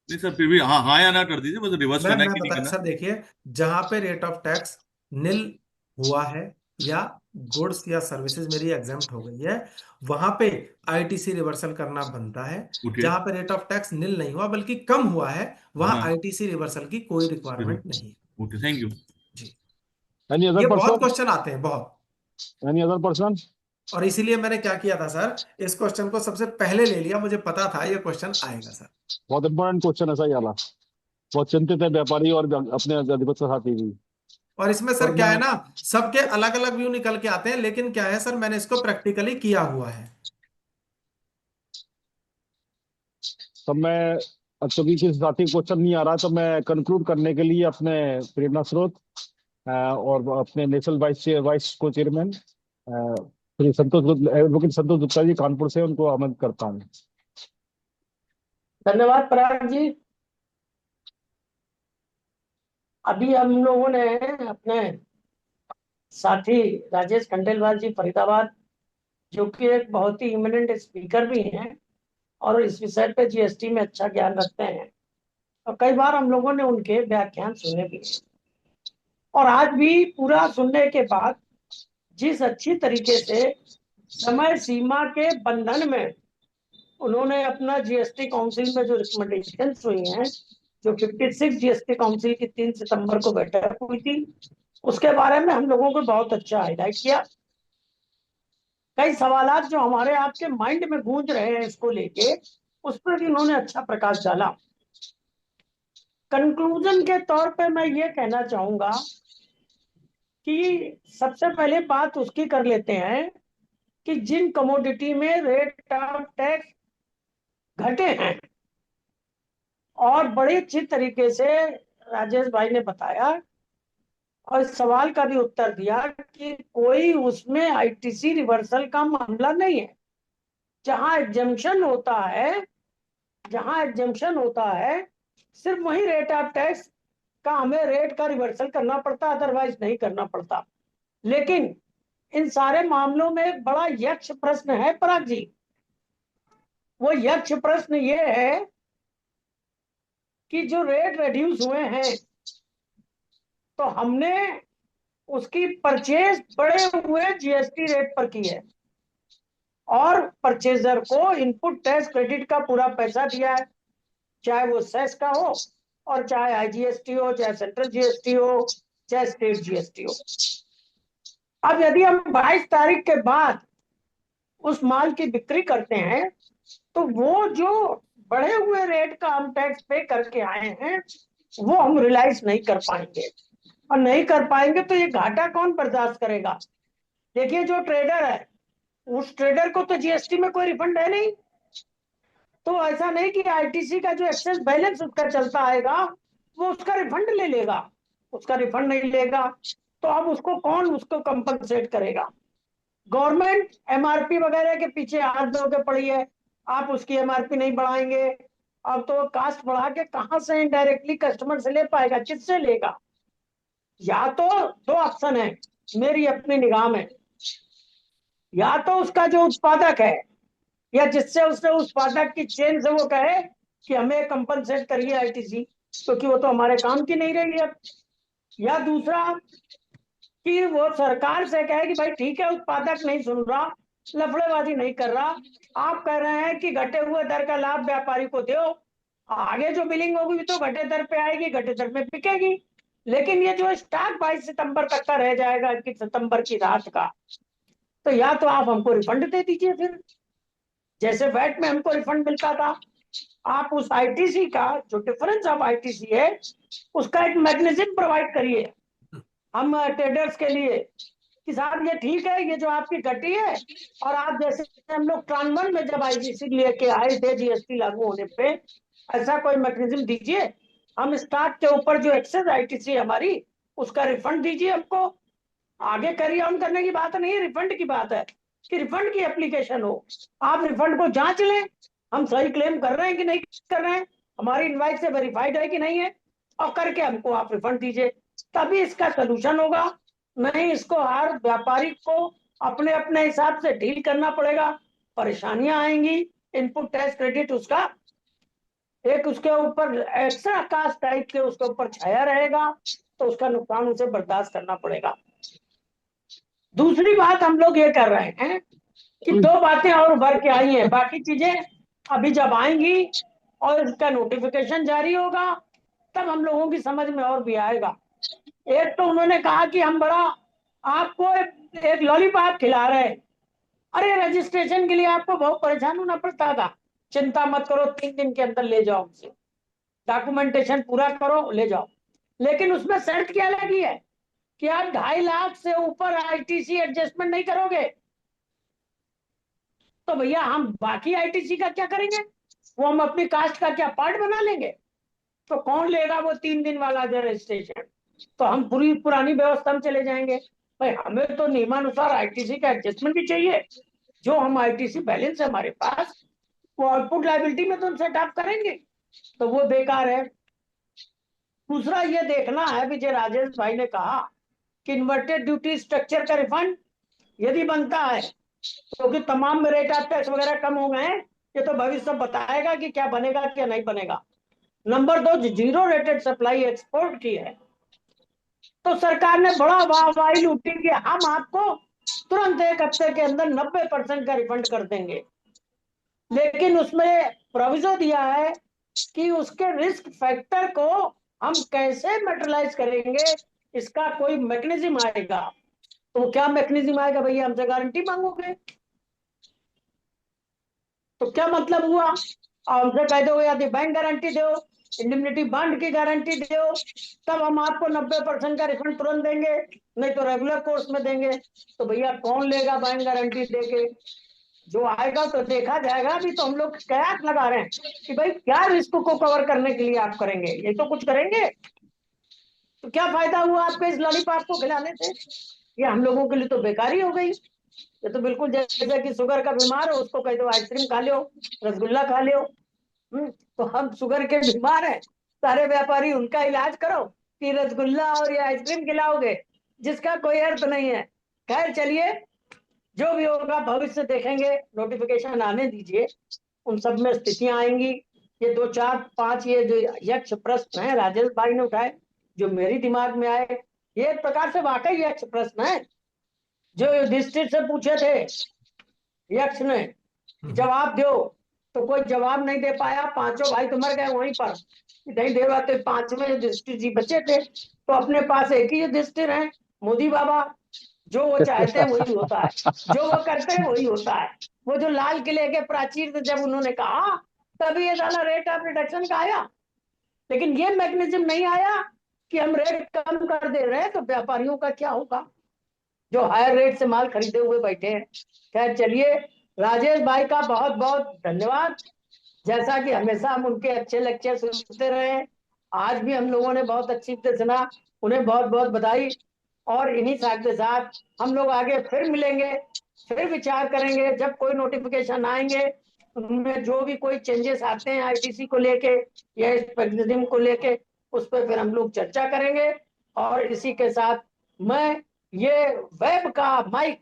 F: नहीं सर, फिर भी हाँ हाँ या ना कर दीजिए, बस रिवर्स करना है
A: मैं
F: कि नहीं
A: बता
F: करना।
A: सर, देखिए, जहां पे रेट ऑफ टैक्स निल हुआ है, या गुड्स या सर्विसेज मेरी एग्जाम्प्ट हो गई है, वहां पे आईटीसी रिवर्सल करना बनता है।
F: ओके।
A: जहां पे रेट ऑफ टैक्स निल नहीं हुआ बल्कि कम हुआ है, वहां
F: हाँ।
A: आईटीसी रिवर्सल की कोई रिक्वायरमेंट नहीं है।
F: Okay, thank you.
A: जी,
E: एनी
A: ये
E: अदर
A: बहुत
E: पर्सन?
A: क्वेश्चन आते हैं, बहुत।
E: Any other person?
A: और इसीलिए मैंने क्या किया था सर, इस क्वेश्चन को सबसे पहले ले लिया, मुझे पता था ये क्वेश्चन आएगा सर।
E: बहुत इंपॉर्टेंट क्वेश्चन है सही वाला। बहुत चिंतित है व्यापारी और अपने अधिवक्ता साथी भी।
A: और इसमें
E: तो
A: सर क्या
E: मैं
A: है ना, सबके अलग अलग व्यू निकल के आते हैं, लेकिन क्या है सर, मैंने इसको प्रैक्टिकली किया हुआ है।
E: तो मैं अब चूंकि किसी साथी को क्वेश्चन नहीं आ रहा, तो मैं कंक्लूड करने के लिए अपने प्रेरणा स्रोत और अपने नेशनल वाइस को चेयरमैन श्री एडवोकेट संतोष गुप्ता जी कानपुर से, उनको आमंत्रित करता हूँ।
G: धन्यवाद पराग जी। अभी हम लोगों ने अपने साथी राजेश खंडेलवाल जी फरीदाबाद, जो कि एक बहुत ही इमिनेंट स्पीकर भी हैं और इस विषय पे जीएसटी में अच्छा ज्ञान रखते हैं, और कई बार हम लोगों ने उनके व्याख्यान सुने भी हैं। और आज भी पूरा सुनने के बाद जिस अच्छी तरीके से समय सीमा के बंधन में उन्होंने अपना जीएसटी काउंसिल में जो रिकमेंडेशन हुई हैं, जो 56 जीएसटी काउंसिल की 3 सितंबर को बैठक हुई थी, उसके बारे में हम लोगों को बहुत अच्छा हाईलाइट किया। कई सवालात जो हमारे आपके माइंड में गूंज रहे हैं इसको लेके, उस पर भी उन्होंने अच्छा प्रकाश डाला। कंक्लूजन के तौर पे मैं ये कहना चाहूंगा कि सबसे पहले बात उसकी कर लेते हैं कि जिन कमोडिटी में रेट ऑफ टैक्स घटे हैं, और बड़े अच्छी तरीके से राजेश भाई ने बताया और इस सवाल का भी उत्तर दिया कि कोई उसमें आईटीसी रिवर्सल का मामला नहीं है। जहां एग्जम्पशन होता है, सिर्फ वही रेट ऑफ टैक्स का हमें रेट का रिवर्सल करना पड़ता, अदरवाइज नहीं करना पड़ता। लेकिन इन सारे मामलों में एक बड़ा यक्ष प्रश्न है पराग जी। वो यक्ष प्रश्न ये है कि जो रेट रिड्यूस हुए हैं तो हमने उसकी परचेज बढ़े हुए जीएसटी रेट पर की है और परचेजर को इनपुट टैक्स क्रेडिट का पूरा पैसा दिया है, चाहे वो सेस का हो और चाहे आईजीएसटी हो, चाहे सेंट्रल जीएसटी हो, चाहे स्टेट जीएसटी हो। अब यदि हम 22 तारीख के बाद उस माल की बिक्री करते हैं तो वो जो बढ़े हुए रेट का हम टैक्स पे करके आए हैं वो हम रियलाइज नहीं कर पाएंगे, और नहीं कर पाएंगे तो ये घाटा कौन बर्दाश्त करेगा? देखिए, जो ट्रेडर है उस ट्रेडर को तो जीएसटी में कोई रिफंड है नहीं, तो ऐसा नहीं कि आईटीसी का जो एक्सेस बैलेंस उसका चलता आएगा वो उसका रिफंड ले लेगा, उसका रिफंड नहीं लेगा। तो अब उसको कौन उसको कंपनसेट करेगा? गवर्नमेंट एमआरपी वगैरह के पीछे हाथ धो के पड़ी है, आप उसकी एमआरपी नहीं बढ़ाएंगे। अब तो कास्ट बढ़ा के कहां से इनडायरेक्टली कस्टमर से ले पाएगा, किससे लेगा? या तो दो ऑप्शन है मेरी अपनी निगाह में, या तो उसका जो उत्पादक है या जिससे उसने उस उत्पादक की चेन से वो कहे कि हमें कंपनसेट करिए आईटीसी, क्योंकि वो तो हमारे काम की नहीं रही है। या दूसरा कि वो सरकार से कहे कि भाई ठीक है, उत्पादक नहीं सुन रहा, लफड़ेबाजी नहीं कर रहा, आप कह रहे हैं कि घटे हुए दर का लाभ व्यापारी को दो, आगे जो बिलिंग होगी तो घटे दर पे आएगी, घटे दर में बिकेगी। लेकिन ये जो स्टॉक 22 सितंबर तक का रह जाएगा, 21 सितंबर की रात का, तो या तो आप हमको रिफंड दे दीजिए, फिर जैसे वैट में हमको रिफंड मिलता था, आप उस आईटीसी का जो डिफरेंस ऑफ आईटीसी है उसका एक मैकेनिज्म प्रोवाइड करिए हम ट्रेडर्स के लिए कि साहब ये ठीक है, ये जो आपकी घटी है, और आप जैसे हम लोग ट्रांसफर में जब आईटीसी लेके आए थे जीएसटी लागू होने पे, ऐसा कोई मैकेनिज्म दीजिए, हम स्टॉक के ऊपर जो एक्सेस आईटीसी हमारी उसका रिफंड दीजिए हमको। आगे कैरी ऑन करने की बात नहीं है, रिफंड की बात है कि रिफंड की एप्लीकेशन हो। आप रिफंड को जांच लें, हम सही क्लेम कर रहे हैं कि नहीं कर रहे हैं, हमारी इनवाइस से वेरीफाइड है कि नहीं है, और करके हमको आप रिफंड दीजिए, तभी इसका सोल्यूशन होगा। नहीं इसको हर व्यापारी को अपने अपने हिसाब से डील करना पड़ेगा, परेशानियां आएंगी, इनपुट टैक्स क्रेडिट उसका एक उसके ऊपर एक्स्ट्रा कास्ट टाइप के उसके ऊपर छाया रहेगा, तो उसका नुकसान उसे बर्दाश्त करना पड़ेगा। दूसरी बात हम लोग ये कर रहे हैं कि दो बातें और उभर के आई हैं, बाकी चीजें अभी जब आएंगी और इसका नोटिफिकेशन जारी होगा तब हम लोगों की समझ में और भी आएगा। एक तो उन्होंने कहा कि हम बड़ा आपको एक लॉलीपॉप खिला रहे हैं, अरे रजिस्ट्रेशन के लिए आपको बहुत परेशान होना पड़ता था, चिंता मत करो, 3 दिन के अंदर ले जाओ, हमसे डॉक्यूमेंटेशन पूरा करो ले जाओ। लेकिन उसमें शर्त क्या लगी है कि आप 2.5 लाख से ऊपर आईटीसी एडजस्टमेंट नहीं करोगे, तो भैया हम बाकी आईटीसी का क्या करेंगे? वो हम अपनी कास्ट का क्या पार्ट बना लेंगे? तो कौन लेगा वो 3 दिन वाला रजिस्ट्रेशन? तो हम पूरी पुरानी व्यवस्था में चले जाएंगे। भाई हमें तो नियमानुसार आईटीसी का एडजस्टमेंट भी चाहिए, जो हम आईटीसी बैलेंस है हमारे पास वो आउटपुट लायबिलिटी में तो हम सेट अप करेंगे, तो वो बेकार है। दूसरा ये देखना है, विजय राजेश भाई ने कहा कि इन्वर्टेड ड्यूटी स्ट्रक्चर का रिफंड यदि बनता है, क्योंकि तमाम में रेट ऑफ टैक्स वगैरह कम हो गए हैं, ये तो भविष्य बताएगा कि क्या बनेगा क्या नहीं बनेगा। Number 2, zero rated supply export की है, तो सरकार ने बड़ा वाहवाही लूटी कि हम आपको तुरंत 1 हफ्ते के अंदर 90% का रिफंड कर देंगे। लेकिन उसमें प्रोविजो दिया है कि उसके रिस्क फैक्टर को हम कैसे मेटरलाइज करेंगे, इसका कोई मैकेनिज्म आएगा। तो क्या मैकेनिज्म आएगा? भैया हमसे गारंटी मांगोगे, तो क्या मतलब हुआ? हमसे कह दो यदि बैंक गारंटी दो इंडिमनिटी बॉन्ड की गारंटी दो, तब हम आपको 90% का रिफंड तुरंत देंगे, नहीं तो रेगुलर कोर्स में देंगे। तो भैया कौन लेगा बैंक गारंटी देके? जो आएगा तो देखा जाएगा। अभी तो हम लोग कयास लगा रहे हैं कि भाई क्या रिस्क को कवर करने के लिए आप करेंगे, ये तो कुछ करेंगे। तो क्या फायदा हुआ आपके इस लॉलीपॉप को खिलाने से? ये हम लोगों के लिए तो बेकारी हो गई। ये तो बिल्कुल जैसे कि शुगर का बीमार हो, उसको कह दो आइसक्रीम खा लो, रसगुल्ला खा लो। तो हम शुगर के बीमार हैं, सारे व्यापारी उनका इलाज करो कि रसगुल्ला और ये आइसक्रीम खिलाओगे, जिसका कोई अर्थ नहीं है। खैर चलिए, जो भी होगा भविष्य देखेंगे, नोटिफिकेशन आने दीजिए, उन सब में स्थितियां आएंगी। ये 2 4 5 ये जो यक्ष प्रश्न है राजेश भाई ने उठाए, जो मेरी दिमाग में आए, ये एक प्रकार से वाकई यक्ष प्रश्न है जो युधिष्ठिर से पूछे थे यक्ष ने, जवाब दो, तो कोई जवाब नहीं दे पाया। पांचों भाई तो मर गए वहीं पर, नहीं दे पाते। 5वें युधिष्ठिर जी बचे थे, तो अपने पास एक ही युधिष्ठिर है, मोदी बाबा। जो वो चाहते हैं वही होता है, जो वो करते हैं वही होता है। वो जो लाल किले के प्राचीर से जब उन्होंने कहा, तभी ये साला रेट ऑफ रिडक्शन का आया। लेकिन ये मैकेनिज्म नहीं आया कि हम रेट कम कर दे रहे हैं तो व्यापारियों का क्या होगा, जो हायर रेट से माल खरीदे हुए बैठे हैं। खैर चलिए, राजेश भाई का बहुत बहुत धन्यवाद। जैसा कि हमेशा हम उनके अच्छे लेक्चर सुनते रहे, आज भी हम लोगों ने बहुत अच्छी तरह सुना, उन्हें बहुत बहुत बधाई। और इन्हीं साथ के साथ हम लोग आगे फिर मिलेंगे, फिर विचार करेंगे। जब कोई नोटिफिकेशन आएंगे, उनमें जो भी कोई चेंजेस आते हैं आईटीसी को लेके या इस मैकेनिज्म को लेके, उस पर फिर हम लोग चर्चा करेंगे। और इसी के साथ मैं ये वेब का माइक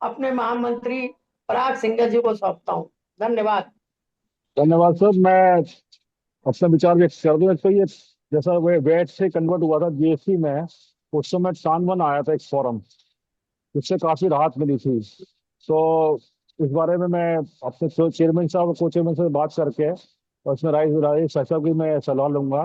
G: अपने महामंत्री पराग सिंह जी को सौंपता हूँ। धन्यवाद।
E: धन्यवाद सर। मैं अपने विचार व्यक्त कर दूं। तो ये जैसा वो वेट से कन्वर्ट हुआ था जीएसटी में, उस समय टान आया था एक फॉरम, जिससे काफी राहत मिली थी। तो इस बारे में मैं अपने चेयरमैन साहब और को चेयरमैन से बात करके, और इसमें राय साहब की मैं सलाह लूंगा,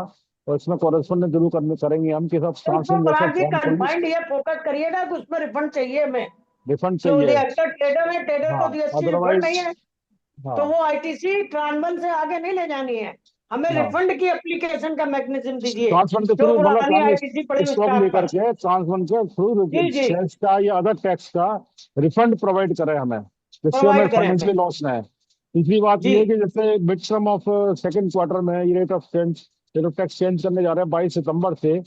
E: और इसमें कॉरेस्पॉन्डेंट जरूर करेंगे हम कि सब
G: उसको पराग जी कंफाइंड ये फोकस करिएगा कि उसमें रिफंड चाहिए हमें।
E: रिफंड
G: जो
E: चाहिए।
G: एक्टर ट्रेडर है, ट्रेडर को
E: हाँ,
G: जीएसटी रिफंड
E: अदरवाइज
G: नहीं है, तो
E: हाँ
G: वो आईटीसी ट्रांसफर से आगे नहीं ले जानी है। हमें
E: हाँ
G: रिफंड की एप्लीकेशन का मैकेनिज्म दीजिए,
E: ट्रांसफर के
G: जो
E: थ्रू, मतलब
G: पुरानी आईटीसी पड़ी
E: स्टॉक
G: उसका
E: लेकर
G: पर।
E: के ट्रांसफर के थ्रू
G: जी जी,
E: सेल्स का या अदर टैक्स का रिफंड प्रोवाइड करें हमें, जिससे हमें
G: प्रोवाइड करें हमें।
E: फाइनेंशियली लॉस ना है। तीसरी बात
G: जी
E: ये है कि जैसे mid term of second quarter में ये रेट ऑफ टैक्स चेंज करने जा रहे हैं 22 सितंबर से।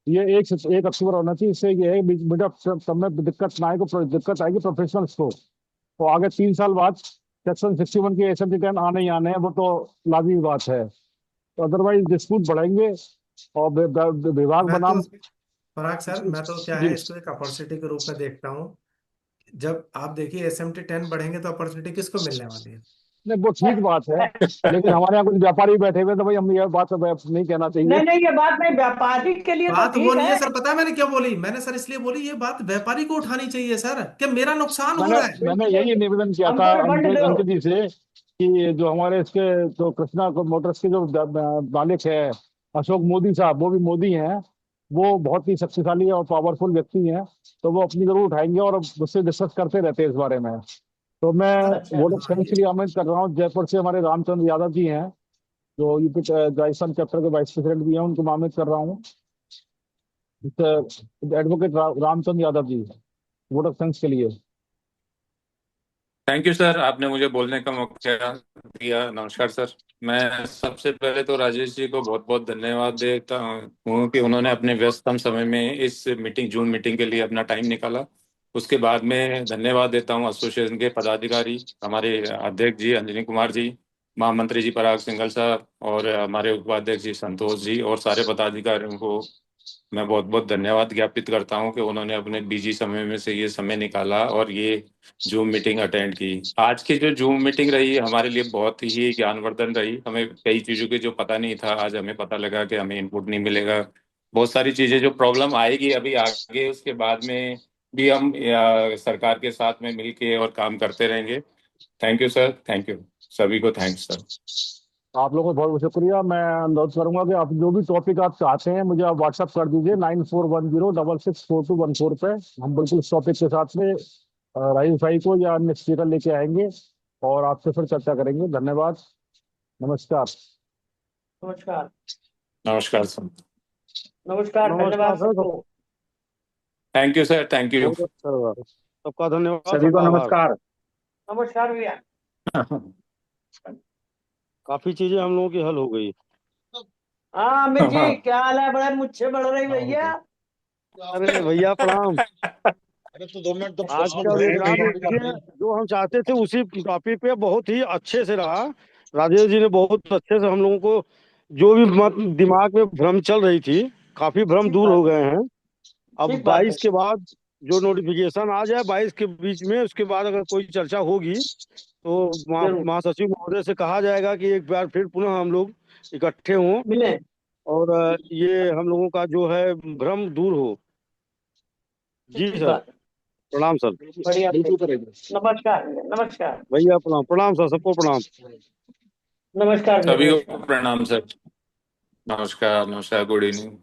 E: ये 1 अक्टूबर होना चाहिए। इससे ये है मिड ऑफ टर्म में दिक्कत ना आए, दिक्कत आएगी प्रोफेशनल्स को। तो आगे 3 साल बाद सेक्शन 61 के एसएमटी रिटर्न आने ही आने हैं, वो तो लाजमी बात है। तो अदरवाइज डिस्प्यूट बढ़ेंगे और विभाग
A: मैं तो
E: बनाम।
A: पराग सर, मैं तो क्या
E: जी
A: है, इसको एक अपॉर्चुनिटी के रूप में देखता हूँ। जब आप देखिए एसएमटी 10 बढ़ेंगे तो अपॉर्चुनिटी किसको मिलने वाली है?
E: नहीं, वो ठीक बात है, लेकिन हमारे यहाँ कुछ व्यापारी बैठे हुए, तो भाई हम ये बात तो नहीं कहना चाहिए।
G: नहीं नहीं, ये बात नहीं, व्यापारी के लिए तो
A: बात वो
G: ठीक
A: नहीं है
G: है।
A: सर, पता है मैंने क्या बोली? मैंने सर इसलिए बोली, ये बात व्यापारी को उठानी चाहिए सर, कि मेरा नुकसान हो
E: मैंने
A: रहा है।
E: मैंने यही निवेदन किया था
G: हमको रिफंड दो।
E: अंकित जी से, कि जो हमारे इसके जो कृष्णा को मोटर्स के जो मालिक है अशोक मोदी साहब, वो भी मोदी हैं, वो बहुत ही शक्तिशाली और पावरफुल व्यक्ति हैं, तो वो अपनी जरूर उठाएंगे और मुझसे डिस्कस करते रहते हैं इस बारे में। तो मैं
A: अच्छा,
E: वोट ऑफ
A: हाँ
E: थैंक्स के लिए आमंत्रित कर रहा हूँ। जयपुर से हमारे रामचंद्र यादव जी हैं, जो यूपी राजस्थान चैप्टर के वाइस प्रेसिडेंट भी हैं, उनको मैं आमंत्रित कर रहा हूँ। Advocate Ramchandra Yadav ji, vote of thanks के लिए।
H: थैंक यू सर, आपने मुझे बोलने का मौका दिया। नमस्कार सर। मैं सबसे पहले तो राजेश जी को बहुत बहुत धन्यवाद देता हूँ कि उन्होंने अपने व्यस्ततम समय में इस जूम मीटिंग के लिए अपना टाइम निकाला। उसके बाद में धन्यवाद देता हूँ एसोसिएशन के पदाधिकारी, हमारे अध्यक्ष जी अंजनी कुमार जी, महामंत्री जी पराग सिंघल साहब, और हमारे उपाध्यक्ष जी संतोष जी, और सारे पदाधिकारियों को मैं बहुत बहुत धन्यवाद ज्ञापित करता हूं कि उन्होंने अपने बिजी समय में से ये समय निकाला और ये जूम मीटिंग अटेंड की। आज की जो जूम मीटिंग रही हमारे लिए बहुत ही ज्ञानवर्धन रही। हमें कई चीज़ों के जो पता नहीं था, आज हमें पता लगा कि हमें इनपुट नहीं मिलेगा। बहुत सारी चीज़ें जो प्रॉब्लम आएगी अभी आगे, उसके बाद में भी हम सरकार के साथ में मिलके और काम करते रहेंगे। Thank you sir, thank you सभी को, थैंक्स सर।
E: आप लोगों को बहुत बहुत शुक्रिया। मैं अनुरोध करूंगा कि आप जो भी टॉपिक आप चाहते हैं मुझे आप व्हाट्सअप कर दीजिए 9410664214 पे। हम बिल्कुल इस टॉपिक के साथ में राजीव भाई को या अन्य स्पीकर लेके आएंगे और आपसे फिर चर्चा करेंगे। धन्यवाद, नमस्कार।
G: नमस्कार।
H: नमस्कार सर।
G: नमस्कार,
E: नमस्कार
G: धन्यवाद
E: सर।
G: सबको।
H: Thank you sir, thank you.
E: बहुत अच्छा लगा। सबका धन्यवाद,
C: सभी को
E: सबका आभार।
C: नमस्कार।
G: नमस्कार भैया।
E: काफी चीजें हम लोगों की हल हो गई।
G: हाँ अमित जी, क्या हाल है? बड़े मुझसे बढ़ रही भैया।
E: अरे भैया प्रणाम।
I: अरे तो 2 मिनट तो
E: आज का वेबिनार देखिए, जो हम चाहते थे उसी टॉपिक पे बहुत ही अच्छे से रहा। राजेश जी ने बहुत अच्छे से हम लोगों को, जो भी दिमाग में भ्रम चल रही थी, काफी भ्रम
G: ठीक
E: दूर
G: बात
E: हो
G: है।
E: गए हैं। अब
G: ठीक बात है।
E: 22 के बाद जो नोटिफिकेशन आ जाए 22 के बीच में, उसके बाद अगर कोई चर्चा होगी तो
G: जरूर
E: महासचिव महोदय से कहा जाएगा कि एक बार फिर पुनः हम लोग इकट्ठे हों
G: मिले।
E: और ये हम लोगों का जो है भ्रम दूर हो। जी
G: ठीक
E: सर,
G: बात है।
E: प्रणाम सर।
G: बढ़िया। नमस्कार भैया, नमस्कार।
E: भैया प्रणाम, प्रणाम सर, सबको प्रणाम।
G: नमस्कार भैया,
H: सभी को
G: नमस्कार।
H: प्रणाम सर। नमस्कार, नमस्कार, गुड इवनिंग।